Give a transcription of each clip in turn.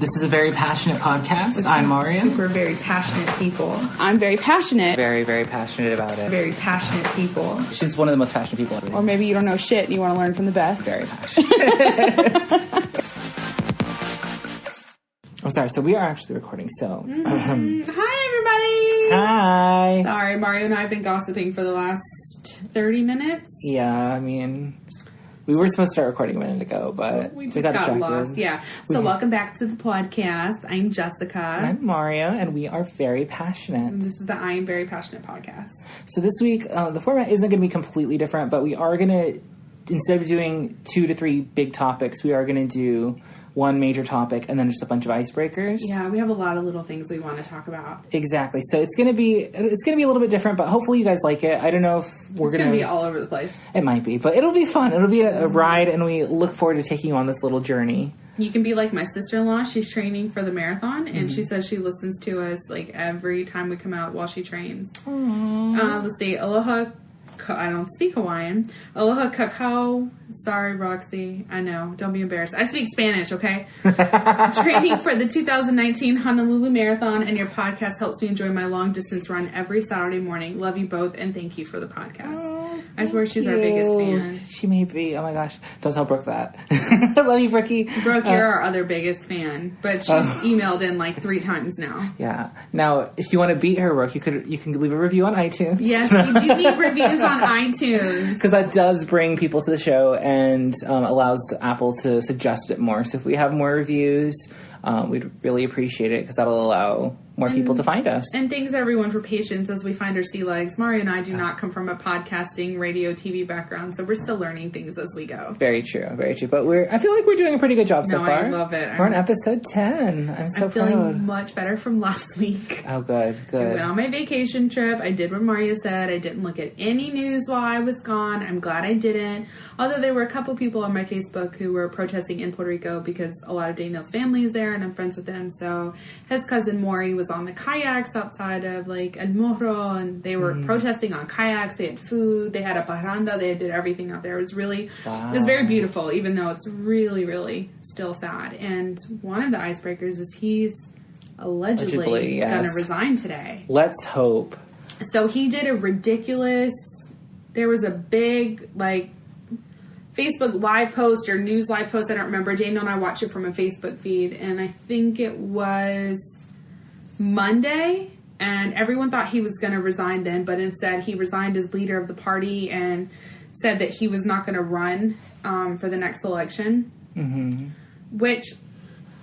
This is a very passionate podcast. I'm Mario. Super very passionate people. I'm very passionate. Very, very passionate about it. Very passionate people. She's one of the most passionate people ever. Or maybe you don't know shit and you want to learn from the best. Very passionate. I'm sorry, so we are actually recording, so... Hi, everybody! Hi! Sorry, Mario and I have been gossiping for the last 30 minutes. Yeah, I mean... We were supposed to start recording a minute ago, but we just got got distracted. lost. Yeah. So welcome back to the podcast. I'm Jessica. And I'm Mario, and we are very passionate. And this is the I Am Very Passionate podcast. So this week, the format isn't going to be completely different, but we are going to, instead of doing 2 to 3 big topics, we are going to do one major topic and then just a bunch of icebreakers. Yeah, we have a lot of little things we want to talk about. Exactly. So it's going to be a little bit different, but hopefully you guys like it. I don't know if we're going to be all over the place. It might be, but it'll be fun. It'll be a ride, and we look forward to taking you on this little journey. You can be like my sister-in-law. She's training for the marathon, and she says she listens to us like every time we come out while she trains. Let's see. Aloha. I don't speak Hawaiian. Aloha kakao. Sorry, Roxy. I know. Don't be embarrassed. I speak Spanish, okay? Training for the 2019 Honolulu Marathon, and your podcast helps me enjoy my long-distance run every Saturday morning. Love you both, and thank you for the podcast. I swear she's our biggest fan. She may be. Oh, my gosh. Don't tell Brooke that. Love you, Brookie. Brooke, you're our other biggest fan, but she's emailed in like 3 times now. Yeah. Now, if you want to beat her, Brooke, you can leave a review on iTunes. Yes, we do need reviews on iTunes. Because that does bring people to the show and allows Apple to suggest it more. So if we have more reviews, we'd really appreciate it because that'll allow more people to find us. And thanks everyone for patience as we find our sea legs. Mario and I do not come from a podcasting, radio, TV background, so we're still learning things as we go. Very true, very true. But I feel like we're doing a pretty good job so far. I love it. We're on episode 10. I'm so proud. I'm feeling much better from last week. Oh, good. I went on my vacation trip. I did what Mario said. I didn't look at any news while I was gone. I'm glad I didn't. Although there were a couple people on my Facebook who were protesting in Puerto Rico because a lot of Daniel's family is there and I'm friends with them. So his cousin Maury was on the kayaks outside of like El Morro, and they were protesting on kayaks. They had food. They had a parranda. They did everything out there. It was really, It was very beautiful, even though it's really, really still sad. And one of the icebreakers is he's allegedly going to resign today. Let's hope. So he did a ridiculous, there was a big like Facebook live post or news live post. I don't remember. Daniel and I watched it from a Facebook feed, and I think it was Monday, and everyone thought he was going to resign then, but instead he resigned as leader of the party and said that he was not going to run for the next election, which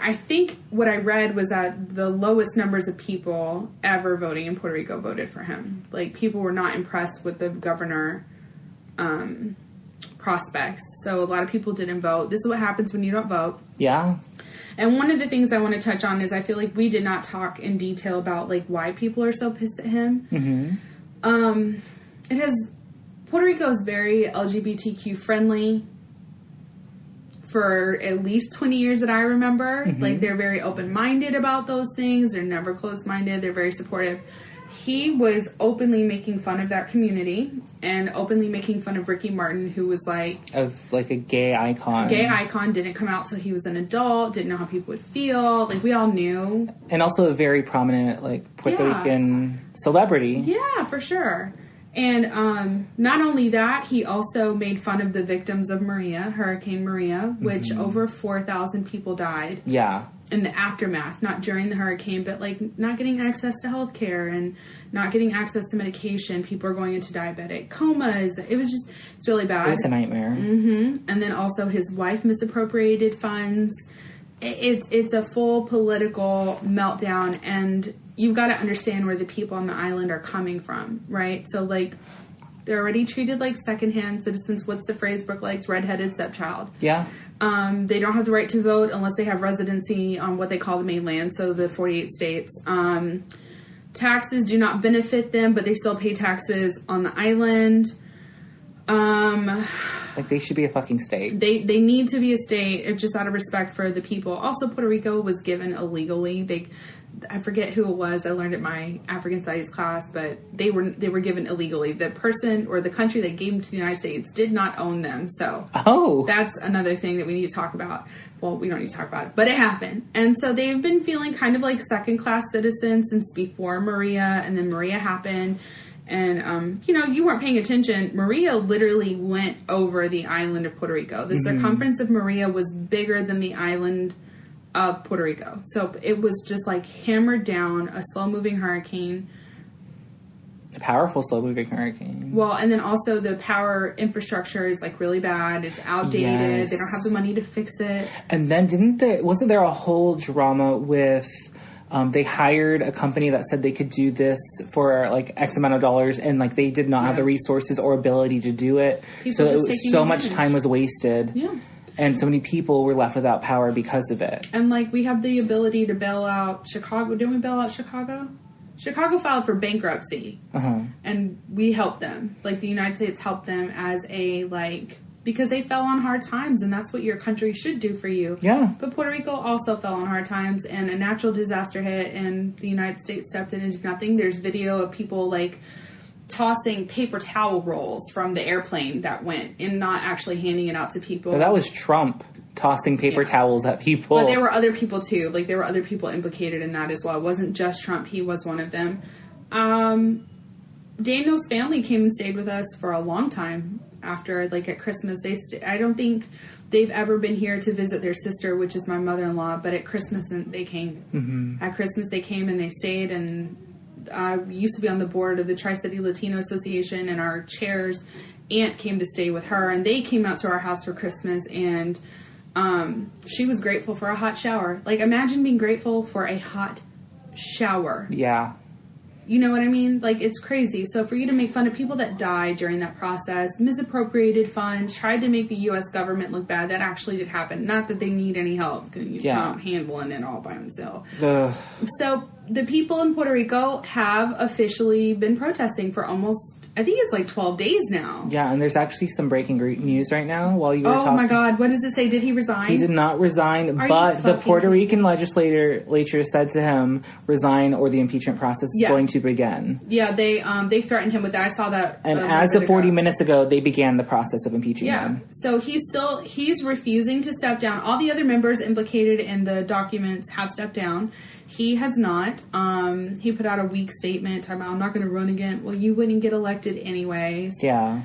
I think what I read was that the lowest numbers of people ever voting in Puerto Rico voted for him. Like, people were not impressed with the governor prospects, so a lot of people didn't vote. This is what happens when you don't vote. Yeah. And one of the things I want to touch on is I feel like we did not talk in detail about like why people are so pissed at him. Puerto Rico is very LGBTQ friendly for at least 20 years that I remember. Like, they're very open-minded about those things. They're never closed-minded. They're very supportive. He was openly making fun of that community and openly making fun of Ricky Martin, who was like a gay icon. Didn't come out till he was an adult, didn't know how people would feel. Like, we all knew. And also a very prominent, like, Puerto Rican celebrity. Yeah, for sure. And not only that, he also made fun of the victims of Hurricane Maria, which over 4,000 people died. Yeah. In the aftermath, not during the hurricane, but like not getting access to healthcare and not getting access to medication. People are going into diabetic comas. It's really bad. It was a nightmare. And then also his wife misappropriated funds. It's a full political meltdown, and you've got to understand where the people on the island are coming from, right? So like, they're already treated like secondhand citizens. What's the phrase Brooke likes? Redheaded stepchild. Yeah. They don't have the right to vote unless they have residency on what they call the mainland, so the 48 states. Taxes do not benefit them, but they still pay taxes on the island. Like, they should be a fucking state. They need to be a state, just out of respect for the people. Also, Puerto Rico was given illegally. I forget who it was. I learned it in my African Studies class, but they were given illegally. The person or the country that gave them to the United States did not own them. So that's another thing that we need to talk about. Well, we don't need to talk about it, but it happened. And so they've been feeling kind of like second-class citizens since before Maria, and then Maria happened. And, you weren't paying attention. Maria literally went over the island of Puerto Rico. The circumference of Maria was bigger than the island of Puerto Rico. So it was just like hammered down, a slow-moving hurricane. A powerful slow-moving hurricane. Well, and then also the power infrastructure is like really bad. It's outdated. Yes. They don't have the money to fix it. And then wasn't there a whole drama with... they hired a company that said they could do this for like X amount of dollars, and like they did not have the resources or ability to do it. So much time was wasted. Yeah. And so many people were left without power because of it. And like we have the ability to bail out Chicago. Didn't we bail out Chicago? Chicago filed for bankruptcy. And we helped them. Like the United States helped them as because they fell on hard times, and that's what your country should do for you. Yeah. But Puerto Rico also fell on hard times, and a natural disaster hit, and the United States stepped in and did nothing. There's video of people, like, tossing paper towel rolls from the airplane that went and not actually handing it out to people. But that was Trump tossing paper towels at people. But there were other people, too. Like, there were other people implicated in that as well. It wasn't just Trump. He was one of them. Daniel's family came and stayed with us for a long time. After, like, at Christmas, I don't think they've ever been here to visit their sister, which is my mother-in-law, but at Christmas they came. At Christmas they came and they stayed, and I used to be on the board of the Tri-City Latino Association, and our chair's aunt came to stay with her, and they came out to our house for Christmas, and she was grateful for a hot shower. Like, imagine being grateful for a hot shower. Yeah. You know what I mean? Like, it's crazy. So for you to make fun of people that died during that process, misappropriated funds, tried to make the U.S. government look bad, that actually did happen. Not that they need any help. Trump handling it all by himself. So the people in Puerto Rico have officially been protesting for almost, I think it's like 12 days now. Yeah, and there's actually some breaking news right now while you were talking. Oh my God, what does it say? Did he resign? He did not resign, but the Puerto Rican legislature said to him, resign or the impeachment process is going to begin. Yeah, they threatened him with that. I saw that. And as of 40 minutes ago, they began the process of impeaching him. So he's refusing to step down. All the other members implicated in the documents have stepped down. He has not. He put out a weak statement talking about, I'm not going to run again. Well, you wouldn't get elected anyways. Yeah.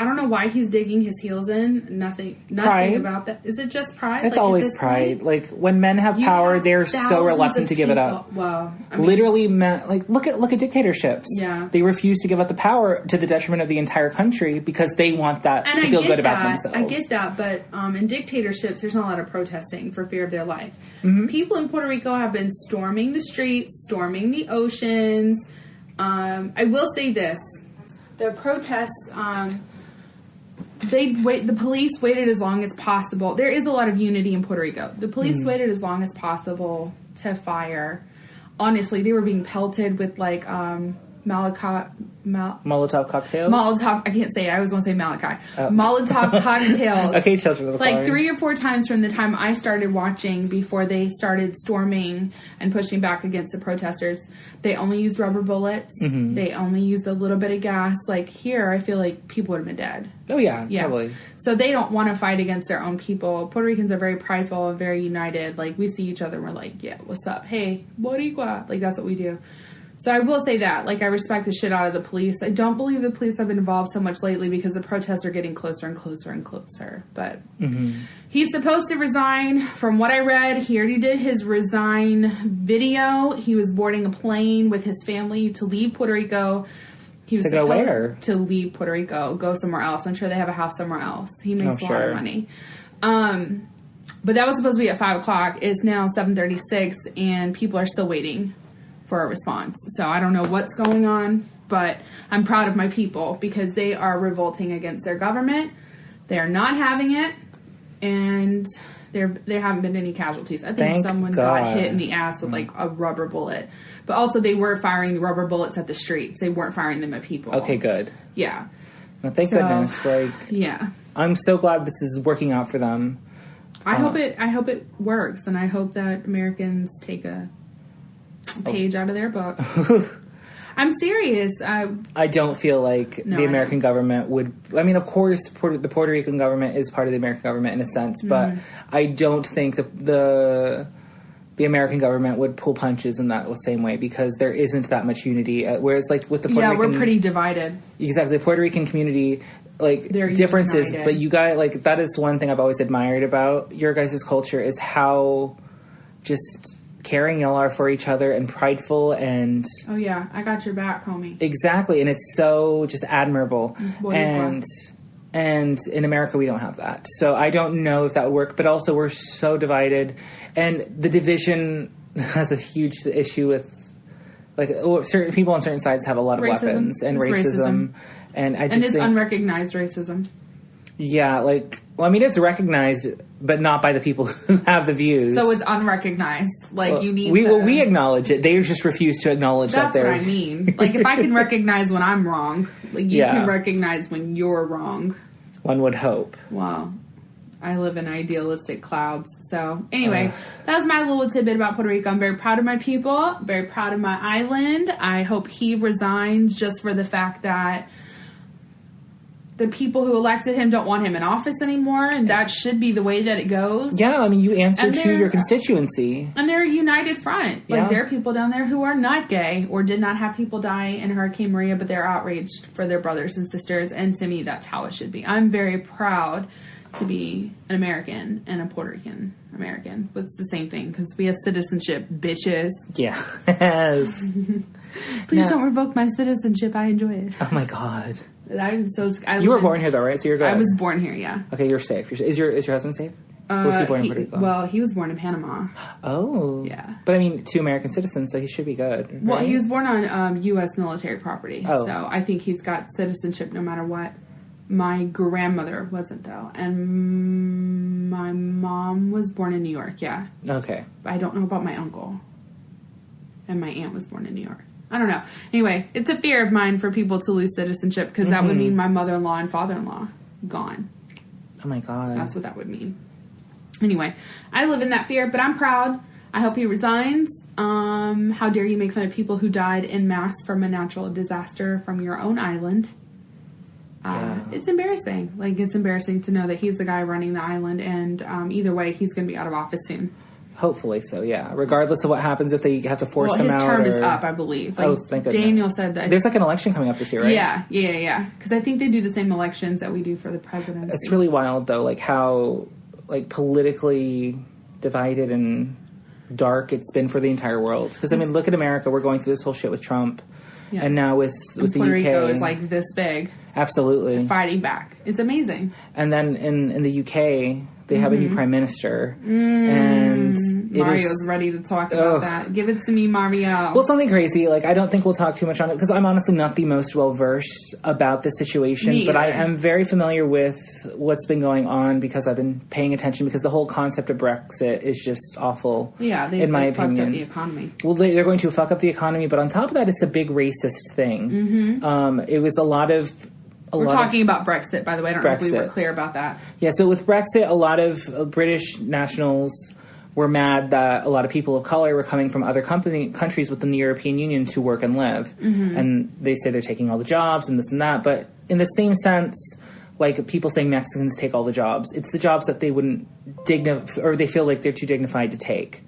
I don't know why he's digging his heels in. Nothing about that. Is it just pride? It's always pride. Point? Like, when men have power, they're so reluctant to give it up. Well, literally, men, like, look at dictatorships. Yeah. They refuse to give up the power to the detriment of the entire country because they want that to feel good about themselves. I get that, but in dictatorships, there's not a lot of protesting for fear of their life. People in Puerto Rico have been storming the streets, storming the oceans. I will say this. The protests... the police waited as long as possible. There is a lot of unity in Puerto Rico. The police waited as long as possible to fire. Honestly, they were being pelted with like Molotov cocktails. I can't say it. I always want to say Malachi. Molotov cocktails. Okay, children of the Like 3 or 4 times from the time I started watching before they started storming and pushing back against the protesters. They only used rubber bullets. They only used a little bit of gas. Like, here, I feel like people would have been dead. Oh, yeah, totally. So they don't want to fight against their own people. Puerto Ricans are very prideful and very united. Like, we see each other and we're like, yeah, what's up? Hey, Boricua. Like, that's what we do. So I will say that. Like, I respect the shit out of the police. I don't believe the police have been involved so much lately because the protests are getting closer and closer and closer. But he's supposed to resign. From what I read, he already did his resign video. He was boarding a plane with his family to leave Puerto Rico. He was to go where? To leave Puerto Rico, go somewhere else. I'm sure they have a house somewhere else. He makes a lot of money. But that was supposed to be at 5 o'clock. It's now 7:36, and people are still waiting for a response. So I don't know what's going on, but I'm proud of my people because they are revolting against their government. They are not having it, and there haven't been any casualties. I think someone got hit in the ass with like a rubber bullet. But also they were firing the rubber bullets at the streets. They weren't firing them at people. Okay, good. Yeah. Well, thank goodness. Like, yeah. I'm so glad this is working out for them. I hope it works, and I hope that Americans take a page out of their book. I'm serious. I don't feel like the American government would... I mean, of course, the Puerto Rican government is part of the American government in a sense, but I don't think the American government would pull punches in that same way, because there isn't that much unity. Whereas, like, with the Puerto Rican... we're pretty divided. Exactly. The Puerto Rican community, like, They're differences, united. but you guys, like, that is one thing I've always admired about your guys' culture, is how just caring y'all are for each other and prideful and... Oh, yeah. I got your back, homie. Exactly. And it's so just admirable. Boy, And in America, we don't have that. So I don't know if that would work. But also, we're so divided. And the division has a huge issue with... Like, certain people on certain sides have a lot of weapons. And racism. And I just think... unrecognized racism. Yeah, like... Well, I mean, it's recognized, but not by the people who have the views. So it's unrecognized. Like, well, you need we acknowledge it. They just refuse to acknowledge that they're... That's what I mean. Like, if I can recognize when I'm wrong, like, you can recognize when you're wrong. One would hope. Well, I live in idealistic clouds. So, anyway, that's my little tidbit about Puerto Rico. I'm very proud of my people. Very proud of my island. I hope he resigns just for the fact that the people who elected him don't want him in office anymore, and that should be the way that it goes. Yeah, I mean, you answer to your constituency. And they're a united front. Like, there are people down there who are not gay or did not have people die in Hurricane Maria, but they're outraged for their brothers and sisters, and to me, that's how it should be. I'm very proud to be an American and a Puerto Rican American. But it's the same thing, because we have citizenship, bitches. Yeah. Yes. Please don't revoke my citizenship. I enjoy it. Oh, my God. You were born here, though, right? So you're good. I was born here, yeah. Okay, you're safe. Is your husband safe? Was he born in Puerto Rico? Well, he was born in Panama. Oh. Yeah. But, I mean, 2 American citizens, so he should be good. Right? Well, he was born on U.S. military property. Oh. So I think he's got citizenship no matter what. My grandmother wasn't, though. And my mom was born in New York, yeah. Okay. But I don't know about my uncle. And my aunt was born in New York. I don't know. Anyway, it's a fear of mine for people to lose citizenship, because that would mean my mother-in-law and father-in-law gone. Oh, my God. That's what that would mean. Anyway, I live in that fear, but I'm proud. I hope he resigns. How dare you make fun of people who died en masse from a natural disaster from your own island. It's embarrassing. Like, it's embarrassing to know that he's the guy running the island, and either way, he's going to be out of office soon. Hopefully so, yeah. Regardless of what happens, if they have to force him out. His term is up, I believe. Like, thank goodness. Daniel said that. There's like an election coming up this year, right? Yeah. Because I think they do the same elections that we do for the presidency. It's really wild, though, like how like politically divided and dark it's been for the entire world. Because, I mean, look at America. We're going through this whole shit with Trump. Yeah. And now with the UK. Puerto Rico is like this big. Absolutely. Fighting back. It's amazing. And then in the UK, they have a new prime minister. And Mario's ready to talk about that. Give it to me, Mario. Well, it's nothing crazy. Like, I don't think we'll talk too much on it, because I'm honestly not the most well-versed about this situation. But I am very familiar with what's been going on, because I've been paying attention, because the whole concept of Brexit is just awful, in my opinion. Fucked up the economy. Well, they're going to fuck up the economy, but on top of that, it's a big racist thing. It was a lot of... We're talking about Brexit, by the way. I don't know if we were clear about that. Yeah, so with Brexit, a lot of British nationals were mad that a lot of people of color were coming from other countries within the European Union to work and live. And they say they're taking all the jobs and this and that. But in the same sense, like people saying Mexicans take all the jobs, it's the jobs that they wouldn't or they feel like they're too dignified to take.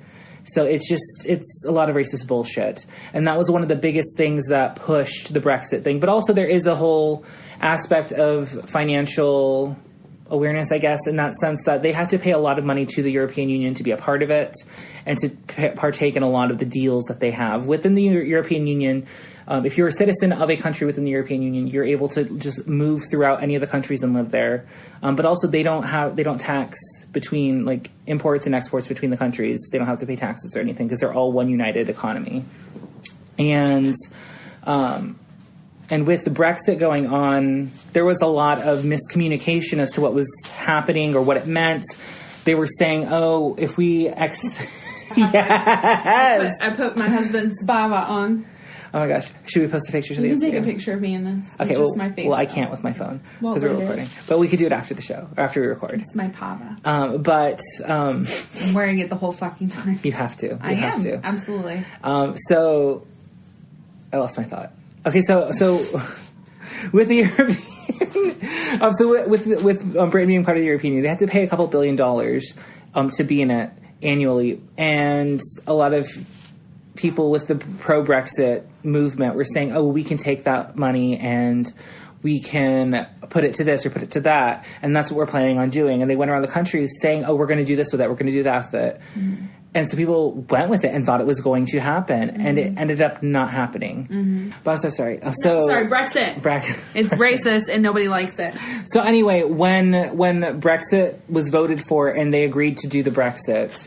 So it's a lot of racist bullshit. And that was one of the biggest things that pushed the Brexit thing. But also there is a whole aspect of financial awareness, I guess, in that sense that they have to pay a lot of money to the European Union to be a part of it and to partake in a lot of the deals that they have. Within the European Union, if you're a citizen of a country within the European Union, you're able to just move throughout any of the countries and live there. But also they don't tax between like imports and exports between the countries. They don't have to pay taxes or anything, because they're all one united economy. And with the Brexit going on, there was a lot of miscommunication as to what was happening or what it meant. They were saying, "Oh, if we yes," I put my husband's baba on. Oh my gosh. Should we post a picture to the You can take Instagram? a picture of me in this. Okay, It's well, just my face. well, I can't with my phone Well, because we're we're recording. But we could do it after the show, or after we record. It's my pava. I'm wearing it the whole fucking time. You have to. I have am. to. Absolutely. So I lost my thought. Okay, so with the European, with Britain being part of the European Union, they have to pay a couple $2 billion to be in it annually, and a lot of people with the pro-Brexit movement were saying, "Oh, we can take that money and we can put it to this or put it to that," and that's what we're planning on doing. And they went around the country saying, "Oh, we're going to do this with it. We're going to do that with it." Mm-hmm. And so people went with it and thought it was going to happen, and it ended up not happening. Mm-hmm. But I'm so sorry. Sorry, Brexit. It's racist and nobody likes it. So anyway, when Brexit was voted for and they agreed to do the Brexit,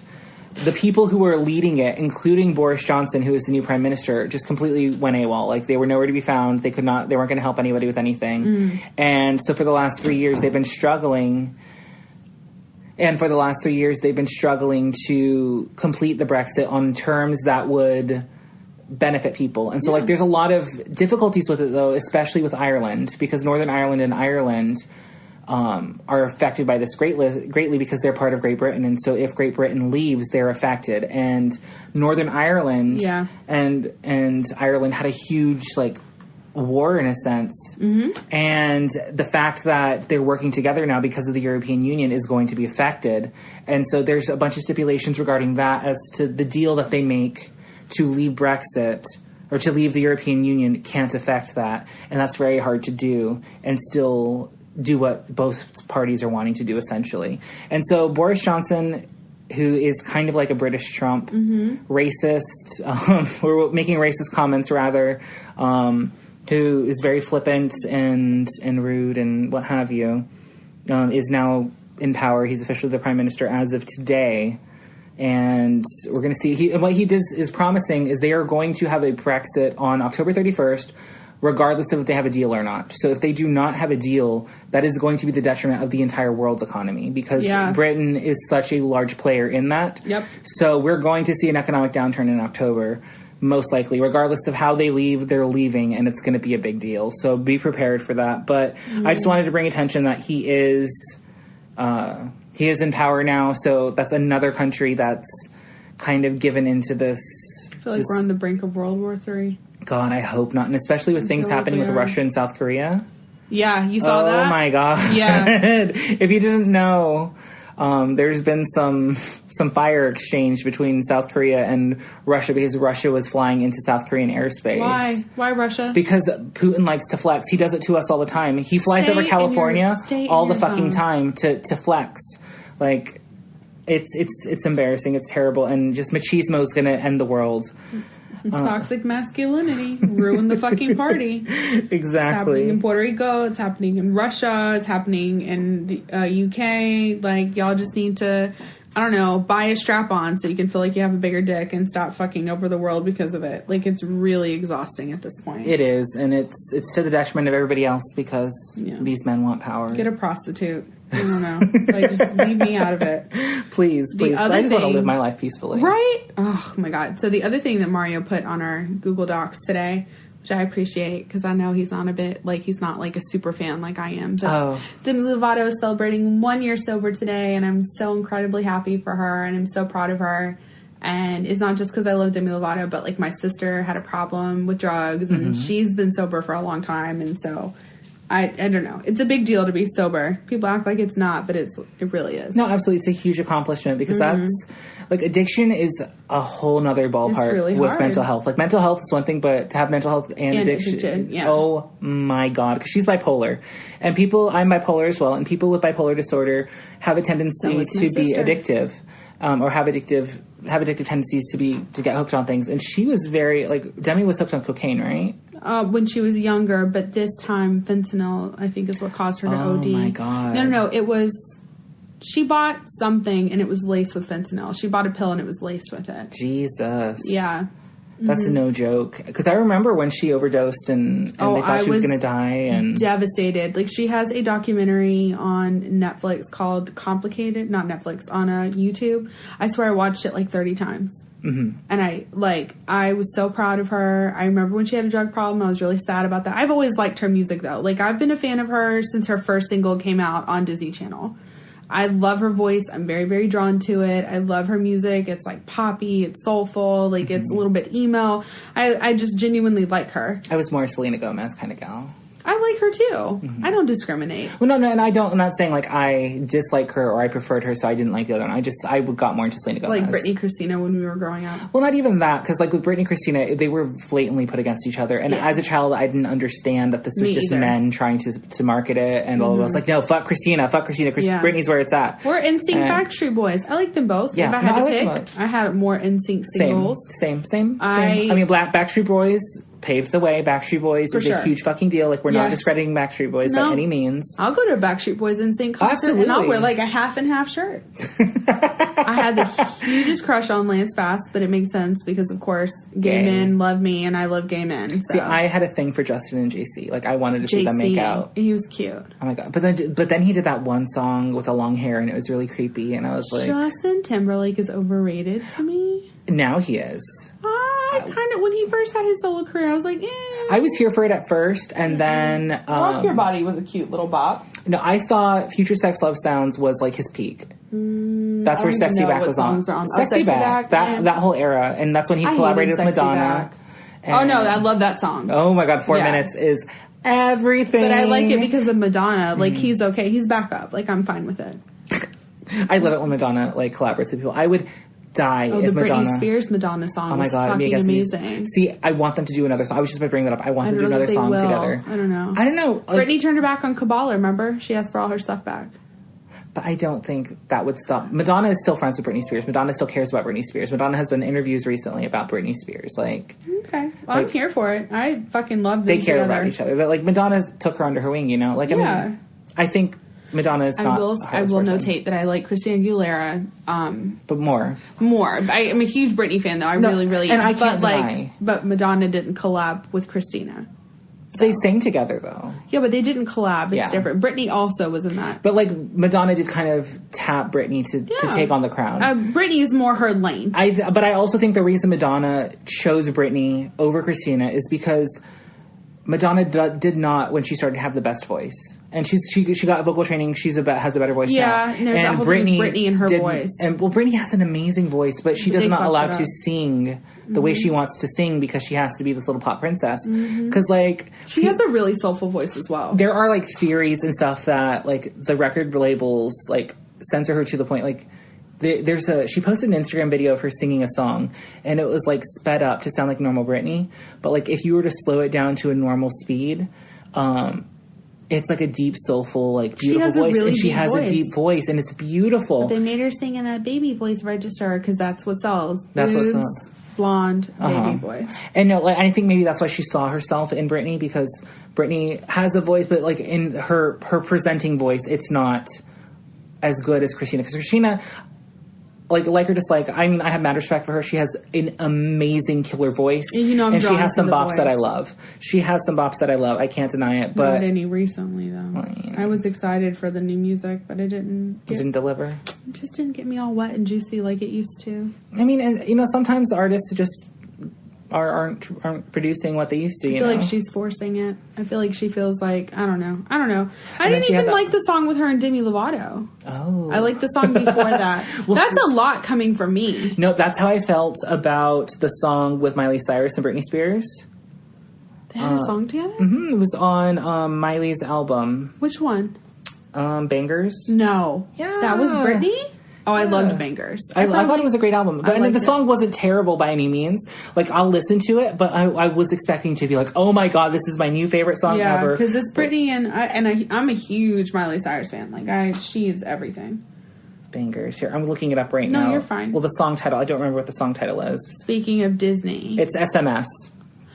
the people who were leading it, including Boris Johnson, who is the new prime minister, just completely went AWOL. Like, they were nowhere to be found. They weren't going to help anybody with anything. And so for the last 3 years, they've been struggling. And for the last 3 years, they've been struggling to complete the Brexit on terms that would benefit people. And so, like, there's a lot of difficulties with it, though, especially with Ireland, because Northern Ireland and Ireland are affected by this greatly because they're part of Great Britain. And so if Great Britain leaves, they're affected. And Northern Ireland and Ireland had a huge, like, war in a sense. And the fact that they're working together now because of the European Union is going to be affected. And so there's a bunch of stipulations regarding that as to the deal that they make to leave Brexit or to leave the European Union can't affect that. And that's very hard to do and still do what both parties are wanting to do, essentially. And so Boris Johnson, who is kind of like a British Trump, racist, or making racist comments rather, who is very flippant and rude and what have you, is now in power. He's officially the prime minister as of today. And we're going to see... what he is promising is they are going to have a Brexit on October 31st, regardless of if they have a deal or not. So if they do not have a deal, that is going to be the detriment of the entire world's economy, because Britain is such a large player in that. Yep. So we're going to see an economic downturn in October, most likely. Regardless of how they leave, they're leaving, and it's going to be a big deal. So be prepared for that. But I just wanted to bring attention that he is in power now. So that's another country that's kind of given into this. I feel like we're on the brink of World War III. God, I hope not. And especially with things happening with Russia and South Korea. Yeah, you saw that? Oh my God. Yeah. If you didn't know, there's been some fire exchange between South Korea and Russia because Russia was flying into South Korean airspace. Why? Why Russia? Because Putin likes to flex. He does it to us all the time. He flies over California all the fucking time to flex. Like, it's embarrassing. It's terrible. And just machismo is going to end the world. Toxic masculinity ruined the fucking party. Exactly. It's happening in Puerto Rico. It's happening in Russia. It's happening in the UK. Like, y'all just need to, I don't know, buy a strap-on so you can feel like you have a bigger dick and stop fucking over the world because of it. Like, it's really exhausting at this point. It is, and it's to the detriment of everybody else because these men want power. Get a prostitute. I don't know. Like, just leave me out of it. Please. I just want to live my life peacefully. Right? Oh, my God. So the other thing that Mario put on our Google Docs today, which I appreciate because I know he's not he's not like a super fan like I am. But Demi Lovato is celebrating 1 year sober today, and I'm so incredibly happy for her, and I'm so proud of her. And it's not just because I love Demi Lovato, but like my sister had a problem with drugs, and she's been sober for a long time, and so... I don't know. It's a big deal to be sober. People act like it's not, but it really is. No, absolutely. It's a huge accomplishment because that's... Like, addiction is a whole nother ballpark really with hard. mental health. Like, mental health is one thing, but to have mental health and addiction... Oh, my God. Because she's bipolar. And I'm bipolar as well. And people with bipolar disorder have a tendency to be addictive. Or have addictive tendencies to get hooked on things. And she was very... Like, Demi was hooked on cocaine, right? When she was younger, but this time fentanyl, I think, is what caused her to OD. Oh, my God. No. It was... She bought something, and it was laced with fentanyl. She bought a pill, and it was laced with it. Jesus. Yeah. That's no joke. Because I remember when she overdosed and they thought she was going to die. And devastated. Like, she has a documentary on Netflix called Complicated. Not Netflix, on YouTube. I swear I watched it like 30 times. Mm-hmm. And I was so proud of her. I remember when she had a drug problem. I was really sad about that. I've always liked her music, though. Like, I've been a fan of her since her first single came out on Disney Channel. I love her voice. I'm very, very drawn to it. I love her music. It's like poppy. It's soulful. Like, it's a little bit emo. I just genuinely like her. I was more a Selena Gomez kind of gal. I like her too. I don't discriminate. Well, no, and I'm not saying like I dislike her or I preferred her, so I didn't like the other one. I got more into Selena Gomez. Like Britney, Christina when we were growing up. Well, not even that, because like with Britney and Christina, they were blatantly put against each other. And as a child, I didn't understand that this was just men trying to market it. And all of us like, no, fuck Christina. Britney's where it's at. We're NSYNC Backstreet Boys. I like them both. Yeah, if I had to pick, I had more NSYNC singles. Same. I mean, Backstreet Boys paved the way. Backstreet Boys is a huge fucking deal. Like, we're not discrediting Backstreet Boys by any means. I'll go to a Backstreet Boys NSYNC concert and I'll wear like a half and half shirt. I had the hugest crush on Lance Bass, but it makes sense because, of course, gay men love me and I love gay men. So. See, I had a thing for Justin and JC. Like, I wanted to see them make out. He was cute. Oh my god! But then he did that one song with the long hair and it was really creepy. And I was like, Justin Timberlake is overrated to me. Now he is. I kind of, when he first had his solo career, I was like, I was here for it at first, and then Rock Your Body was a cute little bop. No, I thought Future Sex Love Sounds was like his peak. That's where Sexy Back was on. Sexy Back, that whole era, and that's when he collaborated with Madonna. Oh no, I love that song. Oh my god, 4 minutes is everything. But I like it because of Madonna. Like, he's okay. He's back up. Like, I'm fine with it. I love it when Madonna like collaborates with people. I would die if Madonna. Britney Spears Madonna song oh my god, fucking amazing. See, I want them to do another song. I was just about to bring that up. I want them to do another song together. I don't know. Like, Britney turned her back on Kabbalah, remember? She asked for all her stuff back. But I don't think that would stop. Madonna is still friends with Britney Spears. Madonna still cares about Britney Spears. Madonna has done interviews recently about Britney Spears. Like, okay, well, I'm here for it. I fucking love them. They care about each other. Like, Madonna took her under her wing, you know. Like, I mean, I think Madonna is not. I will notate that I like Christina Aguilera, but more. I'm a huge Britney fan, though. I really and am. I can't deny. But Madonna didn't collab with Christina. So. They sang together, though. Yeah, but they didn't collab. It's different. Britney also was in that. But, like, Madonna did kind of tap Britney to take on the crown. Britney is more her lane. But I also think the reason Madonna chose Britney over Christina is because Madonna did not, when she started, have the best voice. And she got vocal training. Has a better voice now. Yeah, and there's that whole thing with Britney and her voice. And Britney has an amazing voice, but she does not allow to sing the way she wants to sing because she has to be this little pop princess. Because she has a really soulful voice as well. There are like theories and stuff that like the record labels like censor her to the point like. She posted an Instagram video of her singing a song, and it was like sped up to sound like normal Britney. But like if you were to slow it down to a normal speed, it's like a deep, soulful, like beautiful voice, and she has a deep voice, and it's beautiful. But they made her sing in that baby voice register because that's what sells. That's what sells. Blonde baby voice. And no, like I think maybe that's why she saw herself in Britney because Britney has a voice, but like in her presenting voice, it's not as good as Christina. Because Christina. Like or dislike, I mean, I have mad respect for her. She has an amazing killer voice. And she has some bops that I love. I can't deny it. But not any recently, though. Well, yeah. I was excited for the new music, but it didn't deliver. It just didn't get me all wet and juicy like it used to. I mean, and you know, sometimes artists just aren't producing what they used to. I feel like she's forcing it. I feel like she feels like I don't know. I didn't even like the song with her and Demi Lovato. Oh, I liked the song before that. That's a lot coming from me. No, that's how I felt about the song with Miley Cyrus and Britney Spears. They had a song together. It was on Miley's album. Which one? Bangers. No, that was Britney. Oh, I loved Bangers. I thought it was a great album. But the song wasn't terrible by any means. Like, I'll listen to it, but I was expecting to be like, oh my god, this is my new favorite song ever. Yeah, because it's Britney, and I'm a huge Miley Cyrus fan. Like, she is everything. Bangers. Here, I'm looking it up right now. No, you're fine. Well, the song title, I don't remember what the song title is. Speaking of Disney. It's SMS.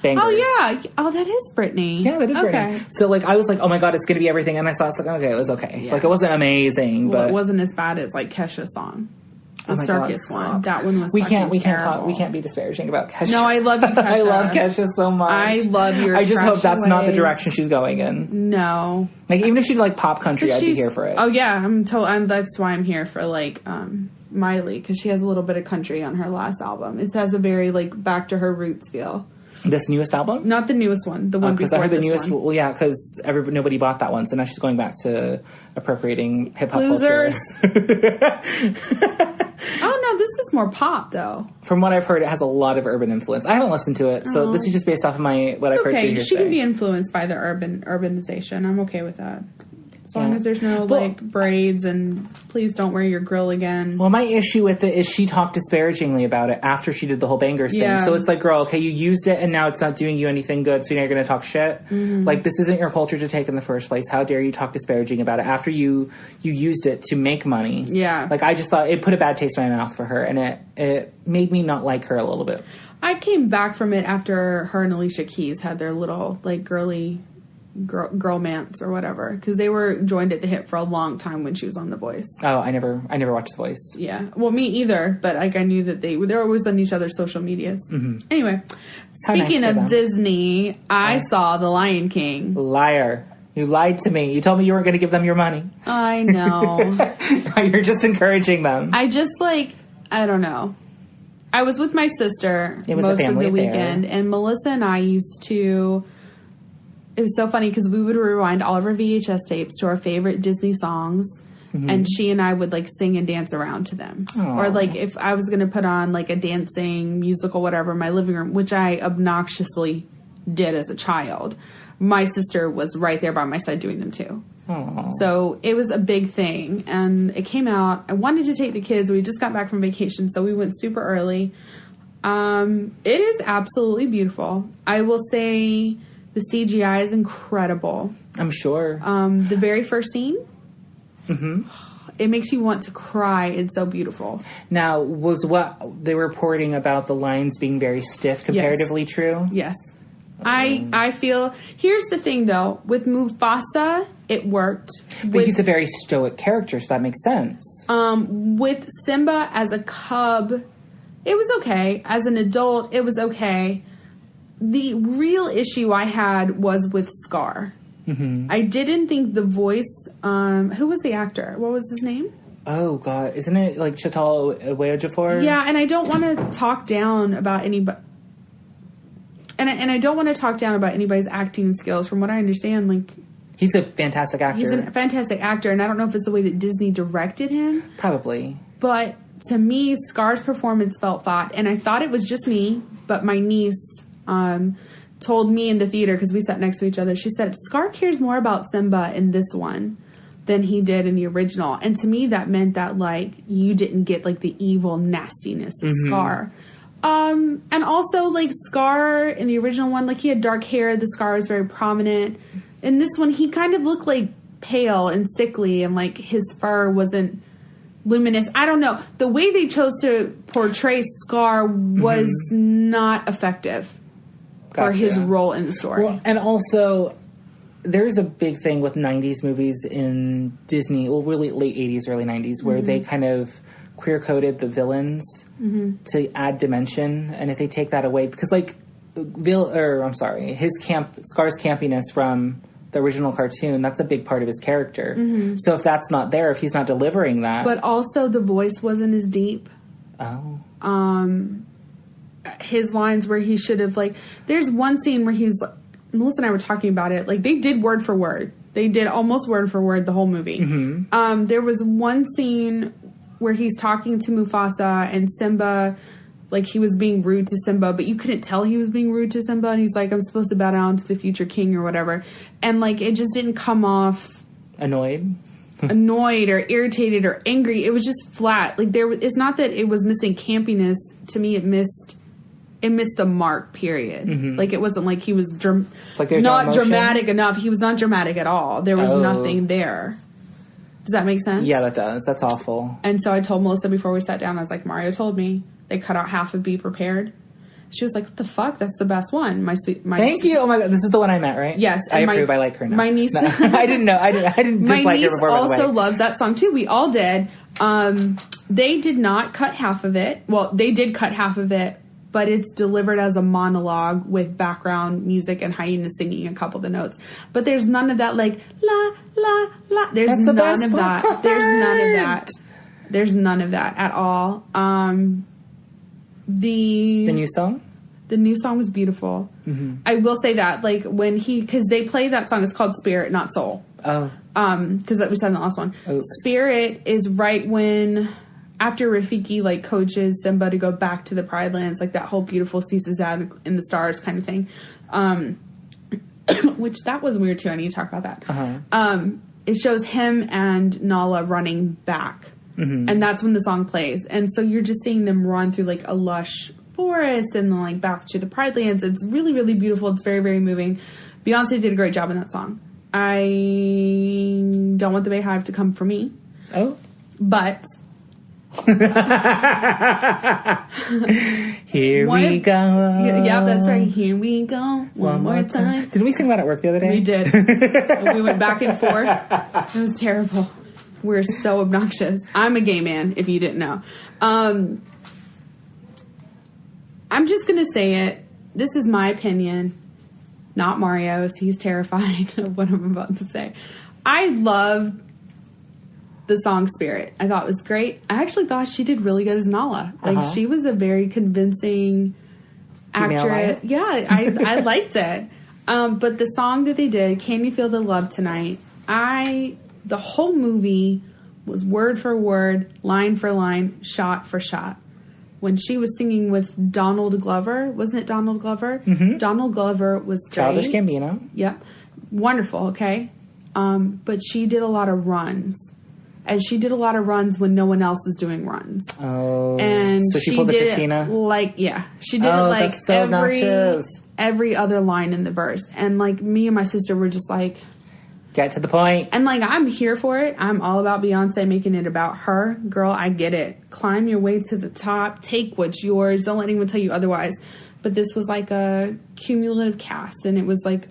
Bangers. Oh, yeah. Oh, that is Britney. Yeah, that is Britney. So, like, I was like, oh my god, it's going to be everything. And I saw it's like, okay, it was okay. Yeah. Like, it wasn't amazing, but... it wasn't as bad as, like, Kesha's song. The circus one. That one was we can't be disparaging about Kesha. No, I love you, Kesha. I love Kesha so much. I love your I just hope that's ways. not the direction she's going in. No. Like, even if she did, like, pop country, I'd be here for it. Oh, yeah. That's why I'm here for, like, Miley, because she has a little bit of country on her last album. It has a very, like, back to her roots feel. This newest album? Not the newest one. The one before. Because I heard the newest one. Well, yeah, because nobody bought that one, so now she's going back to appropriating hip-hop culture. Oh, no, this is more pop, though. From what I've heard, it has a lot of urban influence. I haven't listened to it, so this is just based off of what I've heard through hearsay. She can be influenced by the urbanization. I'm okay with that. As long as there's no, braids and please don't wear your grill again. Well, my issue with it is she talked disparagingly about it after she did the whole Bangers thing. So it's like, girl, okay, you used it and now it's not doing you anything good, so now you're going to talk shit? Mm-hmm. Like, this isn't your culture to take in the first place. How dare you talk disparaging about it after you used it to make money? Yeah. Like, I just thought it put a bad taste in my mouth for her, and it made me not like her a little bit. I came back from it after her and Alicia Keys had their little, like, girlmance or whatever, because they were joined at the hip for a long time when she was on The Voice. Oh, I never watched The Voice. Yeah, well, me either, but like I knew that they're always on each other's social medias. Mm-hmm. Anyway, speaking of Disney, I saw The Lion King. Liar. You lied to me. You told me you weren't going to give them your money. I know. You're just encouraging them. I don't know. I was with my sister most of the weekend, and Melissa and I used to... It was so funny because we would rewind all of our VHS tapes to our favorite Disney songs, and she and I would, like, sing and dance around to them. Aww. Or, like, if I was going to put on, like, a dancing musical, whatever, in my living room, which I obnoxiously did as a child, my sister was right there by my side doing them, too. Aww. So it was a big thing, and it came out. I wanted to take the kids. We just got back from vacation, so we went super early. It is absolutely beautiful. I will say... The CGI is incredible. I'm sure. The very first scene, it makes you want to cry. It's so beautiful. Now, was what they were reporting about the lines being very stiff comparatively true? Yes. I feel... Here's the thing, though. With Mufasa, it worked. But he's a very stoic character, so that makes sense. With Simba as a cub, it was okay. As an adult, it was okay. The real issue I had was with Scar. Mm-hmm. I didn't think the voice... who was the actor? What was his name? Oh, God. Isn't it, like, Chital Ejiofor? Yeah, and I don't want to talk down about anybody... And I don't want to talk down about anybody's acting skills. From what I understand, like... He's a fantastic actor. He's a fantastic actor, and I don't know if it's the way that Disney directed him. Probably. But to me, Scar's performance felt flat, and I thought it was just me, but my niece... told me in the theater, because we sat next to each other, she said, Scar cares more about Simba in this one than he did in the original. And to me, that meant that, like, you didn't get, like, the evil nastiness of Scar. And also, like, Scar in the original one, like, he had dark hair. The scar was very prominent. In this one, he kind of looked, like, pale and sickly, and, like, his fur wasn't luminous. I don't know. The way they chose to portray Scar was not effective. For his role in the story. Well, and also, there's a big thing with 90s movies in Disney, well, really late 80s, early 90s, where they kind of queer-coded the villains to add dimension. And if they take that away, because, like, Scar's campiness from the original cartoon, that's a big part of his character. Mm-hmm. So if that's not there, if he's not delivering that... But also, the voice wasn't as deep. Oh. His lines where he should have, like... There's one scene where he's... Melissa and I were talking about it. Like, they did word for word. They did almost word for word the whole movie. Mm-hmm. There was one scene where he's talking to Mufasa and Simba... Like, he was being rude to Simba, but you couldn't tell he was being rude to Simba. And he's like, I'm supposed to bow down to the future king or whatever. And, like, it just didn't come off... Annoyed or irritated or angry. It was just flat. Like, it's not that it was missing campiness. To me, it missed the mark, period. Mm-hmm. Like, it wasn't like he was not dramatic enough. He was not dramatic at all. There was nothing there. Does that make sense? Yeah, that does. That's awful. And so I told Melissa before we sat down, I was like, Mario told me they cut out half of Be Prepared. She was like, "What the fuck? That's the best one." Thank you. Oh my god, this is the one I met, right? Yes, I approve. I like her now. My niece, no, I didn't know. I didn't dislike her before. My niece by the way. also loves that song too. We all did. They did not cut half of it. Well, they did cut half of it, but it's delivered as a monologue with background music and Hyena singing a couple of the notes. But there's none of that like la la la. There's none of that. There's none of that. There's none of that at all. The new song? The new song was beautiful. Mm-hmm. I will say that, like, because they play that song, it's called Spirit, not Soul. Oh. Because we said in the last one. Oops. Spirit is right when, after Rafiki, like, coaches Simba to go back to the Pride Lands, like, that whole beautiful Seasons in the Stars kind of thing. Which, that was weird, too. I need to talk about that. Uh-huh. It shows him and Nala running back. Mm-hmm. And that's when the song plays. And so you're just seeing them run through, like, a lush forest and then, like, back to the Pride Lands. It's really, really beautiful. It's very, very moving. Beyonce did a great job in that song. I don't want the Bayhive to come for me. Oh. But Here we go. Yeah, that's right. Here we go. One more time. Did we sing that at work the other day? We did. We went back and forth. It was terrible. We're so obnoxious. I'm a gay man, if you didn't know. I'm just going to say it. This is my opinion, not Mario's. He's terrified of what I'm about to say. I love the song Spirit. I thought it was great. I actually thought she did really good as Nala. Like, she was a very convincing actress. Yeah, I liked it. But the song that they did, Can You Feel the Love Tonight, the whole movie was word for word, line for line, shot for shot. When she was singing with Donald Glover, wasn't it Donald Glover? Mm-hmm. Donald Glover was great. Childish Gambino. Yep. Wonderful, okay? But she did a lot of runs. And she did a lot of runs when no one else was doing runs. Oh. And so she pulled a Christina? She did it like that's so obnoxious. Every other line in the verse. And like me and my sister were just like, get to the point. And like, I'm here for it. I'm all about Beyonce making it about her. Girl, I get it. Climb your way to the top. Take what's yours. Don't let anyone tell you otherwise. But this was like a cumulative cast. And it was like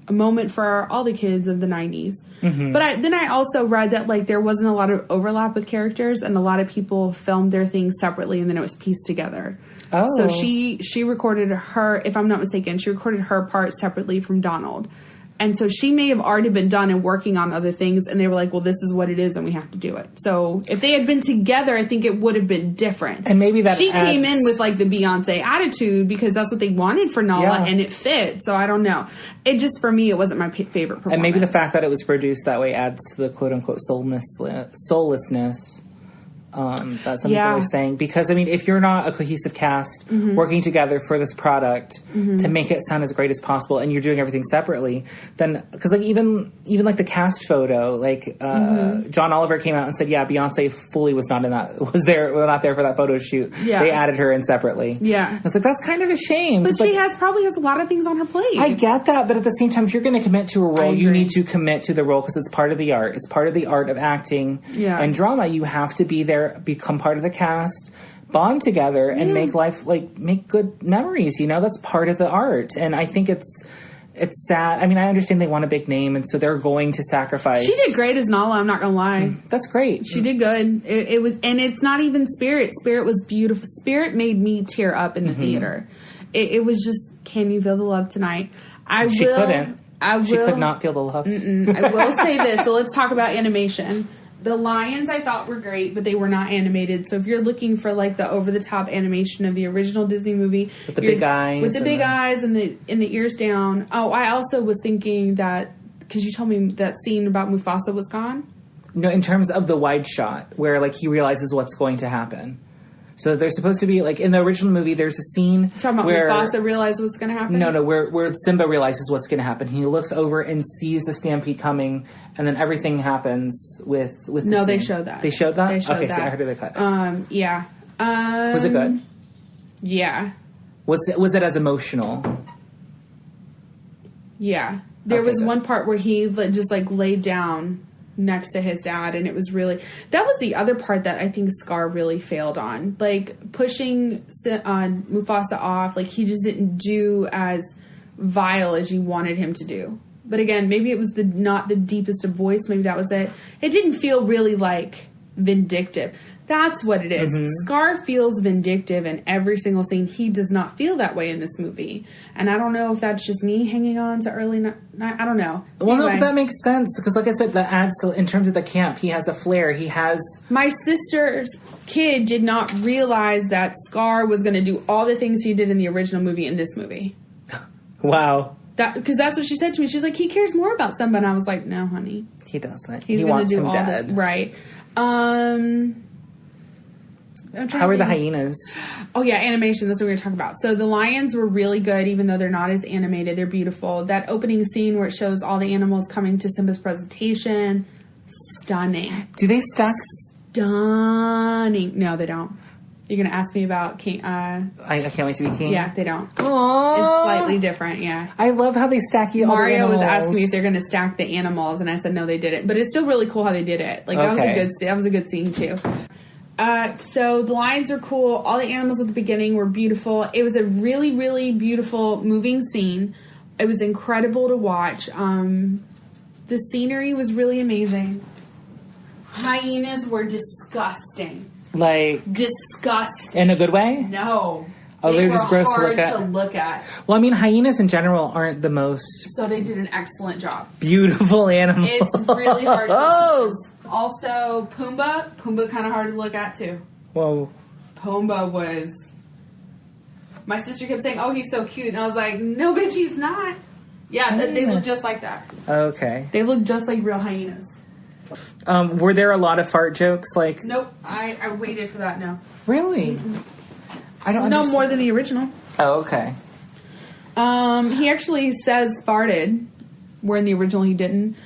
a moment for all the kids of the 90s. Mm-hmm. But then I also read that like there wasn't a lot of overlap with characters. And a lot of people filmed their things separately. And then it was pieced together. Oh. So she recorded her, if I'm not mistaken, she recorded her part separately from Donald. And so she may have already been done and working on other things. And they were like, well, this is what it is and we have to do it. So if they had been together, I think it would have been different. And maybe that she came in with like the Beyonce attitude because that's what they wanted for Nala and it fit. So I don't know. It just, for me, it wasn't my favorite performance. And maybe the fact that it was produced that way adds to the quote unquote soullessness. That some people are saying. Because, I mean, if you're not a cohesive cast working together for this product to make it sound as great as possible and you're doing everything separately, then, because, like, even like the cast photo, like, John Oliver came out and said, yeah, Beyonce fully was not not there for that photo shoot. Yeah. They added her in separately. Yeah. I was like, that's kind of a shame. But she probably has a lot of things on her plate. I get that, but at the same time, if you're going to commit to a role, you need to commit to the role because it's part of the art. It's part of the art of acting and drama. You have to be there, become part of the cast, bond together, and make good memories. You know, that's part of the art. And I think it's sad. I mean, I understand they want a big name, and so they're going to sacrifice. She did great as Nala. I'm not gonna lie. That's great. She did good. It was, and it's not even Spirit. Spirit was beautiful. Spirit made me tear up in the theater. It was just, can you feel the love tonight? She couldn't. She could not feel the love. I will say this. So let's talk about animation. The lions I thought were great, but they were not animated. So if you're looking for like the over-the-top animation of the original Disney movie, with the big eyes, and the ears down. Oh, I also was thinking that because you told me that scene about Mufasa was gone. No, in terms of the wide shot where like he realizes what's going to happen. So there's supposed to be, like, in the original movie, there's a scene where Mufasa realizes what's going to happen? No, where Simba realizes what's going to happen. He looks over and sees the stampede coming, and then everything happens with the No, scene. they showed that. They showed that? They showed that. So I heard they cut it. Yeah. Was it good? Yeah. Was it as emotional? Yeah. There was one part where he just, like, laid down next to his dad, and it was really, that was the other part that I think Scar really failed on, like pushing Mufasa off. Like, he just didn't do as vile as you wanted him to do. But again, maybe it was not the deepest of voice. Maybe that was it. It didn't feel really like vindictive. That's what it is. Mm-hmm. Scar feels vindictive in every single scene. He does not feel that way in this movie. And I don't know if that's just me hanging on to early night. I don't know. Well, anyway, no, but that makes sense. Because like I said, that adds to, in terms of the camp, he has a flair. He has... My sister's kid did not realize that Scar was going to do all the things he did in the original movie in this movie. Wow. Because that's what she said to me. She's like, he cares more about Simba. And I was like, no, honey. He doesn't. He wants do him all dead. this. Right. How are the hyenas? Oh, yeah, animation. That's what we're going to talk about. So the lions were really good, even though they're not as animated. They're beautiful. That opening scene where it shows all the animals coming to Simba's presentation, stunning. Do they stack? Stunning. No, they don't. You're going to ask me about King. I can't wait to be king. Yeah, they don't. Aww. It's slightly different, yeah. I love how they stack you. Mario was asking me if they're going to stack the animals, and I said no, they didn't. But it's still really cool how they did it. Like, that was a good scene too. So the lions are cool. All the animals at the beginning were beautiful. It was a really, really beautiful, moving scene. It was incredible to watch. The scenery was really amazing. Hyenas were disgusting. Like, disgusting. In a good way? No. Oh, they're just gross to look at. Well, I mean, hyenas in general aren't the most... So they did an excellent job. Beautiful animals. It's really hard to look at. Also, Pumbaa kind of hard to look at, too. Whoa. Pumbaa was... My sister kept saying, oh, he's so cute. And I was like, no, bitch, he's not. Yeah, they look just like that. Okay. They look just like real hyenas. Were there a lot of fart jokes? Like, nope. I waited for that, no. Really? Mm-hmm. I don't No understand. more than the original. Oh, okay. He actually says farted, where in the original he didn't.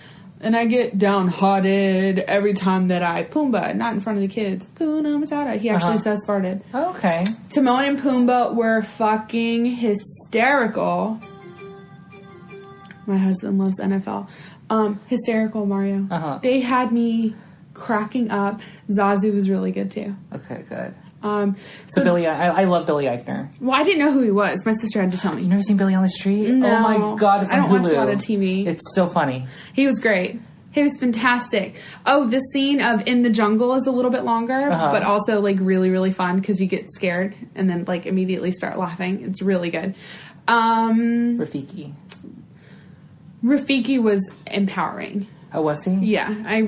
And I get downhearted every time that I Pumbaa, not in front of the kids. Hakuna Matata. He actually says farted. Okay. Timon and Pumbaa were fucking hysterical. My husband loves NFL. Hysterical, Mario. Uh-huh. They had me cracking up. Zazu was really good too. Okay, good. So Billy, I love Billy Eichner. Well, I didn't know who he was. My sister had to tell me. You've never seen Billy on the Street? No. Oh my god, it's on I don't Hulu. watch a lot of TV. It's so funny. He was great. He was fantastic. Oh, the scene of In the Jungle is a little bit longer, but also like really, really fun because you get scared and then like immediately start laughing. It's really good. Rafiki was empowering. Oh, was he? Yeah, I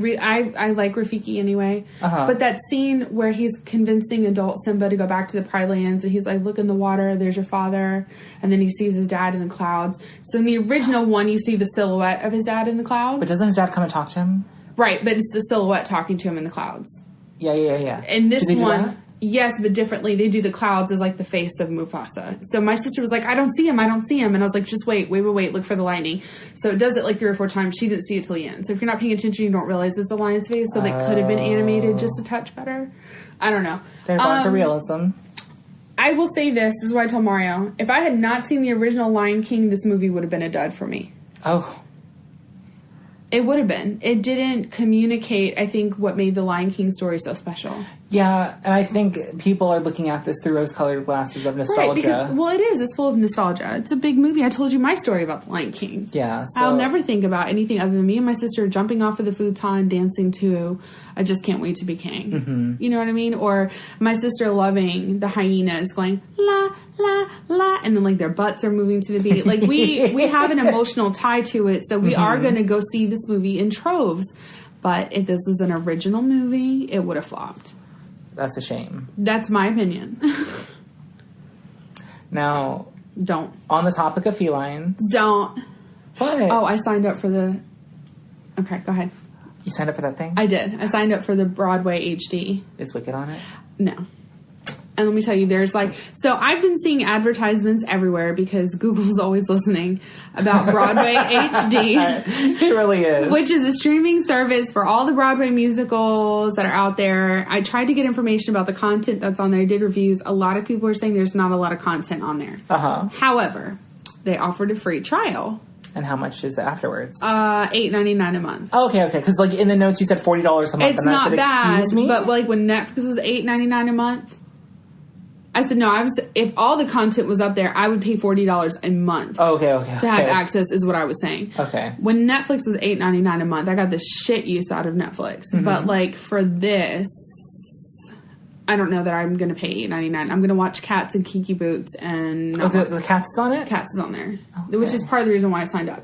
like Rafiki anyway. But that scene where he's convincing adult Simba to go back to the Pride Lands, and he's like, "Look in the water. There's your father," and then he sees his dad in the clouds. So in the original one, you see the silhouette of his dad in the clouds. But doesn't his dad come and talk to him? Right, but it's the silhouette talking to him in the clouds. Yeah. In this Did they do one, that? yes, but differently. They do the clouds as like the face of Mufasa. So my sister was like, I don't see him. And I was like, just wait, look for the lightning. So it does it like 3 or 4 times. She didn't see it till the end. So if you're not paying attention, you don't realize it's a lion's face. So they could have been animated just a touch better. I don't know. They're going for realism. I will say this is what I told Mario. If I had not seen the original Lion King, this movie would have been a dud for me. Oh. It would have been. It didn't communicate, I think, what made the Lion King story so special. Yeah, and I think people are looking at this through rose-colored glasses of nostalgia. Right, because, well, it is. It's full of nostalgia. It's a big movie. I told you my story about the Lion King. Yeah, so... I'll never think about anything other than me and my sister jumping off of the futon, dancing to I Just Can't Wait to Be King. Mm-hmm. You know what I mean? Or my sister loving the hyenas going, la, la, la, and then, like, their butts are moving to the beat. Like, we have an emotional tie to it, so we are going to go see this movie in troves. But if this was an original movie, it would have flopped. That's a shame. That's my opinion. Now... Don't. On the topic of felines... Don't. What? Oh, I signed up for the... Okay, go ahead. You signed up for that thing? I did. I signed up for the Broadway HD. Is Wicked on it? No. And let me tell you, there's like... So I've been seeing advertisements everywhere because Google's always listening about Broadway HD. It really is. Which is a streaming service for all the Broadway musicals that are out there. I tried to get information about the content that's on there. I did reviews. A lot of people are saying there's not a lot of content on there. Uh-huh. However, they offered a free trial. And how much is it afterwards? $8.99 a month. Oh, okay. Because like in the notes you said $40 a month. It's not bad, excuse me? but like when Netflix was $8.99 a month, I said no. If all the content was up there, I would pay $40 a month. Okay. To have access is what I was saying. Okay. When Netflix was $8.99 a month, I got the shit use out of Netflix. Mm-hmm. But like for this, I don't know that I'm going to pay $8.99. I'm going to watch Cats and Kinky Boots and the Cats is on it. Cats is on there, okay. which is part of the reason why I signed up.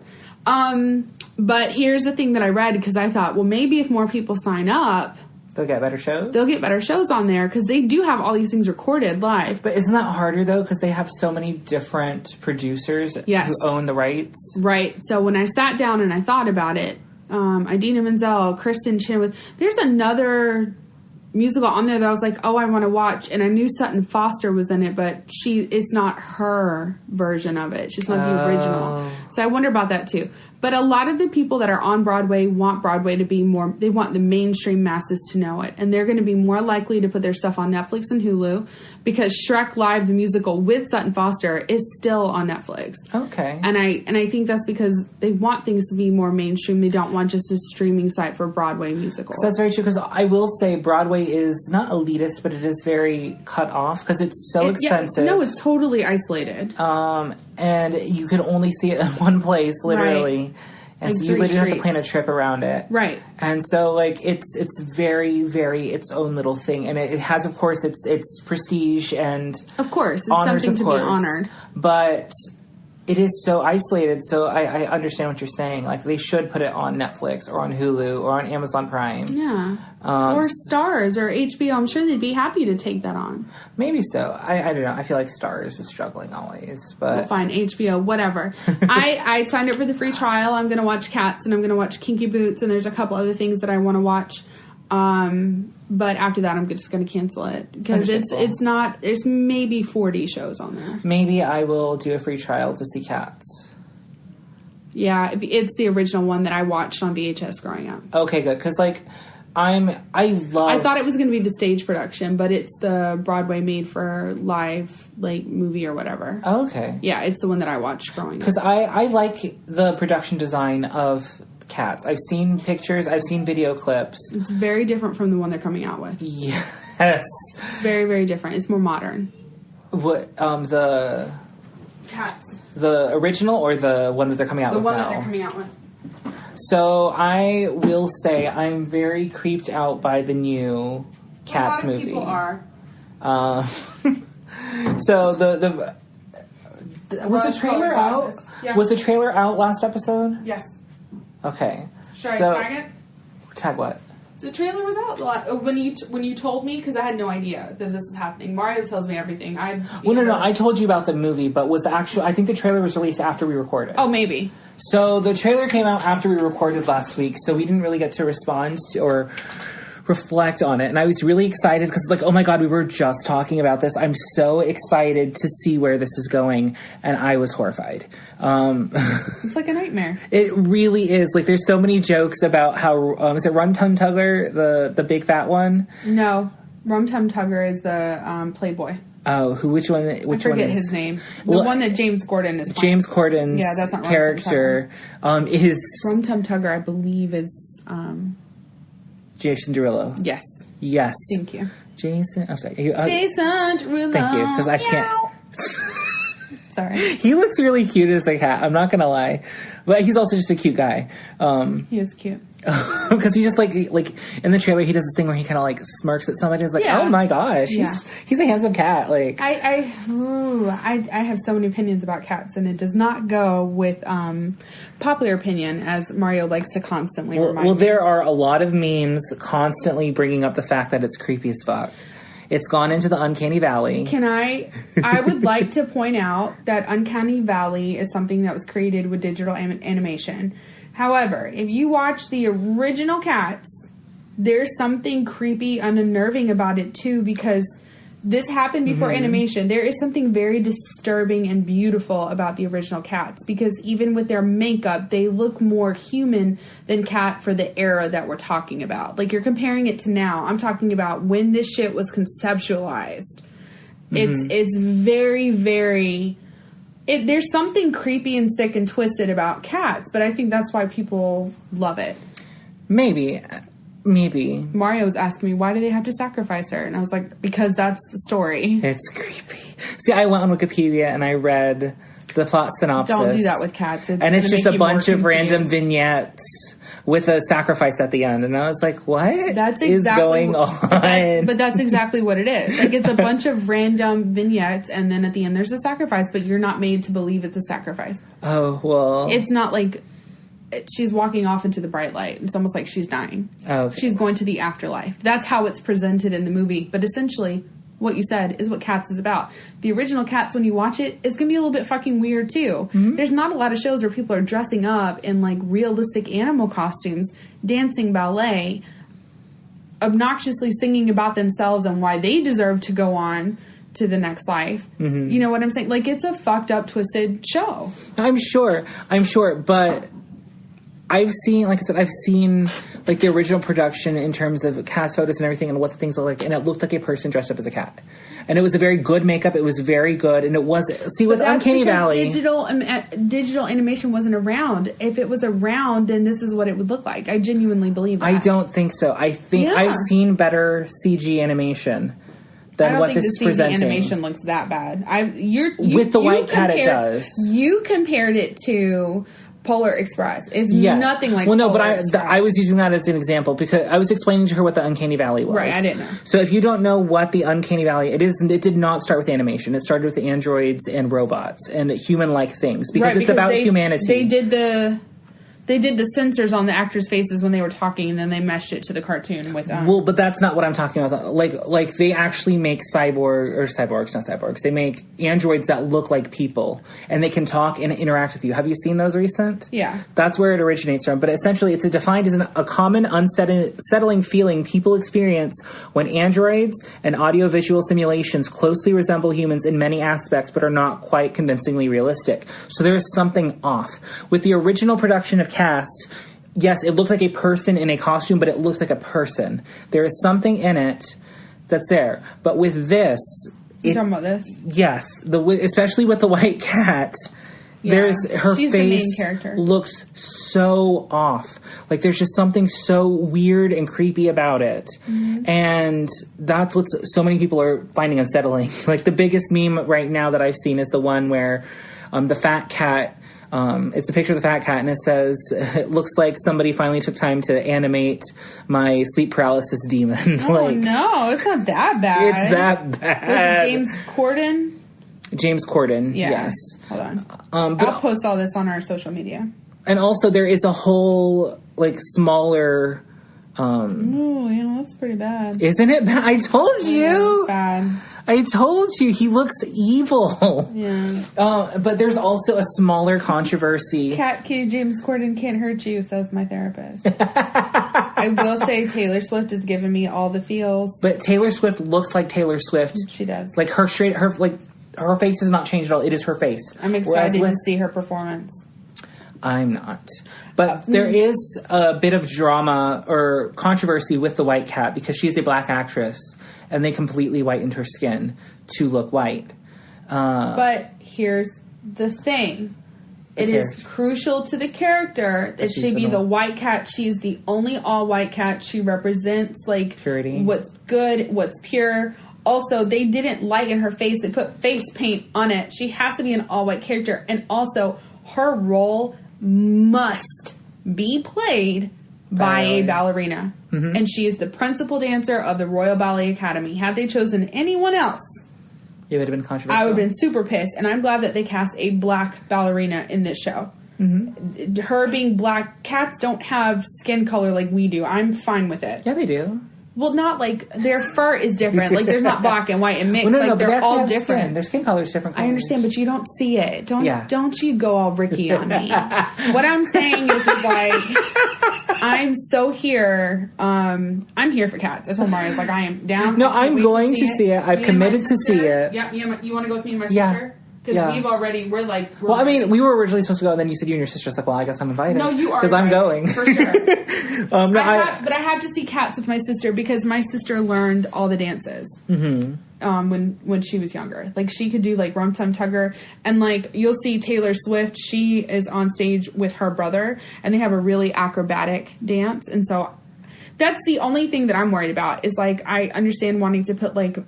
But here's the thing that I read because I thought, well, maybe if more people sign up. They'll get better shows? They'll get better shows on there because they do have all these things recorded live. But isn't that harder, though? Because they have so many different producers who own the rights. Right. So when I sat down and I thought about it, Idina Menzel, Kristen Chenoweth, there's another musical on there that I was like, oh, I want to watch. And I knew Sutton Foster was in it, but it's not her version of it. She's not the original. So I wonder about that, too. But a lot of the people that are on Broadway want Broadway to be more, they want the mainstream masses to know it. And they're going to be more likely to put their stuff on Netflix and Hulu because Shrek Live, the musical with Sutton Foster, is still on Netflix. Okay. And I think that's because they want things to be more mainstream. They don't want just a streaming site for Broadway musicals. That's very true because I will say Broadway is not elitist, but it is very cut off because it's so expensive. No, it's totally isolated. And you can only see it in one place, literally. Right. And like so you literally have to plan a trip around it. Right. And so, like, it's very, very its own little thing. And it has, of course, its prestige and of course, it's honors, something of course, to be honored. But it is so isolated. So I understand what you're saying. Like, they should put it on Netflix or on Hulu or on Amazon Prime. Yeah. Or Stars or HBO. I'm sure they'd be happy to take that on. Maybe so. I don't know. I feel like Stars is struggling always. But well, fine. HBO, whatever. I signed up for the free trial. I'm going to watch Cats and I'm going to watch Kinky Boots. And there's a couple other things that I want to watch. But after that, I'm just going to cancel it because it's not. There's maybe 40 shows on there. Maybe I will do a free trial to see Cats. Yeah, it's the original one that I watched on VHS growing up. Okay, good. Because like, I thought it was going to be the stage production, but it's the Broadway made for live like movie or whatever. Oh, okay. Yeah, it's the one that I watched growing up. Because I like the production design of Cats. I've seen pictures. I've seen video clips. It's very different from the one they're coming out with. Yes. It's very, very different. It's more modern. What, the... Cats. The original or the one that they're coming out with now? The one that they're coming out with. So I will say I'm very creeped out by the new Cats movie. A lot of So people are. Was the trailer out? Yeah. Was the trailer out last episode? Yes. Okay. Should I tag it? Tag what? The trailer was out when you told me because I had no idea that this was happening. Mario tells me everything. No. I told you about the movie, but was the actual? I think the trailer was released after we recorded. Oh, maybe. So the trailer came out after we recorded last week, so we didn't really get to respond or reflect on it. And I was really excited because it's like, oh my God, we were just talking about this. I'm so excited to see where this is going. And I was horrified. It's like a nightmare. It really is. Like, there's so many jokes about how, is it Rum Tum Tugger, the big fat one? No. Rum Tum Tugger is the Playboy. Oh, which one? I forget his name. The one that James Corden is playing. James Corden's that's not character is... Rum Tum Tugger, I believe, is... Jason Derulo. Yes. Yes. Thank you. Jason... I'm sorry. Jason Derulo. Thank you, because I can't... Sorry. He looks really cute as a cat. I'm not going to lie. But he's also just a cute guy. He is cute. Because he just like in the trailer he does this thing where he kind of like smirks at somebody. It's like, oh my gosh, he's a handsome cat. Like I have so many opinions about cats, and it does not go with popular opinion, as Mario likes to constantly remind me. Well, there are a lot of memes constantly bringing up the fact that it's creepy as fuck. It's gone into the Uncanny Valley. I would like to point out that Uncanny Valley is something that was created with digital animation. However, if you watch the original Cats, there's something creepy and unnerving about it too, because this happened before animation. There is something very disturbing and beautiful about the original Cats, because even with their makeup, they look more human than Cat for the era that we're talking about. Like, you're comparing it to now. I'm talking about when this shit was conceptualized. It's very, very There's something creepy and sick and twisted about cats, but I think that's why people love it. Maybe. Mario was asking me, why do they have to sacrifice her? And I was like, because that's the story. It's creepy. See, I went on Wikipedia and I read the plot synopsis. Don't do that with cats. It's just a bunch of random vignettes with a sacrifice at the end. And I was like, what is going on? But that's exactly what it is. Like, it's a bunch of random vignettes, and then at the end there's a sacrifice, but you're not made to believe it's a sacrifice. Oh, well. It's not like she's walking off into the bright light. It's almost like she's dying. Oh, okay. She's going to the afterlife. That's how it's presented in the movie. But essentially, what you said is what Cats is about. The original Cats, when you watch it, is going to be a little bit fucking weird, too. Mm-hmm. There's not a lot of shows where people are dressing up in, like, realistic animal costumes, dancing ballet, obnoxiously singing about themselves and why they deserve to go on to the next life. Mm-hmm. You know what I'm saying? Like, it's a fucked up, twisted show. I'm sure. But I've seen, like I said, like the original production in terms of cast photos and everything and what the things look like, and it looked like a person dressed up as a cat. And it was a very good makeup. It was very good, and it was with Uncanny Valley. Digital animation wasn't around. If it was around, then this is what it would look like. I genuinely believe that. I don't think so. I think I've seen better CG animation than what this is presenting. I don't think the CG animation looks that bad. With the white cat, it does. You compared it to Polar Express. It's nothing like Polar Express. I was using that as an example because I was explaining to her what the Uncanny Valley was. Right, I didn't know. So if you don't know what the Uncanny Valley, it did not start with animation. It started with androids and robots and human-like things because it's about humanity. They did the sensors on the actors' faces when they were talking, and then they meshed it to the cartoon with. Well, but that's not what I'm talking about. Like they actually make not cyborgs. They make androids that look like people, and they can talk and interact with you. Have you seen those recent? Yeah, that's where it originates from. But essentially, it's defined as a common unsettling feeling people experience when androids and audiovisual simulations closely resemble humans in many aspects, but are not quite convincingly realistic. So there is something off with the original production of Cats. Yes, it looked like a person in a costume, but it looked like a person. There is something in it that's there. But with this... You're talking about this? Yes. Especially with the white cat, her face looks so off. Like, there's just something so weird and creepy about it. Mm-hmm. And that's what so many people are finding unsettling. Like, the biggest meme right now that I've seen is the one where the fat cat... it's a picture of the fat cat, and it says, "It looks like somebody finally took time to animate my sleep paralysis demon." Oh, no, it's not that bad. It's that bad. Was it James Corden? James Corden, yes. Hold on. I'll post all this on our social media. And also, there is a whole, smaller... oh, yeah, that's pretty bad. Isn't it bad? I told you! That's bad. I told you, he looks evil. Yeah. But there's also a smaller controversy. James Corden can't hurt you, says my therapist. I will say Taylor Swift has given me all the feels. But Taylor Swift looks like Taylor Swift. She does. Like her face has not changed at all. It is her face. I'm excited to see her performance. I'm not. But there is a bit of drama or controversy with the white cat because she's a black actress. And they completely whitened her skin to look white. But here's the thing. It is crucial to the character that she be the white cat. She is the only all-white cat. She represents, purity. What's good, what's pure. Also, they didn't lighten her face. They put face paint on it. She has to be an all-white character. And also, her role must be played by a ballerina. Mm-hmm. And she is the principal dancer of the Royal Ballet Academy. Had they chosen anyone else, it would have been controversial. I would have been super pissed. And I'm glad that they cast a black ballerina in this show. Mm-hmm. Her being black, cats don't have skin color like we do. I'm fine with it. Yeah, they do. Well, not their fur is different. There's not black and white and mixed. Well, no, they're all different. Skin. Their skin color is different colors. I understand, but you don't see it. Don't you go all Ricky on me. What I'm saying is I'm so here. I'm here for Cats. I told Mario, I am down. No, I'm going to see it. I've committed to see it. Yeah, you want to go with me and my sister? Because Well, I mean, we were originally supposed to go, and then you said you and your sister. Well, I guess I'm invited. No, you are. Because I'm going. For sure. But I have to see Cats with my sister because my sister learned all the dances. Mm-hmm. when she was younger. Like, she could do, like, Rum Tum Tugger. And, like, you'll see Taylor Swift. She is on stage with her brother, and they have a really acrobatic dance. And so that's the only thing that I'm worried about is, like, I understand wanting to put, like,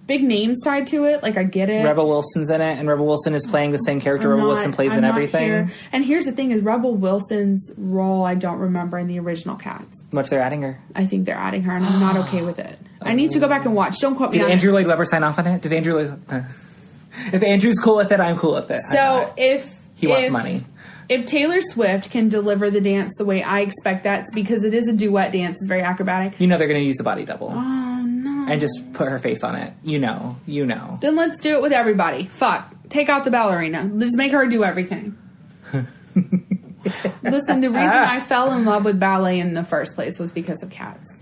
big names tied to it. Like, I get it. Rebel Wilson's in it, and Rebel Wilson is playing the same character Rebel Wilson plays in everything. Here. And here's the thing is Rebel Wilson's role I don't remember in the original Cats. What if they're adding her? I think they're adding her, and I'm not okay with it. I need to go back and watch. Don't quote me on it. Did Andrew Lloyd Webber sign off on it? Did Andrew Lloyd... if Andrew's cool with it, I'm cool with it. So He wants money. If Taylor Swift can deliver the dance the way I expect that, because it is a duet dance, it's very acrobatic. You know they're going to use a body double. Oh, no. And just put her face on it. You know. Then let's do it with everybody. Fuck. Take out the ballerina. Just make her do everything. Listen, the reason I fell in love with ballet in the first place was because of Cats.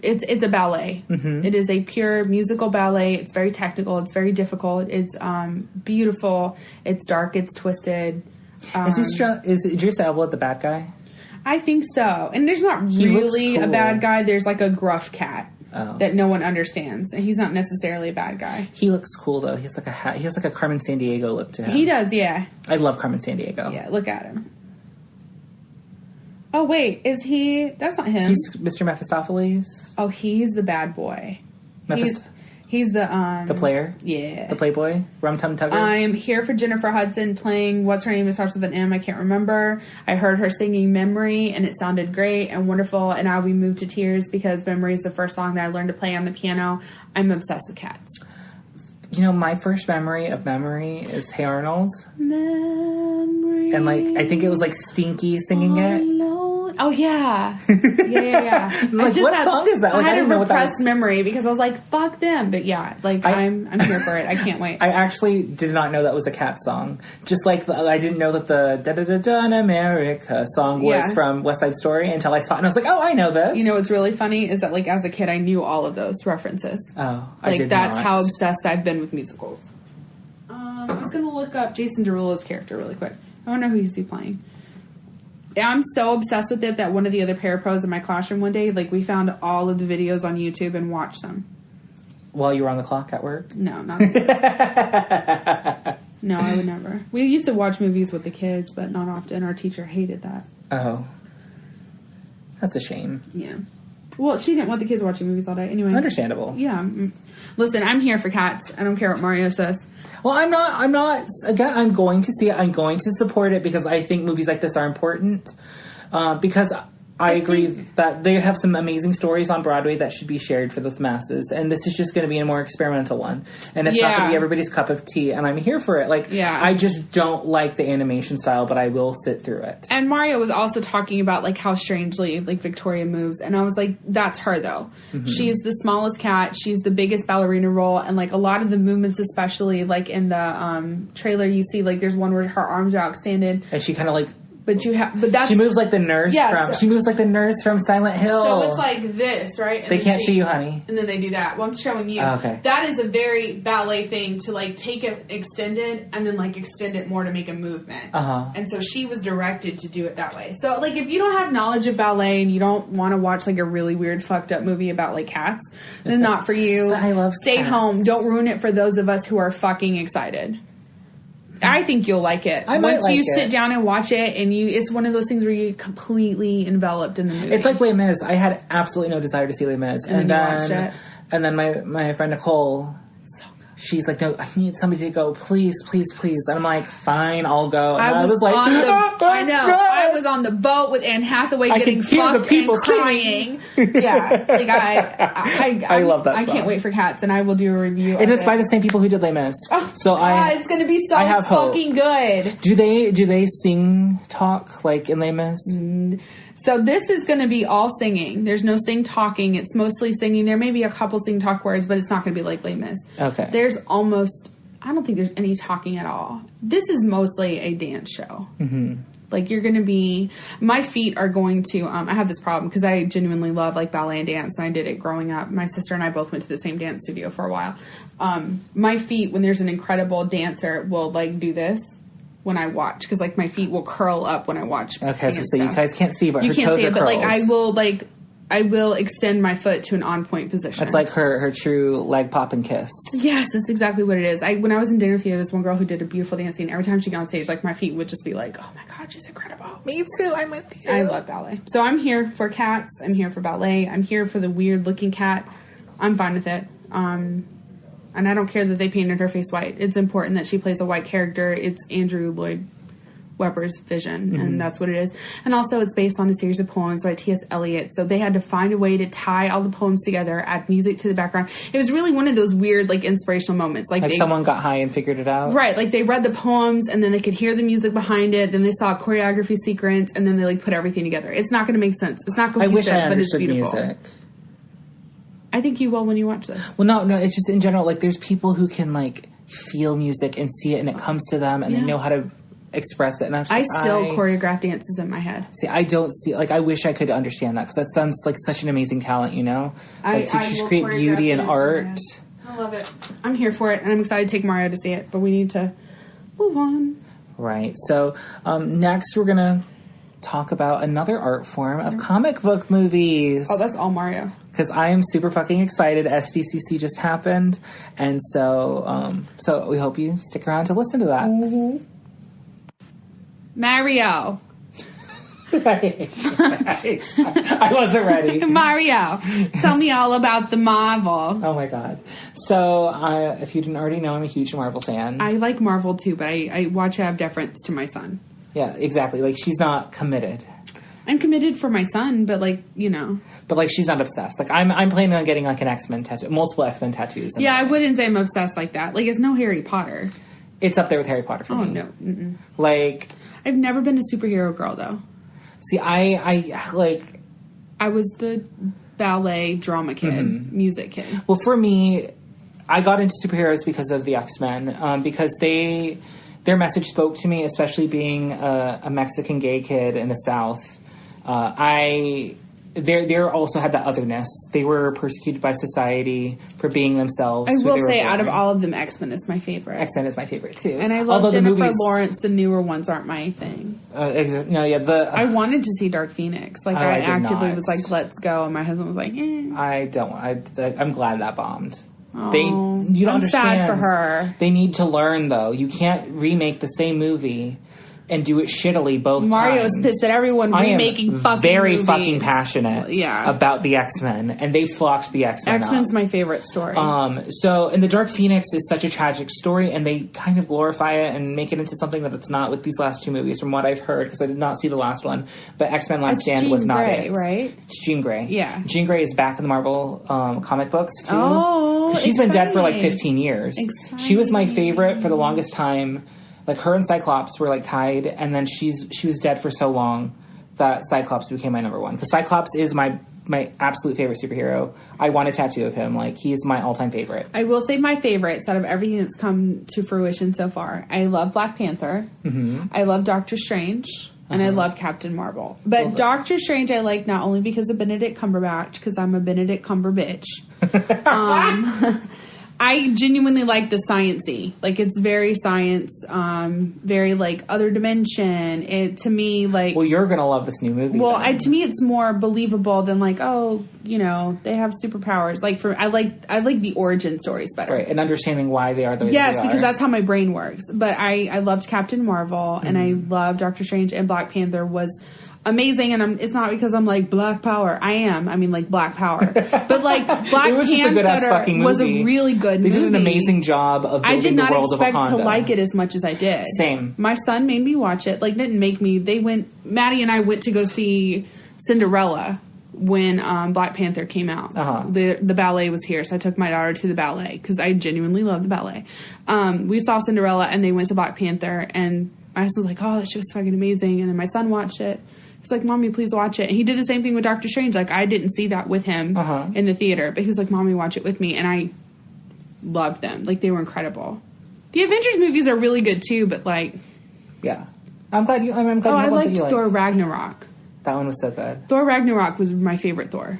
It's a ballet. Mm-hmm. It is a pure musical ballet. It's very technical. It's very difficult. It's beautiful. It's dark. It's twisted. Is Idris Elba the bad guy? I think so. And there's not really a bad guy. There's like a gruff cat that no one understands. And he's not necessarily a bad guy. He looks cool though. He has like a hat. He has like a Carmen Sandiego look to him. He does, yeah. I love Carmen Sandiego. Yeah, look at him. Oh wait, is he? That's not him. He's Mr. Mephistopheles. Oh, he's the bad boy. He's the player. Yeah, the playboy. Rum Tum Tugger. I'm here for Jennifer Hudson playing what's her name? It starts with an M. I can't remember. I heard her singing "Memory" and it sounded great and wonderful, and I'll be moved to tears because "Memory" is the first song that I learned to play on the piano. I'm obsessed with Cats. You know, my first memory of Memory is Hey Arnold. Memory. And like, I think it was like Stinky singing it. Oh yeah, yeah. Like, what song is that? Like, I had didn't a know what that repressed memory because I was like, "Fuck them," but yeah, like I'm here for it. I can't wait. I actually did not know that was a Cat song. Just like I didn't know that the Da Da Da Da in America song was from West Side Story until I saw it and I was like, "Oh, I know this." You know what's really funny is that like as a kid I knew all of those references. Oh, like that's how obsessed I've been with musicals. I was gonna look up Jason Derulo's character really quick. I don't know who he's playing. I'm so obsessed with it that one of the other parapros in my classroom one day, like, we found all of the videos on YouTube and watched them. While you were on the clock at work? No, not No, I would never. We used to watch movies with the kids, but not often. Our teacher hated that. Oh. That's a shame. Yeah. Well, she didn't want the kids watching movies all day. Anyway. Understandable. Yeah. Listen, I'm here for Cats. I don't care what Mario says. Well, I'm not, again, I'm going to see it. I'm going to support it because I think movies like this are important. Because I agree that they have some amazing stories on Broadway that should be shared for the masses. And this is just going to be a more experimental one. And it's not going to be everybody's cup of tea. And I'm here for it. Like, I just don't like the animation style, but I will sit through it. And Mario was also talking about, like, how strangely, like, Victoria moves. And I was like, that's her, though. Mm-hmm. She's the smallest cat. She's the biggest ballerina role. And, like, a lot of the movements, especially, like, in the trailer, you see, like, there's one where her arms are extended. And she kind of, like... But that's... She moves like the nurse she moves like the nurse from Silent Hill. So it's like this, right? And they can't see you, honey. And then they do that. Well, I'm showing you. Oh, okay. That is a very ballet thing to, like, take it extended and then, like, extend it more to make a movement. Uh-huh. And so she was directed to do it that way. So, like, if you don't have knowledge of ballet and you don't want to watch, like, a really weird fucked up movie about, like, cats, then not for you. But I love Stay cats. home. Don't ruin it for those of us who are fucking excited. I think you'll like it. Once you sit down and watch it, and it's one of those things where you get completely enveloped in the movie. It's like Les Mis. I had absolutely no desire to see Les Mis, and then you watched it. And then my friend Nicole, she's like, "No, I need somebody to go, please, please, please." And I'm like, "Fine, I'll go." And I was like, I know. I was on the boat with Anne Hathaway getting fucked and crying. Yeah, like I love that song. I can't wait for Cats, and I will do a review. And it's by the same people who did Les Mis. Oh, so it's going to be so fucking good. Do they sing talk like in Les Mis? So this is going to be all singing. There's no sing talking. It's mostly singing. There may be a couple sing talk words, but it's not going to be like Les Mis. Okay. I don't think there's any talking at all. This is mostly a dance show. Mm-hmm. Like, you're going to be... My feet are going to... I have this problem because I genuinely love, like, ballet and dance, and I did it growing up. My sister and I both went to the same dance studio for a while. My feet, when there's an incredible dancer, will, like, do this when I watch. Because, like, my feet will curl up when I watch. Okay, so you guys can't see, but you her can't toes see are it, but, like, I will, like... I will extend my foot to an on-point position. It's like her true leg pop and kiss. Yes, that's exactly what it is. When I was in Dinner Theater, there was one girl who did a beautiful dance scene. Every time she got on stage, like, my feet would just be like, oh my God, she's incredible. Me too, I'm with you. I love ballet. So I'm here for cats. I'm here for ballet. I'm here for the weird-looking cat. I'm fine with it. And I don't care that they painted her face white. It's important that she plays a white character. It's Andrew Lloyd Webber's vision, and that's what it is. And also, it's based on a series of poems by T.S. Eliot, so they had to find a way to tie all the poems together, add music to the background. It was really one of those weird, like, inspirational moments. Like someone got high and figured it out? Right, like, they read the poems, and then they could hear the music behind it, then they saw a choreography sequence, and then they, like, put everything together. It's not going to make sense. It's not cohesive, I wish I but it's understood beautiful. music. I think you will when you watch this. Well, no, it's just in general, like, there's people who can, like, feel music and see it, and it comes to them, and they know how to express it. And I still choreograph dances in my head. See, I don't see, like, I wish I could understand that, because that sounds like such an amazing talent, you know? Like, to just create beauty and art. I love it. I'm here for it, and I'm excited to take Mario to see it, but we need to move on. Right. So, next we're going to talk about another art form of comic book movies. Oh, that's all Mario. Because I am super fucking excited. SDCC just happened, and so we hope you stick around to listen to that. Mm-hmm. Mario. I wasn't ready. Mario, tell me all about the Marvel. Oh my God. So, if you didn't already know, I'm a huge Marvel fan. I like Marvel too, but I watch out of deference to my son. Yeah, exactly. Like, she's not committed. I'm committed for my son, but, like, you know. But, like, she's not obsessed. Like, I'm planning on getting, like, an X-Men tattoo. Multiple X-Men tattoos. Yeah, I wouldn't say I'm obsessed like that. Like, it's no Harry Potter. It's up there with Harry Potter for me. Oh, no. Mm-mm. Like... I've never been a superhero girl, though. See, I was the ballet drama kid, music kid. Well, for me, I got into superheroes because of the X-Men, because their message spoke to me, especially being a Mexican gay kid in the South. They also had that otherness. They were persecuted by society for being themselves. I will say, out of all of them, X-Men is my favorite. X-Men is my favorite too, and I love Jennifer Lawrence. The newer ones aren't my thing. I wanted to see Dark Phoenix. Like, I actively was like, "Let's go," and my husband was like, "Eh." I'm glad that bombed. Oh, you don't I'm understand. sad for her. They need to learn, though. You can't remake the same movie and do it shittily both Mario times. is pissed at everyone remaking fucking very movies. Fucking passionate about the X-Men, and they flocked the X-Men. X-Men's my favorite story. And the Dark Phoenix is such a tragic story, and they kind of glorify it and make it into something that it's not with these last two movies, from what I've heard, because I did not see the last one. But X-Men Last Stand was not Grey, it. Right? It's Jean Grey. Yeah. Jean Grey is back in the Marvel comic books, too. Oh, she's been dead for like 15 years. Exciting. She was my favorite for the longest time. Like, her and Cyclops were, like, tied, and then she was dead for so long that Cyclops became my number one. Because Cyclops is my absolute favorite superhero. I want a tattoo of him. Like, he's my all-time favorite. I will say my favorites out of everything that's come to fruition so far. I love Black Panther. Mm-hmm. I love Doctor Strange. And I love Captain Marvel. But Doctor Strange I like not only because of Benedict Cumberbatch, because I'm a Benedict Cumberbitch. I genuinely like the science-y. Like, it's very science, very, like, other dimension. To me, like... Well, you're going to love this new movie. Well, to me, it's more believable than, like, oh, you know, they have superpowers. Like, I like the origin stories better. Right, and understanding why they are the way they are. Yes, because that's how my brain works. But I loved Captain Marvel, and I loved Doctor Strange, and Black Panther was... amazing, and it's not because I'm like Black Power. I am. I mean, like, Black Power. But, like, Black Panther was a really good movie. They did an amazing job of building the world of Wakanda. I did not expect to like it as much as I did. Same. My son made me watch it. Like, didn't make me. Maddie and I went to go see Cinderella when Black Panther came out. Uh-huh. The ballet was here, so I took my daughter to the ballet because I genuinely love the ballet. We saw Cinderella, and they went to Black Panther, and my husband was like, "Oh, that shit was fucking amazing," and then my son watched it. He's like, "Mommy, please watch it." And he did the same thing with Doctor Strange. Like, I didn't see that with him in the theater, but he was like, "Mommy, watch it with me." And I loved them. Like, they were incredible. The Avengers movies are really good too, but, like... Yeah. I'm glad you liked Thor Ragnarok. That one was so good. Thor Ragnarok was my favorite Thor.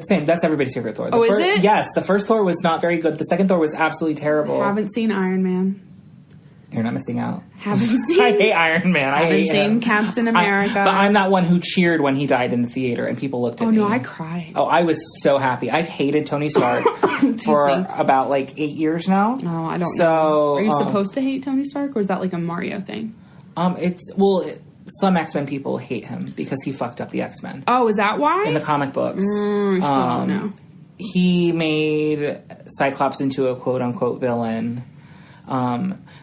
Same. That's everybody's favorite Thor. Is it? Yes. The first Thor was not very good. The second Thor was absolutely terrible. I haven't seen Iron Man. You're not missing out. Haven't seen. I hate Iron Man. I hate Haven't seen him. Captain America. But I'm that one who cheered when he died in the theater, and people looked at me. Oh, no, I cried. Oh, I was so happy. I've hated Tony Stark for about, 8 years now. Oh, I don't know. Are you supposed to hate Tony Stark, or is that like a Mario thing? Some X-Men people hate him because he fucked up the X-Men. Oh, is that why? In the comic books. I still don't know. He made Cyclops into a quote-unquote villain.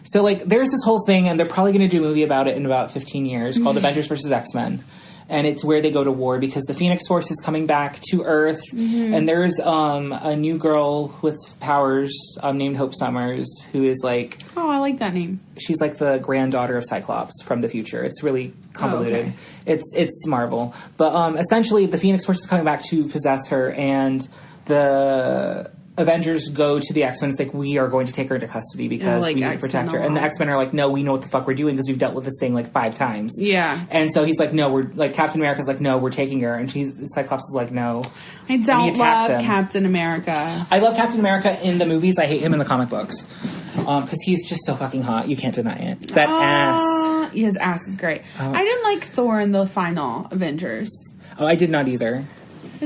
So, there's this whole thing, and they're probably going to do a movie about it in about 15 years called Avengers vs. X-Men. And it's where they go to war because the Phoenix Force is coming back to Earth. Mm-hmm. And there's a new girl with powers named Hope Summers who is like... Oh, I like that name. She's like the granddaughter of Cyclops from the future. It's really convoluted. Oh, okay. It's Marvel. But essentially, the Phoenix Force is coming back to possess her, and the Avengers go to the X-Men. It's like, we are going to take her into custody because we need to protect her. And the X-Men are like, no, we know what the fuck we're doing because we've dealt with this thing 5 times. Yeah. And so he's like, no, we're Captain America's like, no, we're taking her. And Cyclops is like, no. I don't love Captain America. I love Captain America in the movies. I hate him in the comic books. Because he's just so fucking hot. You can't deny it. That ass. His ass is great. I didn't like Thor in the final Avengers. Oh, I did not either.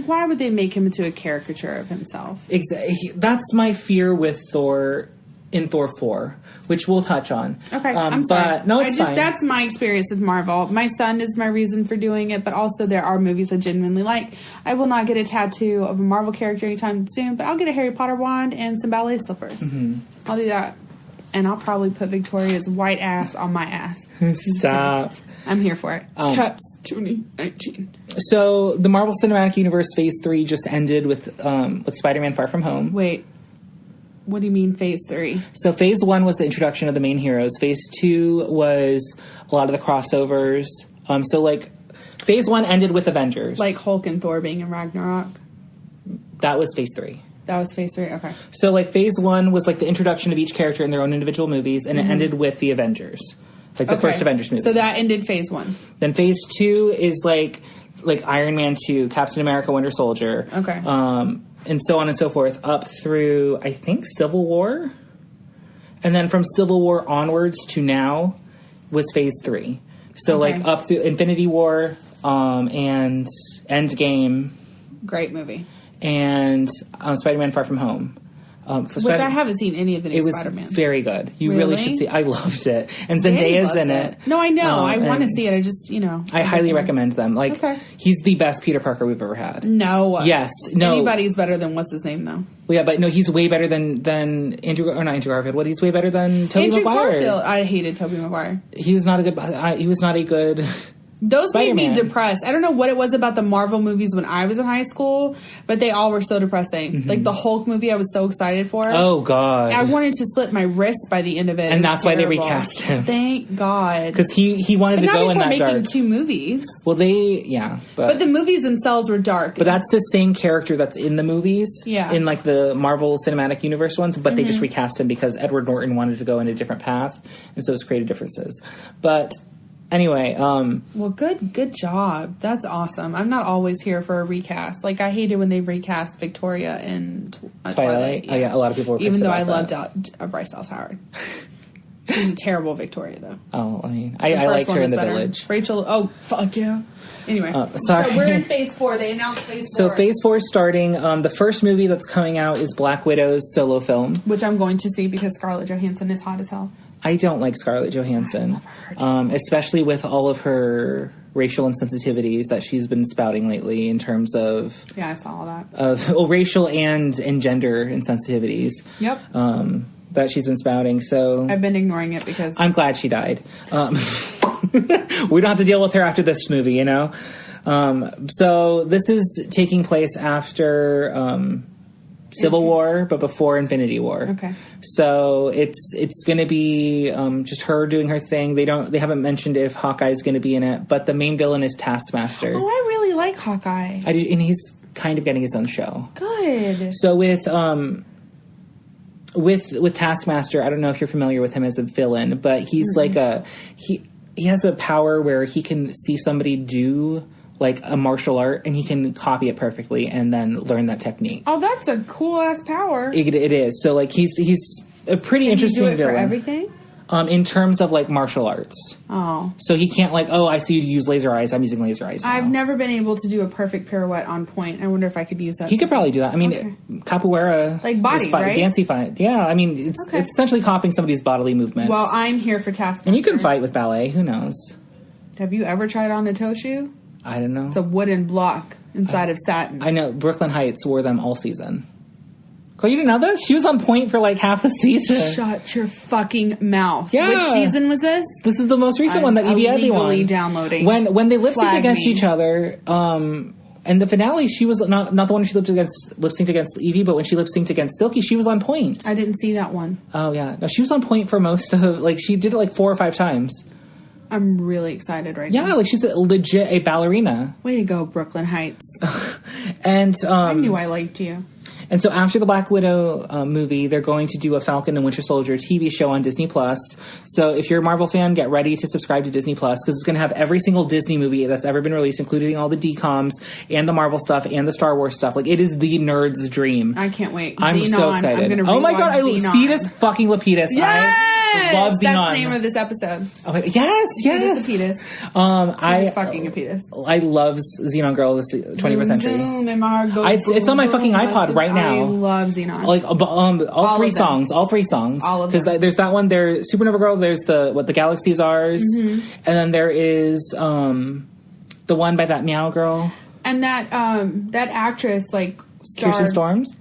Why would they make him into a caricature of himself? Exactly. That's my fear with Thor in Thor 4, which we'll touch on. Okay, I'm sorry. But no, it's fine. That's my experience with Marvel. My son is my reason for doing it, but also there are movies I genuinely like. I will not get a tattoo of a Marvel character anytime soon, but I'll get a Harry Potter wand and some ballet slippers. Mm-hmm. I'll do that. And I'll probably put Victoria's white ass on my ass. Stop. I'm here for it. Cats 2019. So the Marvel Cinematic Universe Phase 3 just ended with Spider-Man Far From Home. Wait. What do you mean Phase 3? So Phase 1 was the introduction of the main heroes. Phase 2 was a lot of the crossovers. Phase 1 ended with Avengers. Like Hulk and Thor being in Ragnarok? That was Phase 3. That was Phase 3? Okay. So, Phase 1 was, the introduction of each character in their own individual movies, and it ended with the Avengers. It's the first Avengers movie. So that ended Phase 1. Then Phase 2 is, Iron Man 2, Captain America, Winter Soldier. Okay. And so on and so forth, up through, I think, Civil War? And then from Civil War onwards to now was Phase 3. So, up through Infinity War, and Endgame. Great movie. And Spider-Man Far From Home. Which I haven't seen any of the new Spider-Man. It was very good. You really should see. I loved it. And Zendaya's in it. No, I know. I want to see it. I just, I highly recommend them. He's the best Peter Parker we've ever had. No. Yes. No. Anybody's better than what's his name, though. Well, yeah, but no, he's way better than Andrew, or not Andrew Garfield. He's way better than Tobey Maguire. Garfield. I hated Tobey Maguire. He was not a good Those Spider-Man. made me depressed. I don't know what it was about the Marvel movies when I was in high school, but they all were so depressing. Mm-hmm. The Hulk movie I was so excited for. Oh, God. I wanted to slit my wrist by the end of it. And that's why they recast him. Thank God. Because he wanted to go in that dark. But now making 2 movies. Well, But the movies themselves were dark. But that's the same character that's in the movies. Yeah. In, the Marvel Cinematic Universe ones. But they just recast him because Edward Norton wanted to go in a different path. And so it's created differences. But... Anyway, well, good job. That's awesome. I'm not always here for a recast. I hated when they recast Victoria in Twilight. Yeah. Oh, yeah, a lot of people were pissed even though I about loved Bryce Dallas Howard. She was a terrible Victoria, though. Oh, I mean, I liked her in The Village. Rachel, oh, fuck yeah. Anyway, sorry. So we're in Phase 4. They announced Phase 4. So Phase 4 is starting. The first movie that's coming out is Black Widow's solo film. Which I'm going to see because Scarlett Johansson is hot as hell. I don't like Scarlett Johansson, especially with all of her racial insensitivities that she's been spouting lately in terms of... Yeah, I saw all that. Racial and gender insensitivities. Yep. That she's been spouting, so... I've been ignoring it because... I'm glad she died. We don't have to deal with her after this movie, So this is taking place after... Civil War, but before Infinity War. Okay. So it's going to be just her doing her thing. They haven't mentioned if Hawkeye's going to be in it, but the main villain is Taskmaster. Oh, I really like Hawkeye. And he's kind of getting his own show. Good. So with Taskmaster, I don't know if you're familiar with him as a villain, but he's he has a power where he can see somebody do a martial art, and he can copy it perfectly and then learn that technique. Oh, that's a cool ass power. It is. So he's a pretty interesting villain. Can he do it villain. for everything? In terms of, like, martial arts. Oh. So he can't, like, I see you use laser eyes. I'm using laser eyes now. I've never been able to do a perfect pirouette on point. I wonder if I could use that. He could probably do that. I mean, capoeira... Like body, right? Dancey fight. Yeah, I mean, it's essentially copying somebody's bodily movements. Well, I'm here for task. And you can fight with ballet. Who knows? Have you ever tried on a toe shoe? I don't know. It's a wooden block inside of satin. I know. Brooklyn Heights wore them all season. Oh, you didn't know this? She was on point for like half the season. Shut your fucking mouth. Yeah. Which season was this? This is the most recent one that Evie Edley won. Illegally downloading. When they lip synced against each other, and the finale, she was not the one she lip synced against Evie, but when she lip synced against Silky, she was on point. I didn't see that one. Oh yeah, no, she was on point for most of like she did it like 4 or 5 times. I'm really excited right now. Yeah, like she's legit a ballerina. Way to go, Brooklyn Heights. And I knew I liked you. And so after the Black Widow movie, they're going to do a Falcon and Winter Soldier TV show on Disney+. So if you're a Marvel fan, get ready to subscribe to Disney+, because it's going to have every single Disney movie that's ever been released, including all the DComs and the Marvel stuff and the Star Wars stuff. Like, it is the nerd's dream. I can't wait. I'm Xenon, so excited. Oh my god, Zetus fucking Lapetus. Yes! I love Xenon. That's the name of this episode. Oh, yes. Zetus I fucking Lapetus. I love Xenon Girl this 21st century. Zoom, and my heart goes It's on my fucking iPod right now. I love Xenon. Like all three songs, all of because there's that one. There's Supernova Girl. There's the Galaxy's Ours, and then there is the one by that Meow Girl and that actress like Kirsten Storms.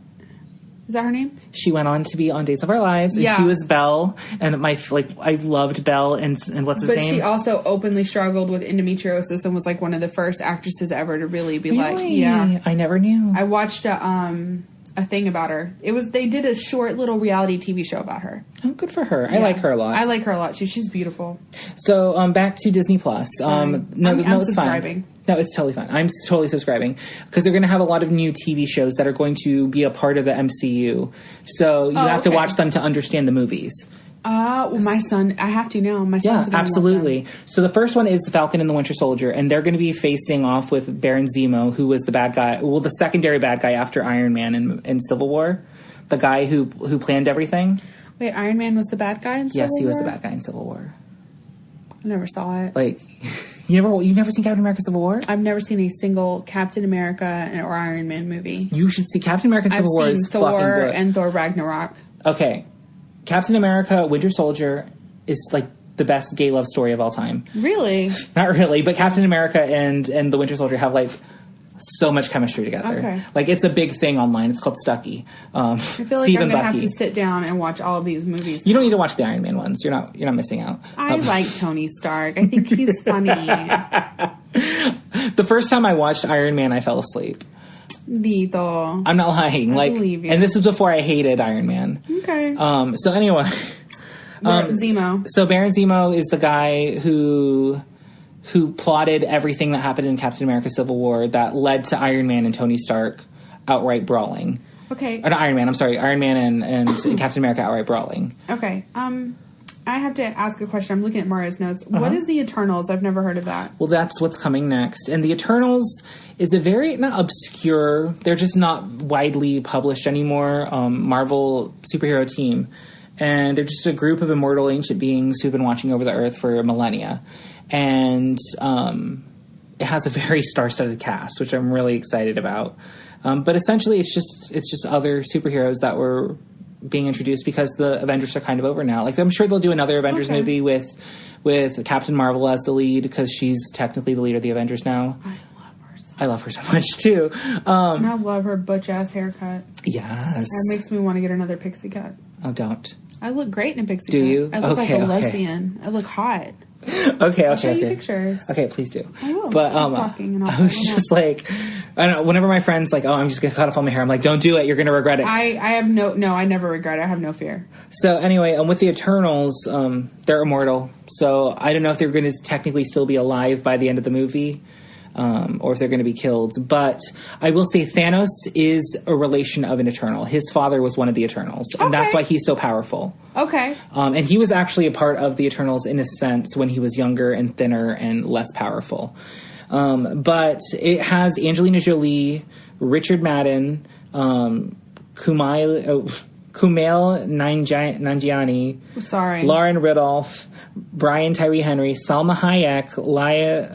Is that her name? She went on to be on Days of Our Lives, and she was Belle. And I loved Belle and what's his name. But she also openly struggled with endometriosis and was like one of the first actresses ever to really be like, I never knew. I watched a thing about her. They did a short little reality TV show about her. Oh, good for her. I like her a lot. I like her a lot too. She's beautiful. So back to Disney Plus. I'm it's subscribing. Fine. No, it's totally fine. I'm totally subscribing because they're going to have a lot of new TV shows that are going to be a part of the MCU. So you have to watch them to understand the movies. Well, my son, I have to now. My son's going to absolutely. So the first one is Falcon and the Winter Soldier, and they're going to be facing off with Baron Zemo, who was the bad guy, the secondary bad guy after Iron Man in Civil War, the guy who planned everything. Wait, Iron Man was the bad guy in Civil War? Yes, he was the bad guy in Civil War. I never saw it. Like, you've never seen Captain America Civil War? I've never seen a single Captain America or Iron Man movie. You should see Captain America Civil War. I've seen Thor and Thor Ragnarok. Okay. Captain America Winter Soldier is like the best gay love story of all time. Really? Not really, but Captain America and the Winter Soldier have like so much chemistry together. Okay. Like, it's a big thing online. It's called Stucky. I feel like I'm going to have to sit down and watch all of these movies. You don't need to watch the Iron Man ones. You're not missing out. I like Tony Stark. I think he's funny. The first time I watched Iron Man, I fell asleep. Vito. I'm not lying. I believe you. And this was before I hated Iron Man. Okay. So anyway. Zemo. So Baron Zemo is the guy who plotted everything that happened in Captain America Civil War that led to Iron Man and Tony Stark outright brawling. Okay. Or not Iron Man, I'm sorry. Iron Man and Captain America outright brawling. Okay. I have to ask a question. I'm looking at Mario's notes. What is the Eternals? I've never heard of that. Well, that's what's coming next. And the Eternals is a very, not obscure, they're just not widely published anymore, Marvel superhero team. And they're just a group of immortal ancient beings who've been watching over the earth for millennia. And it has a very star-studded cast, which I'm really excited about. But essentially, it's just other superheroes that were being introduced because the Avengers are kind of over now. Like, I'm sure they'll do another Avengers movie with Captain Marvel as the lead because she's technically the leader of the Avengers now. I love her so much too. And I love her butch ass haircut. Yes, that makes me want to get another pixie cut. Oh, don't. I look great in a pixie cut. Do you? I look like a lesbian. I look hot. Okay, I'll show you pictures. Okay, please do. I will. But I'm talking and I was just like, I don't know. Whenever my friends like, oh, I'm just gonna cut off all my hair, I'm like, don't do it. You're gonna regret it. I have no. I never regret it. I have no fear. So anyway, with the Eternals, they're immortal. So I don't know if they're going to technically still be alive by the end of the movie. Or if they're going to be killed. But I will say Thanos is a relation of an Eternal. His father was one of the Eternals. And that's why he's so powerful. Okay. And he was actually a part of the Eternals in a sense when he was younger and thinner and less powerful. But it has Angelina Jolie, Richard Madden, Kumail Nanjiani, Sorry. Lauren Ridolph, Brian Tyree Henry, Salma Hayek, Leah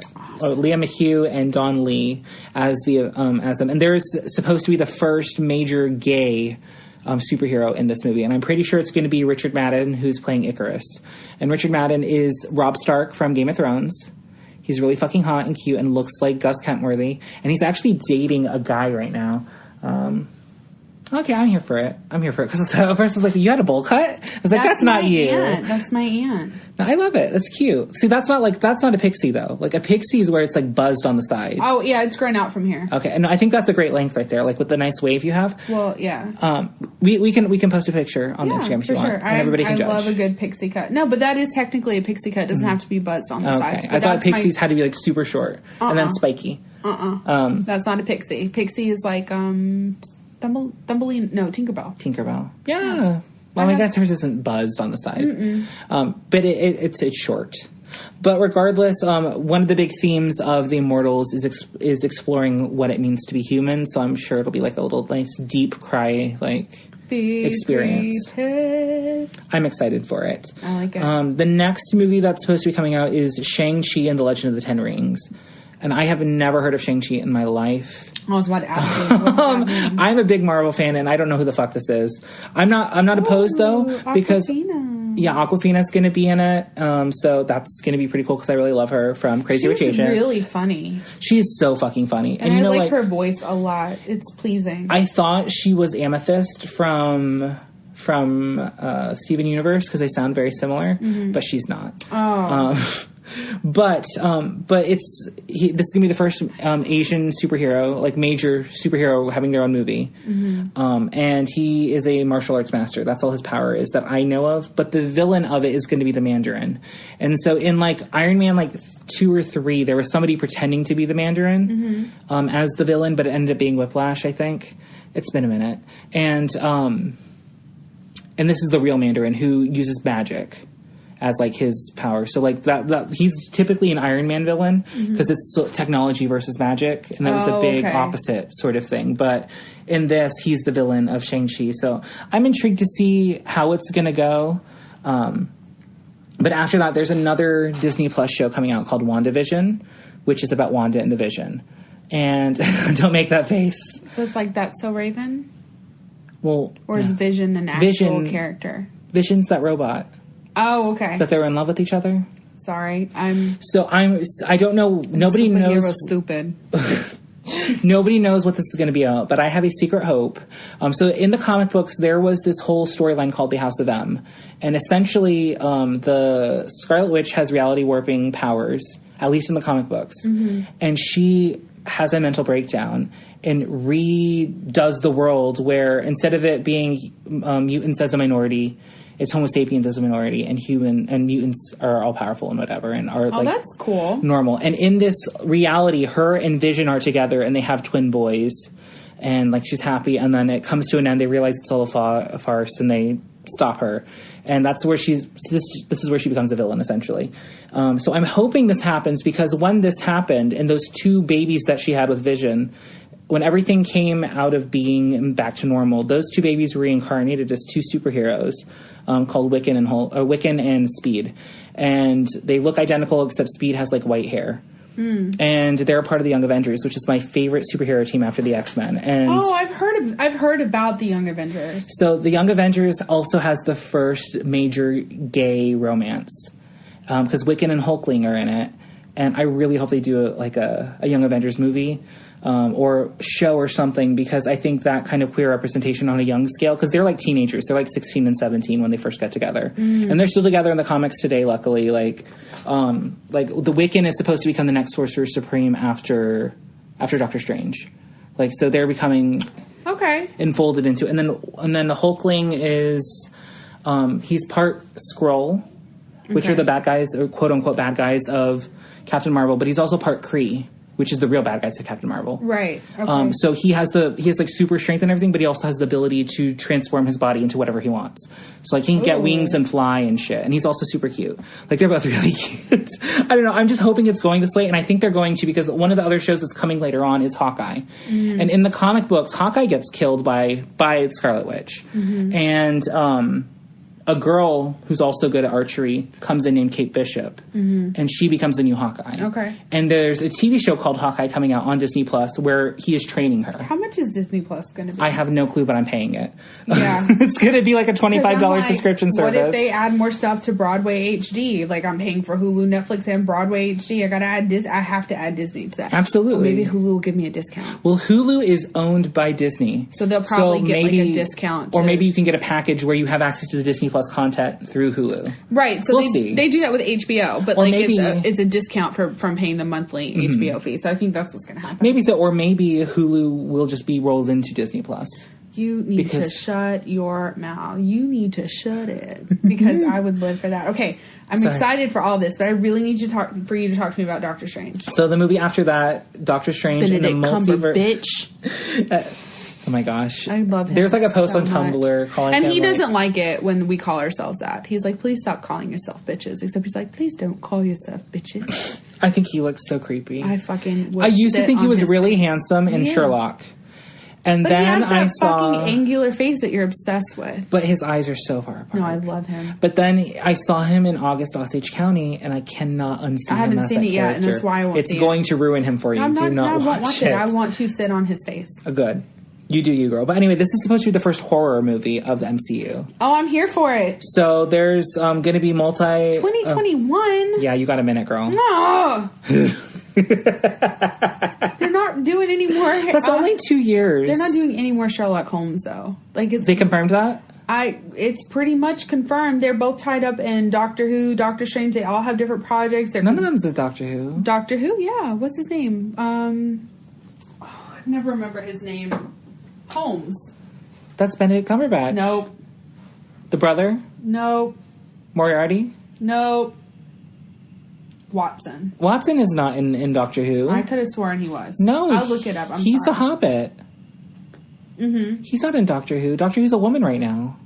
McHugh, and Don Lee as them. And there's supposed to be the first major gay superhero in this movie, and I'm pretty sure it's going to be Richard Madden, who's playing Icarus. And Richard Madden is Robb Stark from Game of Thrones. He's really fucking hot and cute and looks like Gus Kentworthy, and he's actually dating a guy right now. Okay, I'm here for it. Because at first I was like, you had a bowl cut? I was like, that's not you. That's my aunt. No, I love it. That's cute. See, that's not a pixie, though. Like, a pixie is where it's, like, buzzed on the sides. Oh, yeah, it's grown out from here. Okay, and I think that's a great length right there, like, with the nice wave you have. Well, yeah. We can post a picture on Instagram if you want. And everybody can judge. I love a good pixie cut. No, but that is technically a pixie cut. It doesn't have to be buzzed on the sides. I thought pixies had to be, like, super short and then spiky. That's not a pixie. Pixie is like, Tinkerbell. Tinkerbell. Yeah. Well, I guess hers isn't buzzed on the side. But it's short. But regardless, one of the big themes of The Immortals is exploring what it means to be human. So I'm sure it'll be like a little nice deep cry experience. I'm excited for it. I like it. The next movie that's supposed to be coming out is Shang-Chi and the Legend of the Ten Rings. And I have never heard of Shang-Chi in my life. I was about to ask you. What does that mean? I'm a big Marvel fan, and I don't know who the fuck this is. I'm not opposed, though, because Awkwafina's going to be in it. So that's going to be pretty cool, because I really love her from Crazy Rich Asians. She's really funny. She's so fucking funny. And I like her voice a lot. It's pleasing. I thought she was Amethyst from Steven Universe, because they sound very similar, but she's not. But this is gonna be the first Asian superhero, like major superhero, having their own movie. And he is a martial arts master. That's all his power is that I know of. But the villain of it is going to be the Mandarin. And so in like Iron Man, like 2 or 3, there was somebody pretending to be the Mandarin as the villain, but it ended up being Whiplash. I think it's been a minute. And this is the real Mandarin who uses magic as like his power. So like that he's typically an Iron Man villain because it's technology versus magic, and that was a big opposite sort of thing. But in this, he's the villain of Shang-Chi. So I'm intrigued to see how it's going to go. But after that, there's another Disney Plus show coming out called WandaVision, which is about Wanda and the Vision. And don't make that face. So it's like That's So Raven? Well, or is Vision an actual character? Vision's that robot. Oh, okay. That they were in love with each other. Sorry, I don't know. Nobody knows. Superhero stupid. Nobody knows what this is going to be about, but I have a secret hope. So in the comic books, there was this whole storyline called the House of M, and essentially, the Scarlet Witch has reality warping powers, at least in the comic books, and she has a mental breakdown and redoes the world where instead of it being mutants as a minority, it's Homo sapiens as a minority, and mutants are all powerful and whatever, and are that's cool, normal. And in this reality, her and Vision are together, and they have twin boys, and like she's happy. And then it comes to an end. They realize it's all a farce, and they stop her. And that's where this is where she becomes a villain, essentially. So I'm hoping this happens, because when this happened, and those 2 babies that she had with Vision, when everything came out of being back to normal, those 2 babies were reincarnated as 2 superheroes called Wiccan and Speed. And they look identical, except Speed has like white hair. And they're a part of the Young Avengers, which is my favorite superhero team after the X-Men. And I've heard about the Young Avengers. So the Young Avengers also has the first major gay romance, because Wiccan and Hulkling are in it. And I really hope they do a Young Avengers movie. Or show or something, because I think that kind of queer representation on a young scale, because they're like teenagers, they're like 16 and 17 when they first got together, and they're still together in the comics today, luckily. Like the Wiccan is supposed to become the next Sorcerer Supreme after Doctor Strange, like, so they're becoming enfolded into it. And then the Hulkling is he's part Skrull, which are the bad guys, or quote unquote bad guys of Captain Marvel, but he's also part Kree. which is the real bad guy to Captain Marvel. Right. Okay. So he has like super strength and everything, but he also has the ability to transform his body into whatever he wants. So like he can get wings and fly and shit. And he's also super cute. Like they're both really cute. I don't know. I'm just hoping it's going this way, and I think they're going to, because one of the other shows that's coming later on is Hawkeye. Mm-hmm. And in the comic books, Hawkeye gets killed by Scarlet Witch. Mm-hmm. And a girl who's also good at archery comes in named Kate Bishop, and she becomes the new Hawkeye. Okay. And there's a TV show called Hawkeye coming out on Disney Plus where he is training her. How much is Disney Plus going to be? I have no clue, but I'm paying it. Yeah. It's going to be like a $25 subscription service. What if they add more stuff to Broadway HD? Like, I'm paying for Hulu, Netflix, and Broadway HD. I have to add Disney to that. Absolutely. Or maybe Hulu will give me a discount. Well, Hulu is owned by Disney. So they'll probably get like a discount. Or maybe you can get a package where you have access to the Disney Plus content through Hulu. Right. So we'll see. They do that with HBO, but or like maybe, it's a discount from paying the monthly HBO fee. So I think that's what's going to happen. Maybe so. Or maybe Hulu will just be rolled into Disney Plus. You need to shut your mouth. You need to shut it. Because I would live for that. Okay. I'm excited for all this, but I really need you to talk to me about Doctor Strange. So the movie after that, Doctor Strange in the multiverse. Bitch. Oh my gosh. I love him. There's like a post so on Tumblr calling him. And he doesn't like it when we call ourselves that. He's like, please stop calling yourself bitches. Except he's like, please don't call yourself bitches. I think he looks so creepy. I used to think he was really handsome in Sherlock. And but then he has that fucking angular face that you're obsessed with. But his eyes are so far apart. No, I love him. But then I saw him in August Osage County, and I cannot unsee him as that character. I haven't seen it yet, and that's why I won't see it. It's going to ruin him for you. Do not watch it. I want to sit on his face. Good. You do you, girl. But anyway, this is supposed to be the first horror movie of the MCU. Oh, I'm here for it. So there's going to be 2021? Yeah, you got a minute, girl. No! They're not doing any more. That's only 2 years. They're not doing any more Sherlock Holmes, though. Like they confirmed that? It's pretty much confirmed. They're both tied up in Doctor Who, Doctor Strange. They all have different projects. None of them's a Doctor Who. Doctor Who, yeah. What's his name? I never remember his name. Holmes. That's Benedict Cumberbatch. Nope. The brother? Nope. Moriarty? Nope. Watson. Watson is not in Doctor Who. I could have sworn he was. No. I'll look it up. He's the Hobbit. Mm-hmm. He's not in Doctor Who. Doctor Who's a woman right now.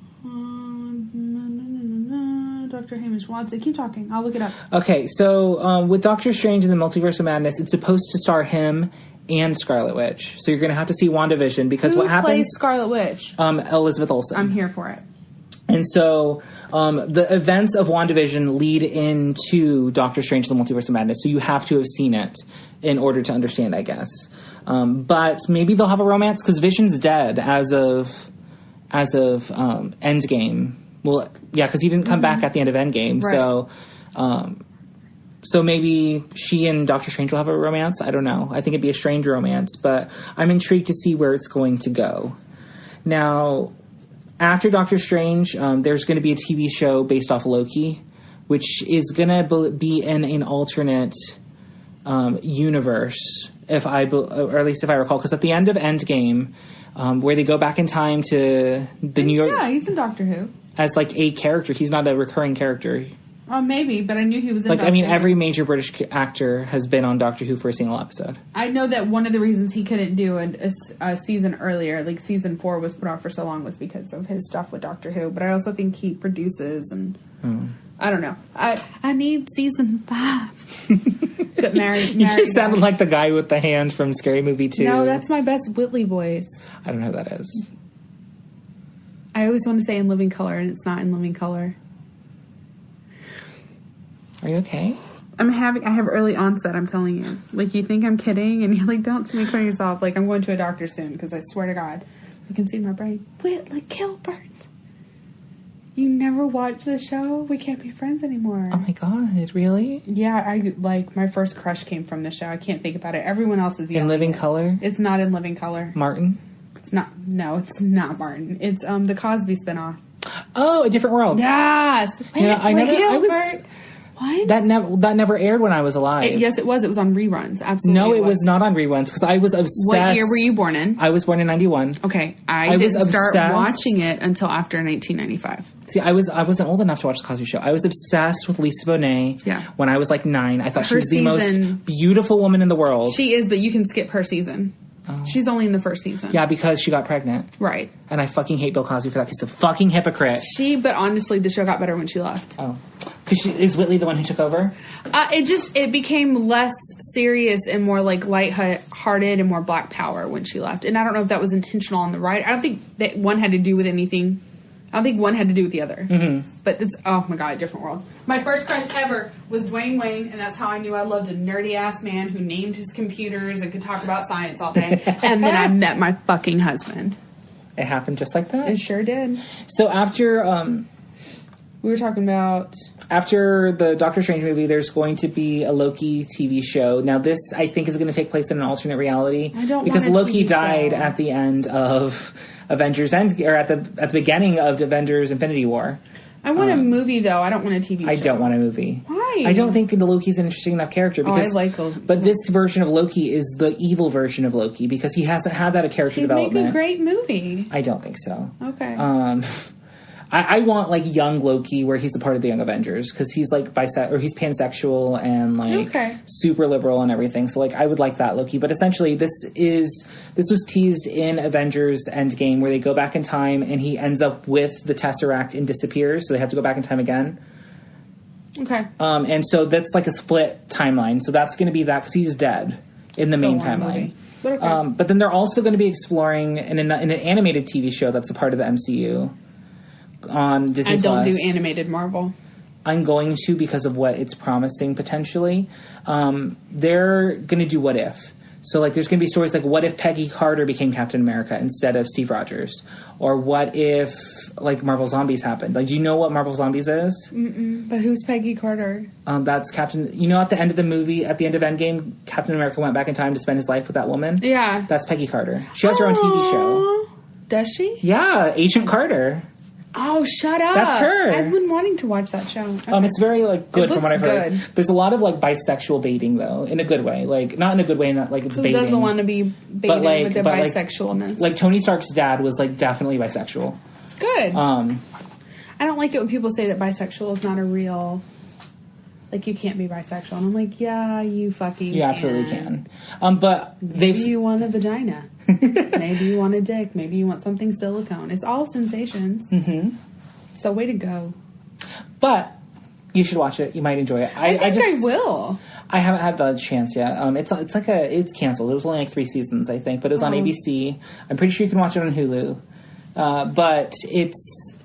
Dr. Hamish Watson. Keep talking. I'll look it up. Okay, so with Doctor Strange and the Multiverse of Madness, it's supposed to star him and Scarlet Witch. So you're going to have to see WandaVision, because what happens... Who plays Scarlet Witch? Elizabeth Olsen. I'm here for it. And so the events of WandaVision lead into Doctor Strange and the Multiverse of Madness. So you have to have seen it in order to understand, I guess. But maybe they'll have a romance, because Vision's dead as of Endgame. Well, yeah, because he didn't come back at the end of Endgame. Right. So maybe she and Doctor Strange will have a romance. I don't know. I think it'd be a strange romance, but I'm intrigued to see where it's going to go. Now, after Doctor Strange, there's going to be a TV show based off Loki, which is going to be in an alternate universe, or at least if I recall. Because at the end of Endgame, where they go back in time to the New York... Yeah, he's in Doctor Who. As like a character. He's not a recurring character. Oh, maybe, but I knew he was in Doctor Who. Every major British actor has been on Doctor Who for a single episode. I know that one of the reasons he couldn't do a season earlier, like season 4 was put off for so long, was because of his stuff with Doctor Who. But I also think he produces, and I don't know. I need season 5. But you just sounded like the guy with the hand from Scary Movie 2. No, that's my best Whitley voice. I don't know who that is. I always want to say In Living Color, and it's not In Living Color. Are you okay? I have early onset, I'm telling you. Like, you think I'm kidding, and you're like, don't make fun of yourself. Like, I'm going to a doctor soon, because I swear to God, you can see my brain. Whitley Gilbert. You never watched the show? We can't be friends anymore. Oh my God, really? Yeah, my first crush came from the show. I can't think about it. Everyone else is In Living Color? It's not In Living Color. Martin? It's not. No, it's not Martin. It's the Cosby spinoff. Oh, A Different World. Yes. Yeah, I What? That never aired when I was alive. Yes, it was. It was on reruns. Absolutely. No, it was not on reruns because I was obsessed. What year were you born in? I was born in 91. Okay, I didn't start watching it until after 1995. See, I wasn't old enough to watch the Cosby Show. I was obsessed with Lisa Bonet. Yeah. When I was like 9, I thought she Her was the most beautiful woman in the world. She is, but you can skip her season. Oh. She's only in the first season. Yeah, because she got pregnant. Right. And I fucking hate Bill Cosby for that. He's a fucking hypocrite. But honestly, the show got better when she left. Oh. Because is Whitley the one who took over? It became less serious and more like lighthearted and more Black Power when she left. And I don't know if that was intentional on the right. I don't think that one had to do with anything. I don't think one had to do with the other. Mm-hmm. But it's, oh my God, a different world. My first crush ever was Dwayne Wayne, and that's how I knew I loved a nerdy-ass man who named his computers and could talk about science all day. And then I met my fucking husband. It happened just like that? It sure did. So after... we were talking about... After the Doctor Strange movie, there's going to be a Loki TV show. Now, this, I think, is going to take place in an alternate reality. I don't because want a Loki TV died show. at the end of Avengers or at the beginning of Avengers Infinity War. I want a movie, though. I don't want a TV show. I don't want a movie. Why? I don't think the Loki's an interesting enough character. Because, I like Loki. But this version of Loki is the evil version of Loki because he hasn't had that character development. Make a great movie. I don't think so. Okay. I want like young Loki where he's a part of the Young Avengers because he's like he's pansexual and like super liberal and everything. So like I would like that Loki. But essentially this was teased in Avengers Endgame where they go back in time and he ends up with the Tesseract and disappears. So they have to go back in time again. Okay. And so that's like a split timeline. So that's going to be that because he's dead in the main timeline. But, okay. But then they're also going to be exploring in an animated TV show that's a part of the MCU. On Disney Plus. I don't do animated Marvel. I'm going to because of what it's promising potentially. They're going to do What If. So like there's going to be stories like what if Peggy Carter became Captain America instead of Steve Rogers? Or what if like Marvel Zombies happened? Like do you know what Marvel Zombies is? Mm-mm. But who's Peggy Carter? That's Captain... You know at the end of the movie, at the end of Endgame, Captain America went back in time to spend his life with that woman? Yeah. That's Peggy Carter. She has her own TV show. Does she? Yeah, Agent Carter. Oh, shut up. That's her. I've been wanting to watch that show. Okay. It's very, like, good from what I've heard. Good. There's a lot of, like, bisexual baiting, though, in a good way. Like, not in a good way, not like it's Who baiting. doesn't want to be baited with their bisexualness? Like, Tony Stark's dad was, like, definitely bisexual. Good. I don't like it when people say that bisexual is not a real... Like, you can't be bisexual. And I'm like, yeah, you fucking You absolutely can. But maybe you want a vagina. Maybe you want a dick. Maybe you want something silicone. It's all sensations. Mm-hmm. So way to go. But you should watch it. You might enjoy it. I will. I haven't had the chance yet. It's canceled. It was only like 3 seasons, I think, but it was on ABC. I'm pretty sure you can watch it on Hulu. But it's...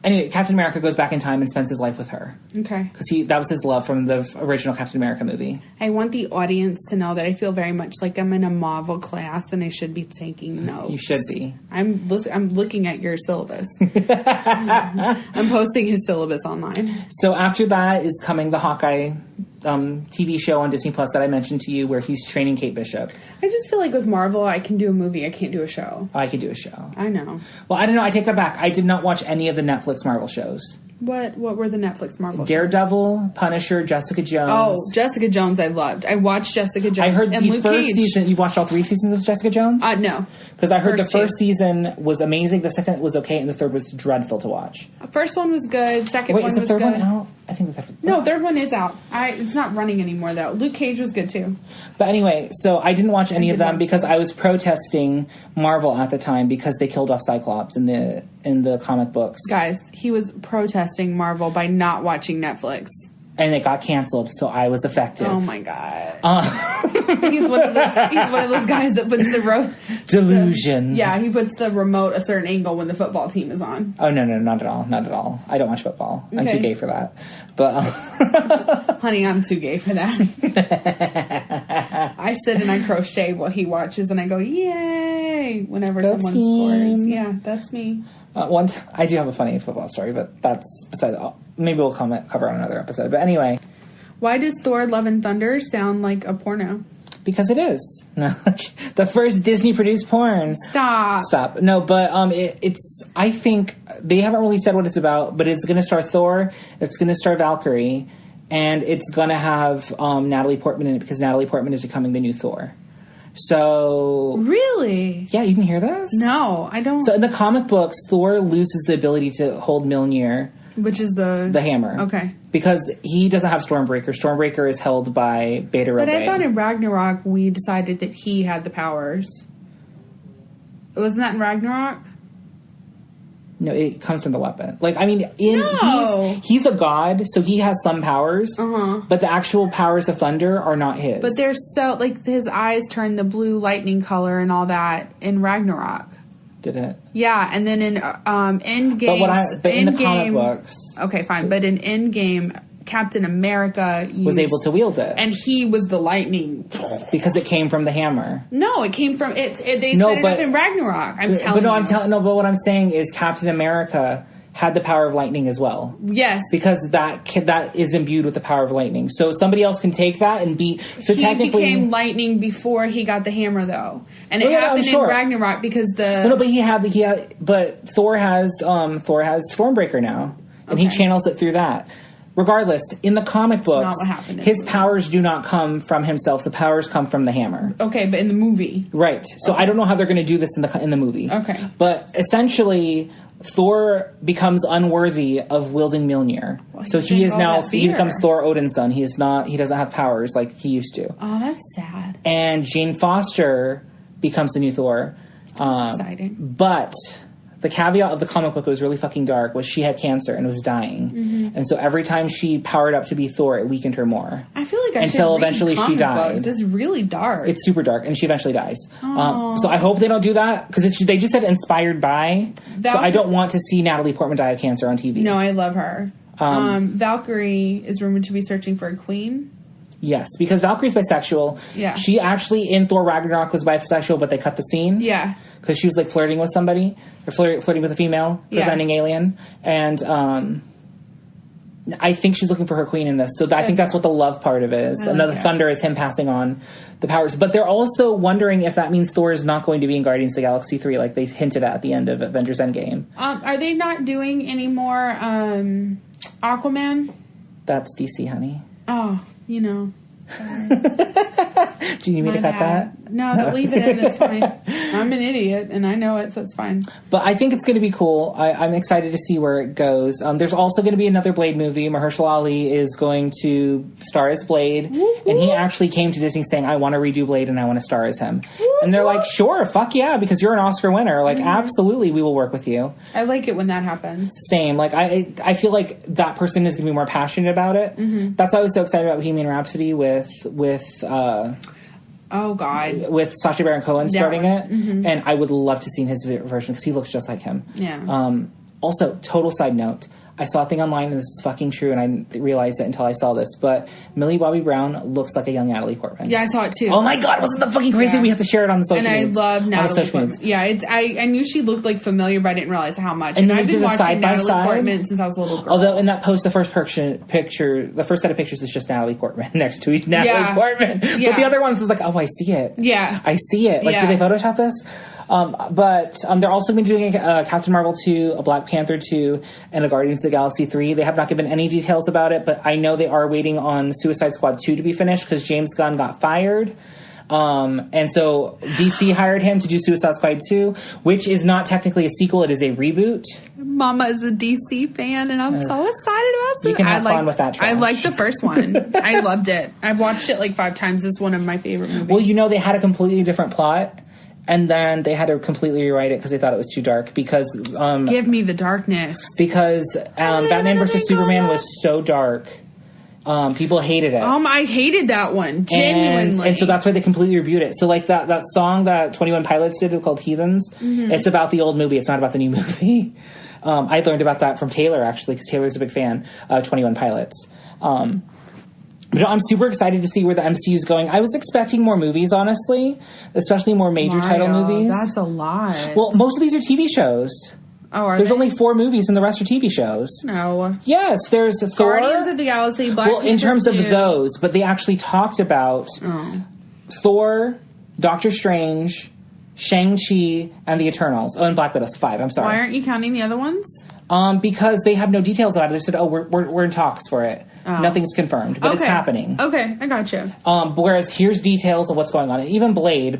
Anyway, Captain America goes back in time and spends his life with her. Okay. Because that was his love from the original Captain America movie. I want the audience to know that I feel very much like I'm in a Marvel class and I should be taking notes. You should be. I'm looking at your syllabus. I'm posting his syllabus online. So after that is coming the Hawkeye TV show on Disney Plus that I mentioned to you where he's training Kate Bishop. I just feel like with Marvel, I can do a movie. I can't do a show. I can do a show. I know. Well, I don't know. I take that back. I did not watch any of the Netflix Marvel shows. What were the Netflix Marvel Daredevil, shows? Punisher, Jessica Jones. Oh, Jessica Jones I loved. I watched Jessica Jones. I heard and the Luke first Cage. season... You've watched all 3 seasons of Jessica Jones? No. Because I heard the first season was amazing, the second was okay, and the third was dreadful to watch. The first one was good, second one was good. Wait, is the third one out? I think the third... No, third one is out. It's not running anymore, though. Luke Cage was good, too. But anyway, so I didn't watch any of them because I was protesting Marvel at the time because they killed off Cyclops in the comic books. Guys, he was protesting Marvel by not watching Netflix. And it got canceled, so I was effective. Oh my god! He's one of those guys that puts the delusion. He puts the remote a certain angle when the football team is on. Oh no, not at all, not at all. I don't watch football. Okay. I'm too gay for that. But honey, I'm too gay for that. I sit and I crochet while he watches, and I go yay whenever someone scores. Yeah, that's me. Once I do have a funny football story, but that's beside the. Maybe we'll cover on another episode. But anyway. Why does Thor Love and Thunder sound like a porno? Because it is. No, the first Disney-produced porn. Stop. No, but it's... I think... They haven't really said what it's about, but it's going to star Thor, it's going to star Valkyrie, and it's going to have Natalie Portman in it because Natalie Portman is becoming the new Thor. So... Really? Yeah, you can hear this? No, I don't. So in the comic books, Thor loses the ability to hold Mjolnir. Which is the hammer. Okay. Because he doesn't have Stormbreaker. Stormbreaker is held by Beta Ray Bill. But I thought in Ragnarok we decided that he had the powers. Wasn't that in Ragnarok? No, it comes from the weapon. Like, I mean, he's a god, so he has some powers. But the actual powers of thunder are not his. But they're so, like, his eyes turn the blue lightning color and all that in Ragnarok. Did it? Yeah, and then in Endgame... But in the comic books... Okay, fine. But in Endgame, Captain America was able to wield it. And he was the lightning. Because it came from the hammer. No, it came from... They set it up in Ragnarok. But what I'm saying is Captain America had the power of lightning as well. Yes. Because that is imbued with the power of lightning. So somebody else can take that and be... So he became lightning before he got the hammer, though. And it happened in Ragnarok because but Thor has Stormbreaker now. And he channels it through that. Regardless, in the comic books, his powers do not come from himself. The powers come from the hammer. Okay, but in the movie. Right. So I don't know how they're going to do this in the movie. Okay. But essentially... Thor becomes unworthy of wielding Mjolnir. Well, so he becomes Thor Odin's son. He doesn't have powers like he used to. Oh, that's sad. And Jane Foster becomes the new Thor. That's exciting. But the caveat of the comic book was really fucking dark was she had cancer and was dying. Mm-hmm. And so every time she powered up to be Thor, it weakened her more. I feel like until eventually she died. Books. It's really dark. It's super dark, and she eventually dies. So I hope they don't do that because they just said inspired by. So I don't want to see Natalie Portman die of cancer on TV. No, I love her. Valkyrie is rumored to be searching for a queen. Yes, because Valkyrie's bisexual. Yeah. She actually, in Thor Ragnarok, was bisexual, but they cut the scene. Yeah. Because she was, like, flirting with somebody. Or flirting with a female, presenting alien. And, I think she's looking for her queen in this. So I think that's what the love part of it is. And the thunder is him passing on the powers. But they're also wondering if that means Thor is not going to be in Guardians of the Galaxy 3, like they hinted at the end of Avengers Endgame. Are they not doing any more Aquaman? That's DC, honey. Oh, you know. Do you need me to cut that? No, leave it in. It's fine. I'm an idiot, and I know it, so it's fine. But I think it's going to be cool. I'm excited to see where it goes. There's also going to be another Blade movie. Mahershala Ali is going to star as Blade. Woo-hoo. And he actually came to Disney saying, I want to redo Blade, and I want to star as him. Woo-hoo. And they're like, sure, fuck yeah, because you're an Oscar winner. Like, absolutely, we will work with you. I like it when that happens. Same. Like, I feel like that person is going to be more passionate about it. Mm-hmm. That's why I was so excited about Bohemian Rhapsody with oh God, with Sacha Baron Cohen starting it, and I would love to see his version because he looks just like him. Yeah. Also, total side note, I saw a thing online, and this is fucking true, and I didn't realize it until I saw this, but Millie Bobby Brown looks like a young Natalie Portman. Yeah, I saw it too. Oh my God, wasn't that fucking crazy? Yeah. We have to share it on the social media. And I love Natalie Portman. Yeah, I knew she looked like familiar, but I didn't realize how much. And I've been watching Natalie Portman since I was a little girl. Although in that post, the first picture, the first set of pictures is just Natalie Portman next to each Natalie Portman. Yeah. But the other ones is like, oh, I see it. Yeah. I see it. Like, did they Photoshop this? But they're also been doing a Captain Marvel 2, a Black Panther 2, and a Guardians of the Galaxy 3. They have not given any details about it, but I know they are waiting on Suicide Squad 2 to be finished because James Gunn got fired. And so DC hired him to do Suicide Squad 2, which is not technically a sequel, it is a reboot. Mama is a DC fan, and I'm so excited about this. You can have fun with that trash. I liked the first one. I loved it. I've watched it like 5 times. It's one of my favorite movies. Well, you know, they had a completely different plot. And then they had to completely rewrite it because they thought it was too dark. Because give me the darkness. Because Batman vs Superman was so dark, people hated it. I hated that one genuinely. And so that's why they completely rebooted it. So like that song that 21 Pilots did called Heathens, it's about the old movie. It's not about the new movie. I learned about that from Taylor actually because Taylor's a big fan of 21 Pilots. But I'm super excited to see where the MCU is going. I was expecting more movies, honestly, especially more major title movies. That's a lot. Well, most of these are TV shows. Oh, there's only 4 movies, and the rest are TV shows. No. Yes, there's Thor. Guardians of the Galaxy, Black Panther in terms 2. of those, but they actually talked about Thor, Doctor Strange, Shang-Chi, and the Eternals. Oh, and Black Widow, 5. I'm sorry. Why aren't you counting the other ones? Because they have no details about it. They said, we're in talks for it. Nothing's confirmed, but it's happening. Okay, I gotcha. Whereas here's details of what's going on. And even Blade,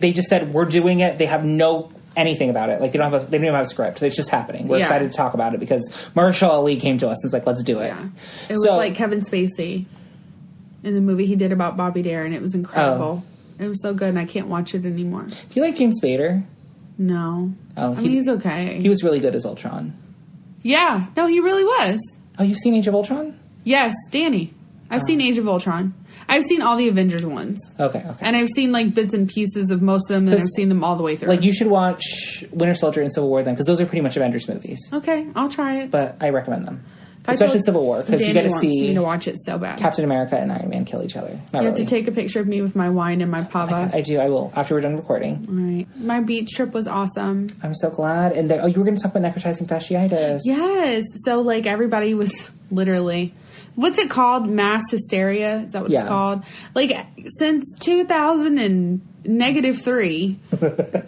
they just said, we're doing it. They have no anything about it. Like, they don't even have a script. It's just happening. We're excited to talk about it because Mahershala Ali came to us and was like, let's do it. Yeah. It was like Kevin Spacey in the movie he did about Bobby Dare, and it was incredible. It was so good, and I can't watch it anymore. Do you like James Spader? No. I mean, he's okay. He was really good as Ultron. Yeah. No, he really was. Oh, you've seen Age of Ultron? Yes, Danny. I've seen Age of Ultron. I've seen all the Avengers ones. Okay. And I've seen, like, bits and pieces of most of them, and I've seen them all the way through. Like, you should watch Winter Soldier and Civil War then, because those are pretty much Avengers movies. Okay, I'll try it. But I recommend them. Especially Civil War, because you get to see me to watch it so bad. Captain America and Iron Man kill each other. You have to take a picture of me with my wine and my pava. I do. I will, after we're done recording. All right. My beach trip was awesome. I'm so glad. And you were going to talk about necrotizing fasciitis. Yes. So, like, everybody was literally... What's it called? Mass hysteria? Is that what it's called? Like, since 2003,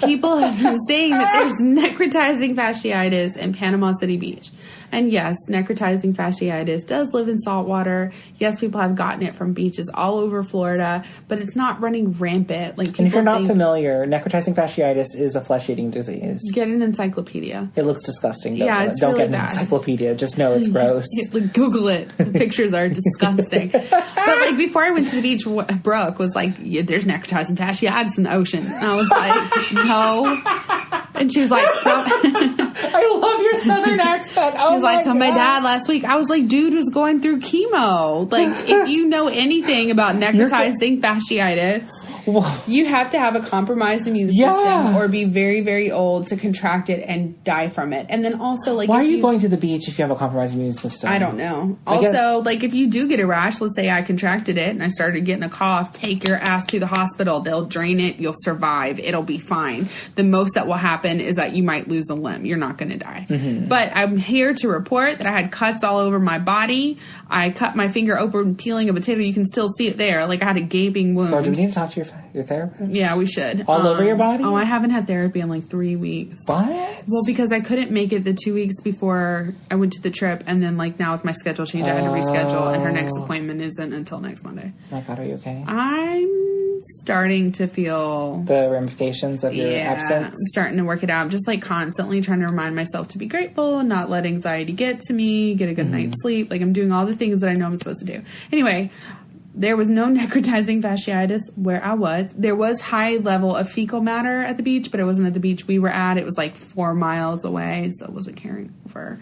people have been saying that there's necrotizing fasciitis in Panama City Beach. And yes, necrotizing fasciitis does live in salt water. Yes, people have gotten it from beaches all over Florida, but it's not running rampant. Like, and if you're not familiar, necrotizing fasciitis is a flesh-eating disease. Get an encyclopedia. It looks disgusting. Don't get really an bad. Encyclopedia. Just know it's gross. Google it. The pictures are disgusting. But, like, before I went to the beach, Brooke was like, there's necrotizing fasciitis in the ocean. And I was like, no. And she was like, I love your southern accent. She was like, so my dad last week. I was like, dude was going through chemo. Like, if you know anything about necrotizing fasciitis, you have to have a compromised immune system or be very, very old to contract it and die from it. And then also, like... Why are you going to the beach if you have a compromised immune system? I don't know. Also, like, if you do get a rash, let's say I contracted it and I started getting a cough, take your ass to the hospital. They'll drain it. You'll survive. It'll be fine. The most that will happen is that you might lose a limb. You're not going to die. Mm-hmm. But I'm here to report that I had cuts all over my body. I cut my finger open peeling a potato. You can still see it there. Like, I had a gaping wound. Or do we need to talk to your therapist? Yeah, we should. All over your body? Oh, I haven't had therapy in like 3 weeks. What? Well, because I couldn't make it the 2 weeks before I went to the trip, and then, like, now with my schedule change, I had to reschedule, and her next appointment isn't until next Monday. Oh my God, are you okay? I'm starting to feel... the ramifications of your absence? I'm starting to work it out. I'm just, like, constantly trying to remind myself to be grateful, not let anxiety get to me, get a good night's sleep. Like, I'm doing all the things that I know I'm supposed to do. Anyway... There was no necrotizing fasciitis where I was. There was high level of fecal matter at the beach, but it wasn't at the beach we were at. It was like 4 miles away, so it wasn't carrying over.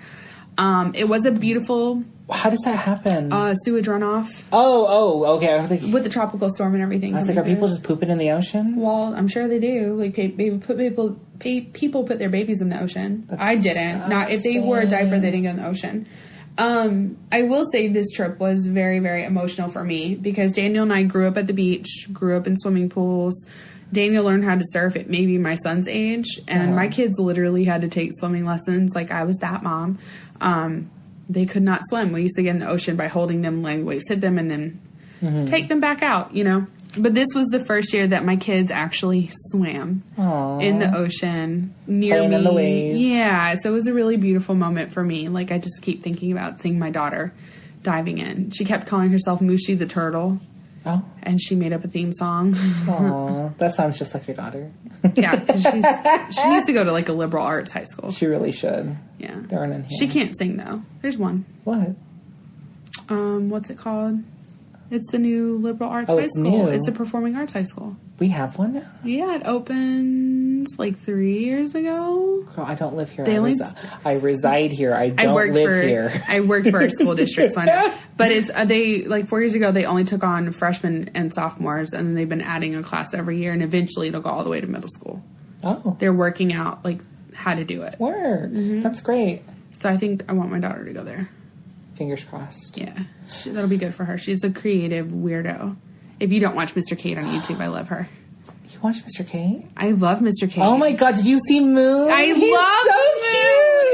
It was a beautiful... How does that happen? Sewage runoff. Oh, okay. I was thinking, with the tropical storm and everything. I was like, are people just pooping in the ocean? Well, I'm sure they do. Like, people put their babies in the ocean. I didn't. Not if they wore a diaper, they didn't go in the ocean. I will say this trip was very, very emotional for me because Daniel and I grew up at the beach, grew up in swimming pools. Daniel learned how to surf at maybe my son's age, and my kids literally had to take swimming lessons. Like, I was that mom. They could not swim. We used to get in the ocean by holding them, letting waves hit them, and then take them back out, you know. But this was the first year that my kids actually swam in the ocean near playing me. In the waves. Yeah, so it was a really beautiful moment for me. Like, I just keep thinking about seeing my daughter diving in. She kept calling herself Mushi the Turtle. Oh. And she made up a theme song. Aw, that sounds just like your daughter. Yeah, 'cause she needs to go to, like, a liberal arts high school. She really should. Yeah. There aren't any. She can't sing, though. There's one. What? What's it called? It's the new liberal arts high it's school. new. It's a performing arts high school. We have one now? Yeah, it opened like 3 years ago. Girl, I don't live here. They I reside here. I don't live here. I worked for a school district, so I know. But it's they like 4 years ago. They only took on freshmen and sophomores, and then they've been adding a class every year, and eventually it'll go all the way to middle school. Oh, they're working out like how to do it. Work. That's great. So I think I want my daughter to go there. Fingers crossed. Yeah, that'll be good for her. She's a creative weirdo. If you don't watch Mr. Kate on YouTube, I love her. You watch Mr. Kate? I love Mr. Kate. Oh my God, did you see Moon? I He's love so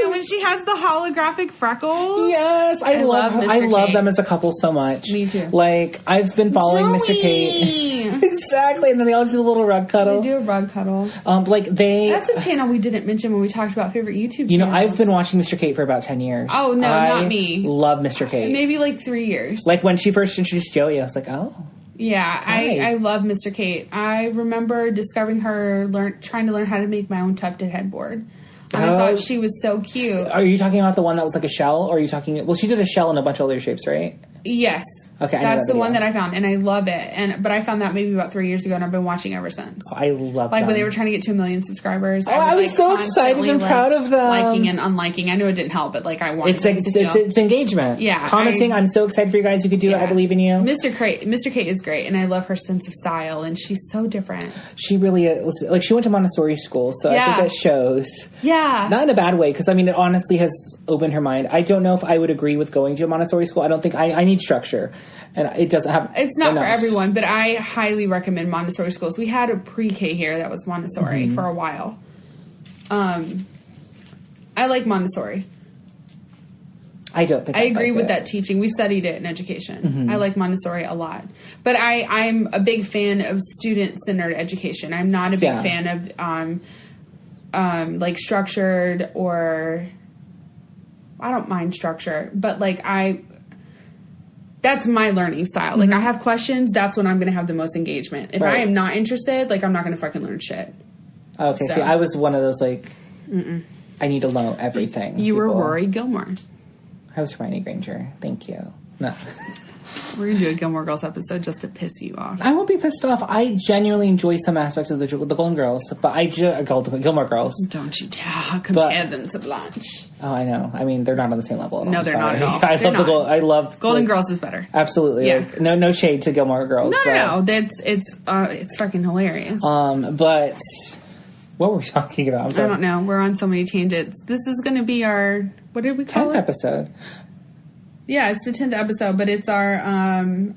Moon. When she has the holographic freckles. Yes, I love her. Mr. I love Kate. them as a couple so much. Me too. Like, I've been following Mr. Kate. Exactly. And then they always do the little rug cuddle. They do a rug cuddle. That's a channel we didn't mention when we talked about favorite YouTube channels. You know, I've been watching Mr. Kate for about 10 years. Oh, no, not me. Love Mr. Kate. Maybe like 3 years. Like when she first introduced Joey, I was like, oh. Yeah, I love Mr. Kate. I remember discovering her trying to learn how to make my own tufted headboard. And I thought she was so cute. Are you talking about the one that was like a shell? Or are you talking... Well, she did a shell in a bunch of other shapes, right? Yes. Okay, that's the one that I found, and I love it. But I found that maybe about 3 years ago, and I've been watching ever since. Oh, I love like them. when they were trying to get to 1 million subscribers. I was so excited and proud of them. Liking and unliking. I know it didn't help, but like I wanted it's engagement. Yeah, commenting. I'm so excited for you guys. You could do it. I believe in you. Mr. Kate is great, and I love her sense of style, and she's so different. She really is. Like she went to Montessori school, so I think that shows. Yeah, not in a bad way, because I mean it honestly has opened her mind. I don't know if I would agree with going to a Montessori school. I don't think I need structure. And it doesn't have... It's not for everyone, but I highly recommend Montessori schools. We had a pre-K here that was Montessori for a while. I like Montessori. I don't think I agree with that teaching. We studied it in education. I like Montessori a lot. But I'm a big fan of student-centered education. I'm not a big fan of like structured or... I don't mind structure, but like that's my learning style. Like, I have questions. That's when I'm going to have the most engagement. If I am not interested, like, I'm not going to fucking learn shit. Okay, so. See, I was one of those, like, I need to know everything. You were Rory Gilmore. I was Hermione Granger. Thank you. No. We're going to do a Gilmore Girls episode just to piss you off. I won't be pissed off. I genuinely enjoy some aspects of the Golden Girls, but Gilmore Girls. Don't you dare compare them to Blanche. Oh, I know. I mean, they're not on the same level at all. No, they're not at all. I love Golden Girls is better. Absolutely. Yeah. Like, no shade to Gilmore Girls. No. It's fucking hilarious. But what were we talking about? I don't know. We're on so many tangents. This is going to be our, what did we call 10th episode. Yeah, it's the 10th episode, but it's our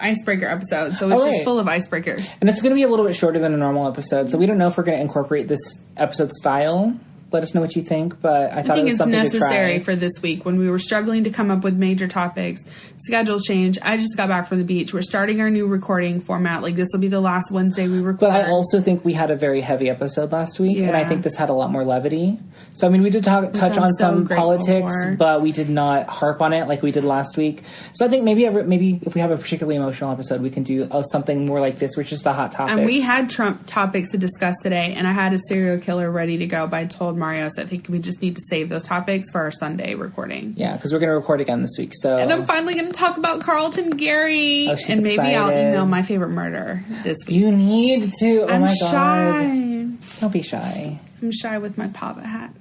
icebreaker episode, so it's just full of icebreakers. And it's going to be a little bit shorter than a normal episode, so we don't know if we're going to incorporate this episode style. Let us know what you think, but I thought it was something to try. I think it's necessary for this week when we were struggling to come up with major topics. Schedules change. I just got back from the beach. We're starting our new recording format. Like, this will be the last Wednesday we record. But I also think we had a very heavy episode last week, and I think this had a lot more levity. So, I mean, we did touch on some politics, but we did not harp on it like we did last week. So I think maybe if we have a particularly emotional episode, we can do something more like this, which is the hot topics. And we had Trump topics to discuss today, and I had a serial killer ready to go, but I told Mario, so I think we just need to save those topics for our Sunday recording. Yeah, because we're going to record again this week. So, and I'm finally going to talk about Carlton Gary. Oh, she's and maybe excited. I'll email my favorite murder this week. You need to. Oh, I'm my shy. God. Don't be shy. I'm shy with my pava hat.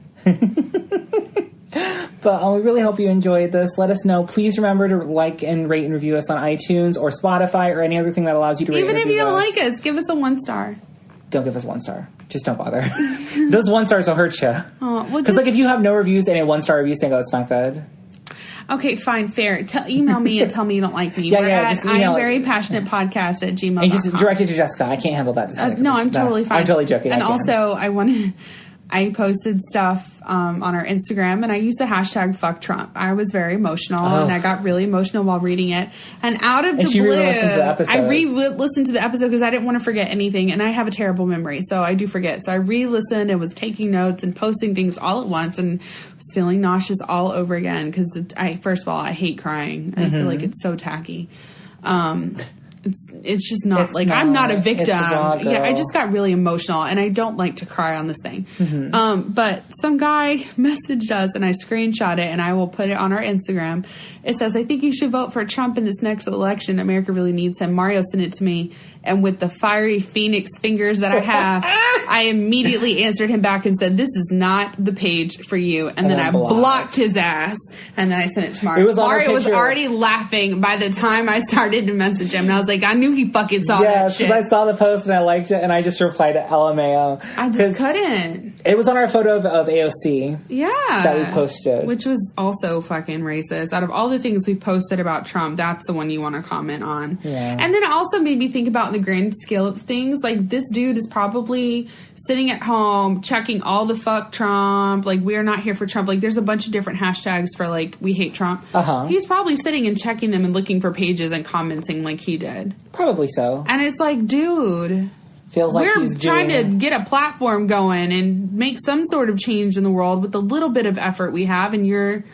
But we really hope you enjoyed this. Let us know. Please remember to like and rate and review us on iTunes or Spotify or any other thing that allows you to rate and review us. Even if you don't like us, give us a 1 star. Don't give us 1 star. Just don't bother. Those 1 stars will hurt you. Because if you have no reviews and a 1-star review saying, oh, it's not good. Okay, fine, fair. Email me and tell me you don't like me. Just email I'm very passionate podcast at gmail.com. And just direct it to Jessica. I can't handle that. No, I'm totally fine. I'm totally joking. And also, I posted stuff on our Instagram, and I used the hashtag Fuck Trump. I was very emotional, and I got really emotional while reading it. And out of the blue, re-listened to the episode. I re-listened to the episode because I didn't want to forget anything, and I have a terrible memory, so I do forget. So I re-listened and was taking notes and posting things all at once, and was feeling nauseous all over again because first of all, I hate crying. I feel like it's so tacky. It's just not I'm not a victim. Yeah, I just got really emotional, and I don't like to cry on this thing. But some guy messaged us, and I screenshot it, and I will put it on our Instagram. It says, I think you should vote for Trump in this next election. America really needs him. Mario sent it to me, and with the fiery phoenix fingers that I have, I immediately answered him back and said, this is not the page for you. And then I blocked his ass, and then I sent it to Mario. Mario was already laughing by the time I started to message him, and I was like, I knew he fucking saw that shit. Yeah, because I saw the post, and I liked it, and I just replied to LMAO. I just couldn't. It was on our photo of AOC. Yeah. That we posted. Which was also fucking racist. Out of all the things we posted about Trump, that's the one you want to comment on. Yeah. And then it also made me think about the grand scale of things. Like, this dude is probably sitting at home checking all the fuck Trump. Like, we are not here for Trump. Like, there's a bunch of different hashtags for, like, we hate Trump. He's probably sitting and checking them and looking for pages and commenting like he did. Probably so. And it's like, dude, Feels like we're trying to get a platform going and make some sort of change in the world with the little bit of effort we have, and you're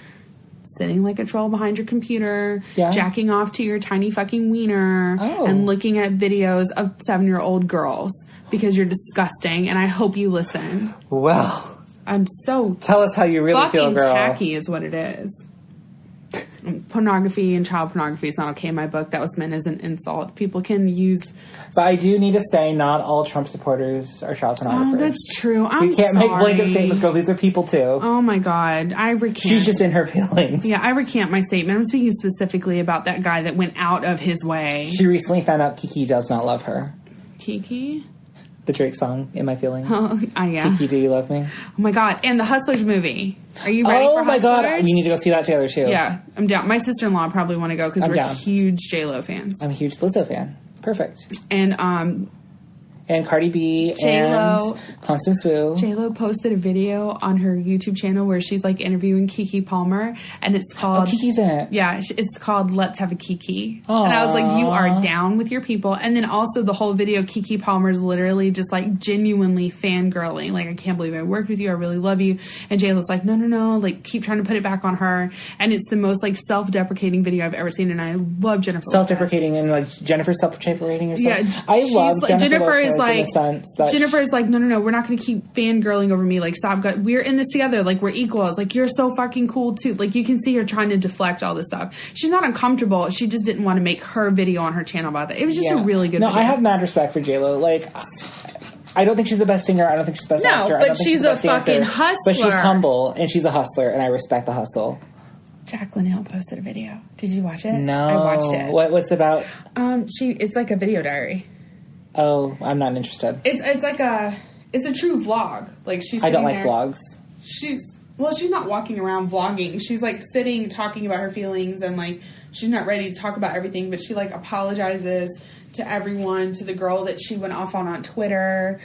sitting like a troll behind your computer, jacking off to your tiny fucking wiener, and looking at videos of 7-year-old girls because you're disgusting, and I hope you listen. Well, I'm so... Tell us how you really feel, girl. Fucking tacky is what it is. Pornography and child pornography is not okay in my book. That was meant as an insult. People can use... But I do need to say, not all Trump supporters are child pornographers. Oh, that's true. We can't make blanket statements, girls. These are people, too. Oh, my God. I recant. She's just in her feelings. Yeah, I recant my statement. I'm speaking specifically about that guy that went out of his way. She recently found out Kiki does not love her. Kiki? The Drake song, In My Feelings. Oh, yeah. Kiki, Do You Love Me? Oh, my God. And the Hustlers movie. Are you ready for Hustlers? Oh, my God. We need to go see that together, too. Yeah, I'm down. My sister-in-law probably want to go because we're down. huge J-Lo fans. I'm a huge Lizzo fan. Perfect. And Cardi B J-Lo, and Constance Wu. J-Lo posted a video on her YouTube channel where she's like interviewing Keke Palmer, and it's called... Oh, Kiki's in it. Yeah, it's called Let's Have a Kiki. Aww. And I was like, you are down with your people. And then also the whole video, Keke Palmer's literally just like genuinely fangirling. Like, I can't believe I worked with you. I really love you. And J-Lo's like, no. Like, keep trying to put it back on her. And it's the most like self-deprecating video I've ever seen. And I love Jennifer. Self-deprecating and like Jennifer self-deprecating herself. Yeah, I love Jennifer is like, in the sense that Jennifer is like, no, we're not going to keep fangirling over me. Like, stop. We're in this together. Like, we're equals. Like, you're so fucking cool, too. Like, you can see her trying to deflect all this stuff. She's not uncomfortable. She just didn't want to make her video on her channel about that. It was just a really good video. I have mad respect for J-Lo. Like, I don't think she's the best singer. I don't think she's the best actor. No, but she's a fucking hustler. But she's humble, and she's a hustler, and I respect the hustle. Jaclyn Hill posted a video. Did you watch it? No. I watched it. What's it about? It's like a video diary. Oh, I'm not interested. It's a true vlog. Like, she's I don't like there. vlogs. She's not walking around vlogging. She's like sitting, talking about her feelings, and like she's not ready to talk about everything, but she like apologizes to everyone, to the girl that she went off on Twitter.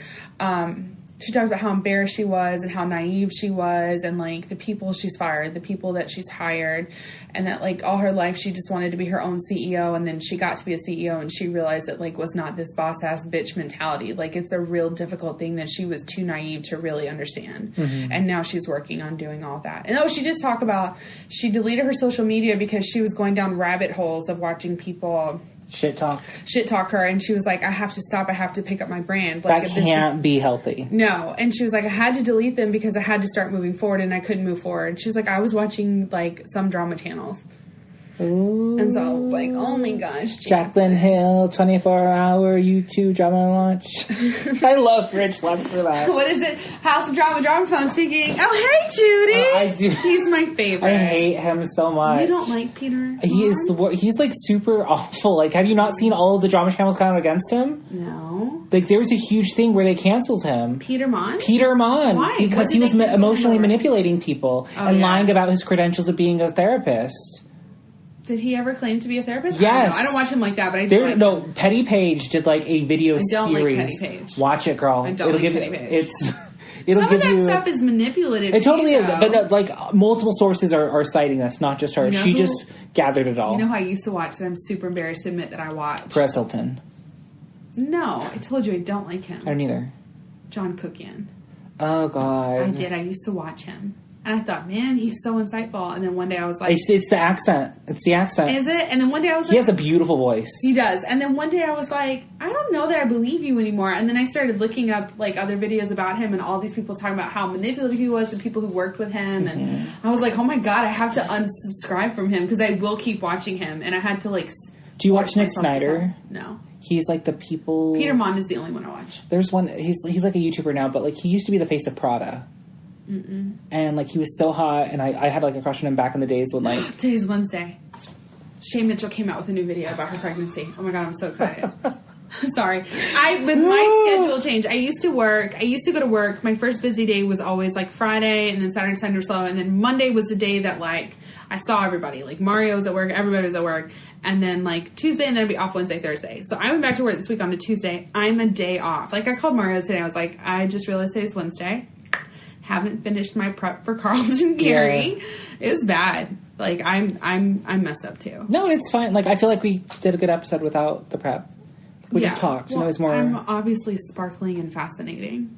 She talks about how embarrassed she was and how naive she was, and like the people she's fired, the people that she's hired, and that like all her life she just wanted to be her own CEO, and then she got to be a CEO and she realized that like was not this boss ass bitch mentality. Like, it's a real difficult thing that she was too naive to really understand. Mm-hmm. And now she's working on doing all that. And she just talked about she deleted her social media because she was going down rabbit holes of watching people shit talk her, and she was like, I have to stop, I have to pick up my brand. Like, that can't be healthy. No. And she was like, I had to delete them because I had to start moving forward, and I couldn't move forward. She was like, I was watching like some drama channels. Ooh. And so I was like, oh my gosh, Jaclyn Hill 24-hour YouTube drama launch. I love Rich loves for that. What is it? House of Drama phone speaking. Oh, hey, Judy. I do. He's my favorite. I hate him so much. You don't like Peter? He's like super awful. Like, have you not seen all of the drama channels kind of against him? No. Like, there was a huge thing where they canceled him. Peter Mon? Why? Because he was emotionally manipulating people and lying about his credentials of being a therapist. Did he ever claim to be a therapist? Yes. I don't watch him like that, but I do like him. Petty Page did like a video series. I don't like Petty Page. Watch it, girl. I don't like Petty Page. It'll Some give of that you, stuff is manipulative. It totally is, but no, like multiple sources are citing this, not just her. She just gathered it all. You know who I used to watch that I'm super embarrassed to admit that I watched? Perez Hilton. No, I told you I don't like him. I don't either. John Cookian. Oh, God. I did. I used to watch him. And I thought, man, he's so insightful. And then one day I was like... It's the accent. It's the accent. Is it? And then one day I was like... He has a beautiful voice. He does. And then one day I was like, I don't know that I believe you anymore. And then I started looking up, like, other videos about him and all these people talking about how manipulative he was, the people who worked with him. Mm-hmm. And I was like, oh my God, I have to unsubscribe from him because I will keep watching him. And I had to, like... Do you watch Nick Snyder? No. He's like the people... Peter Mon is the only one I watch. There's one... He's like a YouTuber now, but, like, he used to be the face of Prada. Mm-mm. And like he was so hot, and I had like a crush on him back in the days when like today's Wednesday. Shay Mitchell came out with a new video about her pregnancy. Oh my God, I'm so excited. Sorry, with my schedule change. I used to go to work. My first busy day was always like Friday, and then Saturday and Sunday were slow, and then Monday was the day that like I saw everybody. Like Mario was at work, everybody was at work, and then like Tuesday, and then I'd be off Wednesday, Thursday. So I went back to work this week on a Tuesday. I'm a day off. Like I called Mario today. I was like, I just realized today's Wednesday. Haven't finished my prep for Carlton Gary. Yeah. It was bad. Like I'm messed up too. No, it's fine. Like I feel like we did a good episode without the prep. We just talked, and it was more... I'm obviously sparkling and fascinating.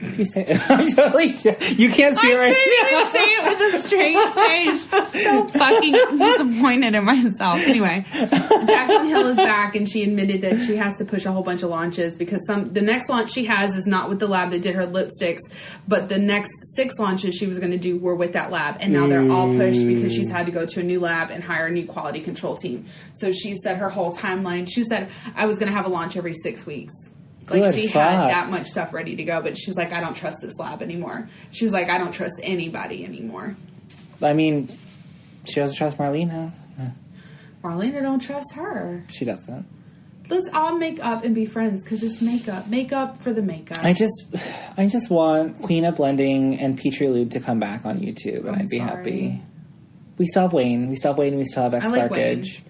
If you say it, I'm totally... You can't see it right now. I couldn't even say it with a straight face. I'm so fucking disappointed in myself. Anyway, Jaclyn Hill is back, and she admitted that she has to push a whole bunch of launches because the next launch she has is not with the lab that did her lipsticks, but the next 6 launches she was going to do were with that lab, and now they're all pushed because she's had to go to a new lab and hire a new quality control team. So she said her whole timeline, she said, I was going to have a launch every 6 weeks. Like, Good she fuck. had that much stuff ready to go, but she's like, I don't trust this lab anymore. She's like, I don't trust anybody anymore. I mean, she doesn't trust Marlena. Marlena don't trust her. She doesn't. Let's all make up and be friends, because it's makeup. Makeup for the makeup. I just want Queen of Blending and Petrie Lube to come back on YouTube, and I'd be happy. We still have Wayne. We still have X Sparkage.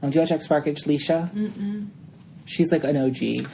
Do you watch X Sparkage, Leisha? Mm-mm. She's like an OG.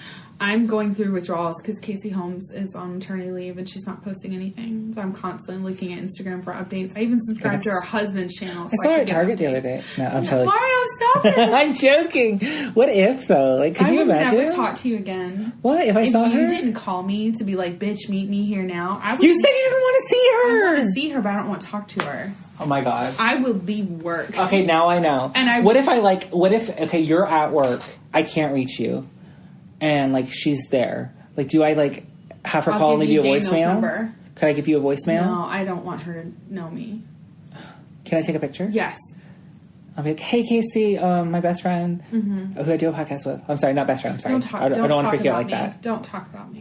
I'm going through withdrawals because Casey Holmes is on maternity leave and she's not posting anything. So I'm constantly looking at Instagram for updates. I even subscribed to her husband's channel. I saw her at Target the other day. No, I'm totally... Mario, stop it! I'm joking. What if, though? Like, could you imagine? I would never talk to you again. What? If I saw her? If you didn't call me to be like, bitch, meet me here now. You said you didn't want to see her! I want to see her, but I don't want to talk to her. Oh my god. I would leave work. Okay, now I know. And what if, okay, you're at work, I can't reach you, and, like, she's there. Like, do I, like, have her call and leave you a voicemail? Number. Could I give you a voicemail? No, I don't want her to know me. Can I take a picture? Yes. I'll be like, hey, Casey, my best friend, who I do a podcast with. I'm sorry, not best friend, I'm sorry. I don't want to freak you out like that. Don't talk about me.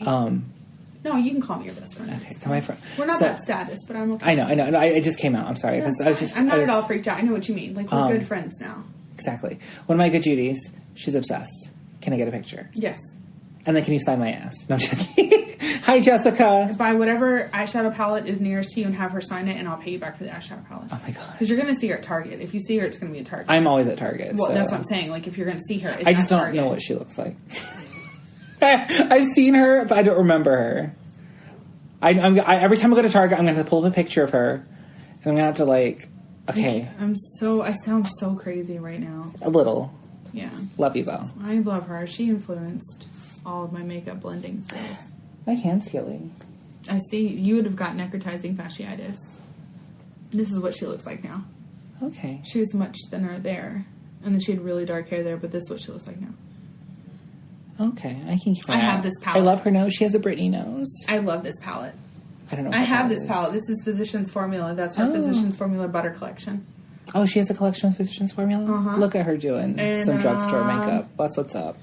No, you can call me your best friend. Okay, so my friend. We're not that status, but I'm okay. I know. No, I just came out. I'm sorry. I'm not at all freaked out. I know what you mean. Like, we're good friends now. Exactly. One of my good Judies, she's obsessed. Can I get a picture? Yes. And then can you sign my ass? No, I'm joking. Hi, Jessica. Buy whatever eyeshadow palette is nearest to you and have her sign it, and I'll pay you back for the eyeshadow palette. Oh, my God. Because you're going to see her at Target. If you see her, it's going to be at Target. I'm always at Target. Well, so. That's what I'm saying. Like, if you're going to see her, it's I just don't know what she looks like. I've seen her, but I don't remember her. Every time I go to Target, I'm going to have to pull up a picture of her, and I'm going to have to, like, okay. I sound so crazy right now. A little. Yeah. Love you, though. I love her. She influenced all of my makeup blending skills. My hand's healing. I see. You would have got necrotizing fasciitis. This is what she looks like now. Okay. She was much thinner there, and then she had really dark hair there, but this is what she looks like now. Okay, I can keep an eye have out. this palette. I love her nose. She has a Britney nose. I love this palette. I don't know. I have this palette. This is Physicians Formula. That's her Physicians Formula butter collection. Oh, she has a collection of Physicians Formula? Uh-huh. Look at her doing some drugstore makeup. That's what's up.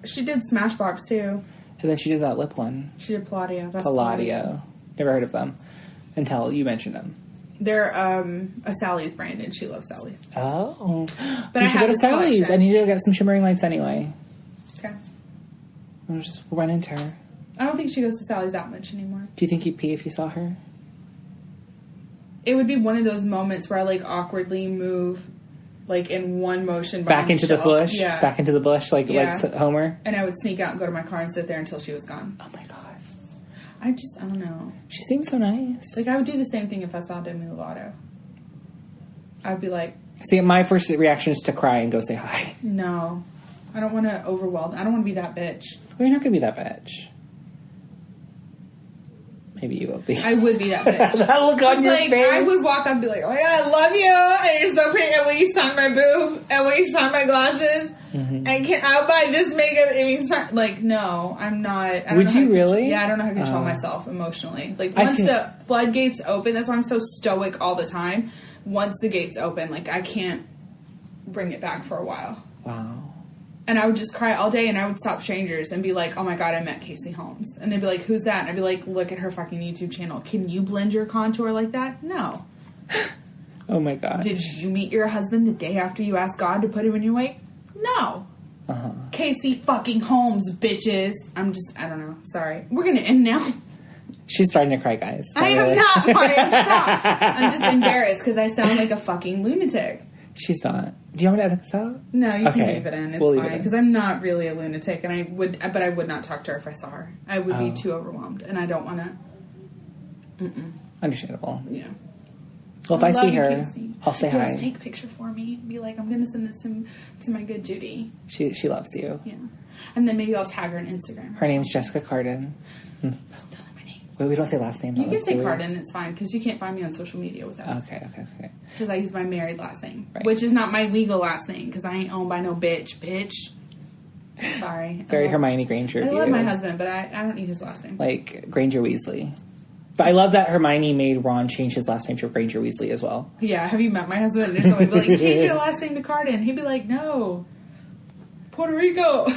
She did Smashbox, too. And then she did that lip one. She did Palladio. That's Palladio. Never heard of them until you mentioned them. They're a Sally's brand, and she loves Sally's. Oh. But you should go to Sally's. Collection. I need to get some shimmering lights anyway. Okay. I'll just run into her. I don't think she goes to Sally's that much anymore. Do you think you'd pee if you saw her? It would be one of those moments where I, like, awkwardly move, like, in one motion. Back into the bush? Yeah. Back into the bush, like Homer? And I would sneak out and go to my car and sit there until she was gone. Oh, my God. I don't know. She seems so nice. Like, I would do the same thing if I saw Demi Lovato. I'd be like... See, my first reaction is to cry and go say hi. No. I don't want to overwhelm. I don't want to be that bitch. Well, you're not going to be that bitch. Maybe you will be. I would be that bitch. That look on your face. I would walk up and be like, oh my God, I love you. And you're so pretty. And will you sign my boob? And will you sign my glasses? Mm-hmm. And I'll buy this makeup. And you sign. Like, no, I'm not. Would you really? Yeah, I don't know how to control myself emotionally. Like, once the floodgates open, that's why I'm so stoic all the time. Once the gates open, like, I can't bring it back for a while. Wow. And I would just cry all day, and I would stop strangers and be like, oh my God, I met Casey Holmes. And they'd be like, who's that? And I'd be like, look at her fucking YouTube channel. Can you blend your contour like that? No. Oh my God. Did you meet your husband the day after you asked God to put him in your way? No. Uh-huh. Casey fucking Holmes, bitches. I don't know. Sorry. We're going to end now. She's starting to cry, guys. I am not, Mario. Stop. I'm just embarrassed because I sound like a fucking lunatic. She's not. Do you want me to edit this out? No, you can leave it in. It's we'll fine. Because I'm not really a lunatic, and I would not talk to her if I saw her. I would be too overwhelmed, and I don't want to. Understandable. Yeah. Well, if I see her, Casey. I'll say hi. Yes, take a picture for me. Be like, I'm going to send this to my good Judy. She loves you. Yeah. And then maybe I'll tag her on Instagram. Her name's Jessica Cardin. Don't tell her my name. Wait, we don't say last name. You can say Cardin. It's fine because you can't find me on social media with that. Okay. Because I use my married last name, Right. which is not my legal last name because I ain't owned by no bitch. Sorry. Very Hermione Granger. I love my husband, but I don't need his last name. Like Granger Weasley. But I love that Hermione made Ron change his last name to Granger Weasley as well. Yeah, have you met my husband? There's always like, change your last name to Cardin. He'd be like, no. Puerto Rico. Is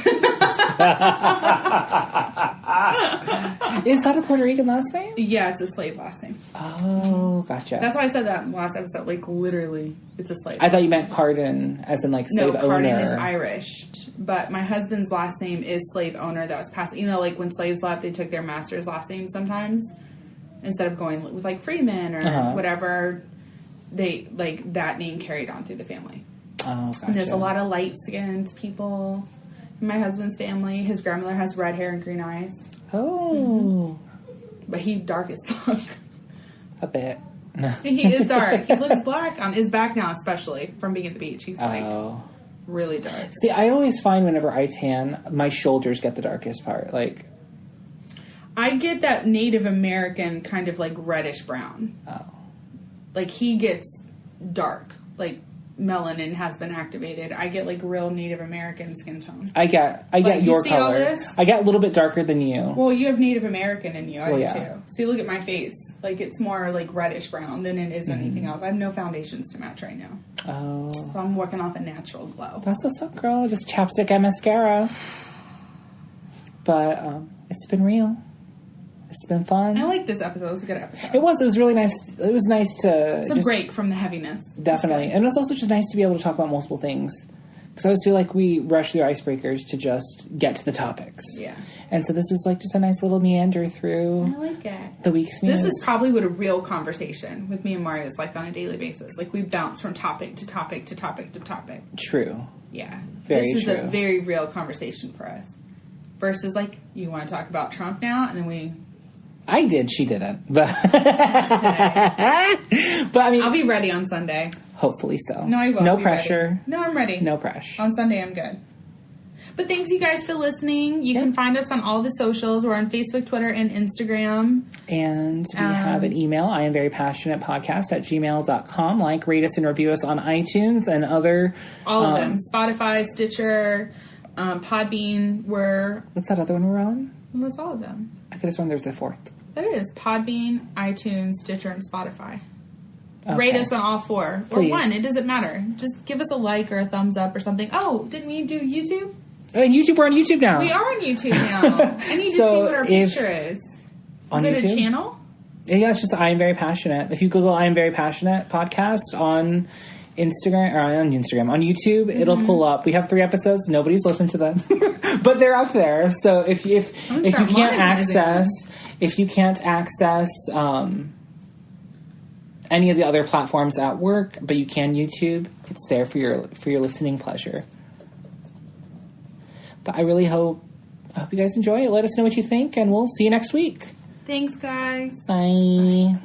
that a Puerto Rican last name? Yeah, it's a slave last name. Oh, gotcha. That's why I said that in the last episode. Like, literally, it's a slave. I thought you meant Cardin, as in like slave owner. No, Cardin is Irish. But my husband's last name is slave owner. That was passed. You know, like when slaves left, they took their master's last name sometimes. Instead of going with like Freeman or whatever, they like that name carried on through the family. Oh, gotcha. And there's a lot of light-skinned people in my husband's family. His grandmother has red hair and green eyes. Oh. But he's dark as fuck. A bit. He is dark. He looks black on his back now, especially from being at the beach. He's like really dark. See, I always find whenever I tan, my shoulders get the darkest part. Like, I get that Native American kind of like reddish brown. oh. Like he gets dark. Like melanin has been activated. I get like real Native American skin tone. I get Like, your you see all color. this? I get a little bit darker than you. Well, you have Native American in you. I do yeah. too. See, look at my face. Like it's more like reddish brown than it is anything else. I have no foundations to match right now. Oh. So I'm working off a natural glow. That's what's up, girl. Just chapstick and mascara. But it's been real. It's been fun. I like this episode. It was a good episode. It was really nice. It was nice to... It's a break from the heaviness. Definitely. And it was also just nice to be able to talk about multiple things. Because I always feel like we rush through icebreakers to just get to the topics. Yeah. And so this was like just a nice little meander through I like it. the week's news. This is probably what a real conversation with me and Mario is like on a daily basis. Like we bounce from topic to topic to topic to topic. True. Yeah. Very this is true. a very real conversation for us. Versus like, you want to talk about Trump now? And then we... I did. She didn't. But, but I mean... I'll be ready on Sunday. Hopefully so. No, I will. No be pressure. Ready. No, I'm ready. No pressure. On Sunday, I'm good. But thanks, you guys, for listening. You can find us on all the socials. We're on Facebook, Twitter, and Instagram. And we have an email, I am very passionate podcast at gmail.com. Like, rate us and review us on iTunes and other... All of them. Spotify, Stitcher, Podbean. What's that other one we're on? Well, that's all of them. I could have sworn there was a fourth. That is Podbean, iTunes, Stitcher, and Spotify. Okay. Rate us on all four. Please. Or one. It doesn't matter. Just give us a like or a thumbs up or something. Oh, didn't we do YouTube? Oh, and YouTube, we're on YouTube now. We are on YouTube now. I need to So see what our picture is. On Is it YouTube? a channel? Yeah, it's just I am very passionate. If you Google I am very passionate podcast on Instagram or on YouTube, it'll pull up. We have 3 episodes. Nobody's listened to them, but they're up there. So if you can't access any of the other platforms at work, but you can YouTube, it's there for your listening pleasure. But I really hope you guys enjoy it. Let us know what you think, and we'll see you next week. Thanks, guys. Bye.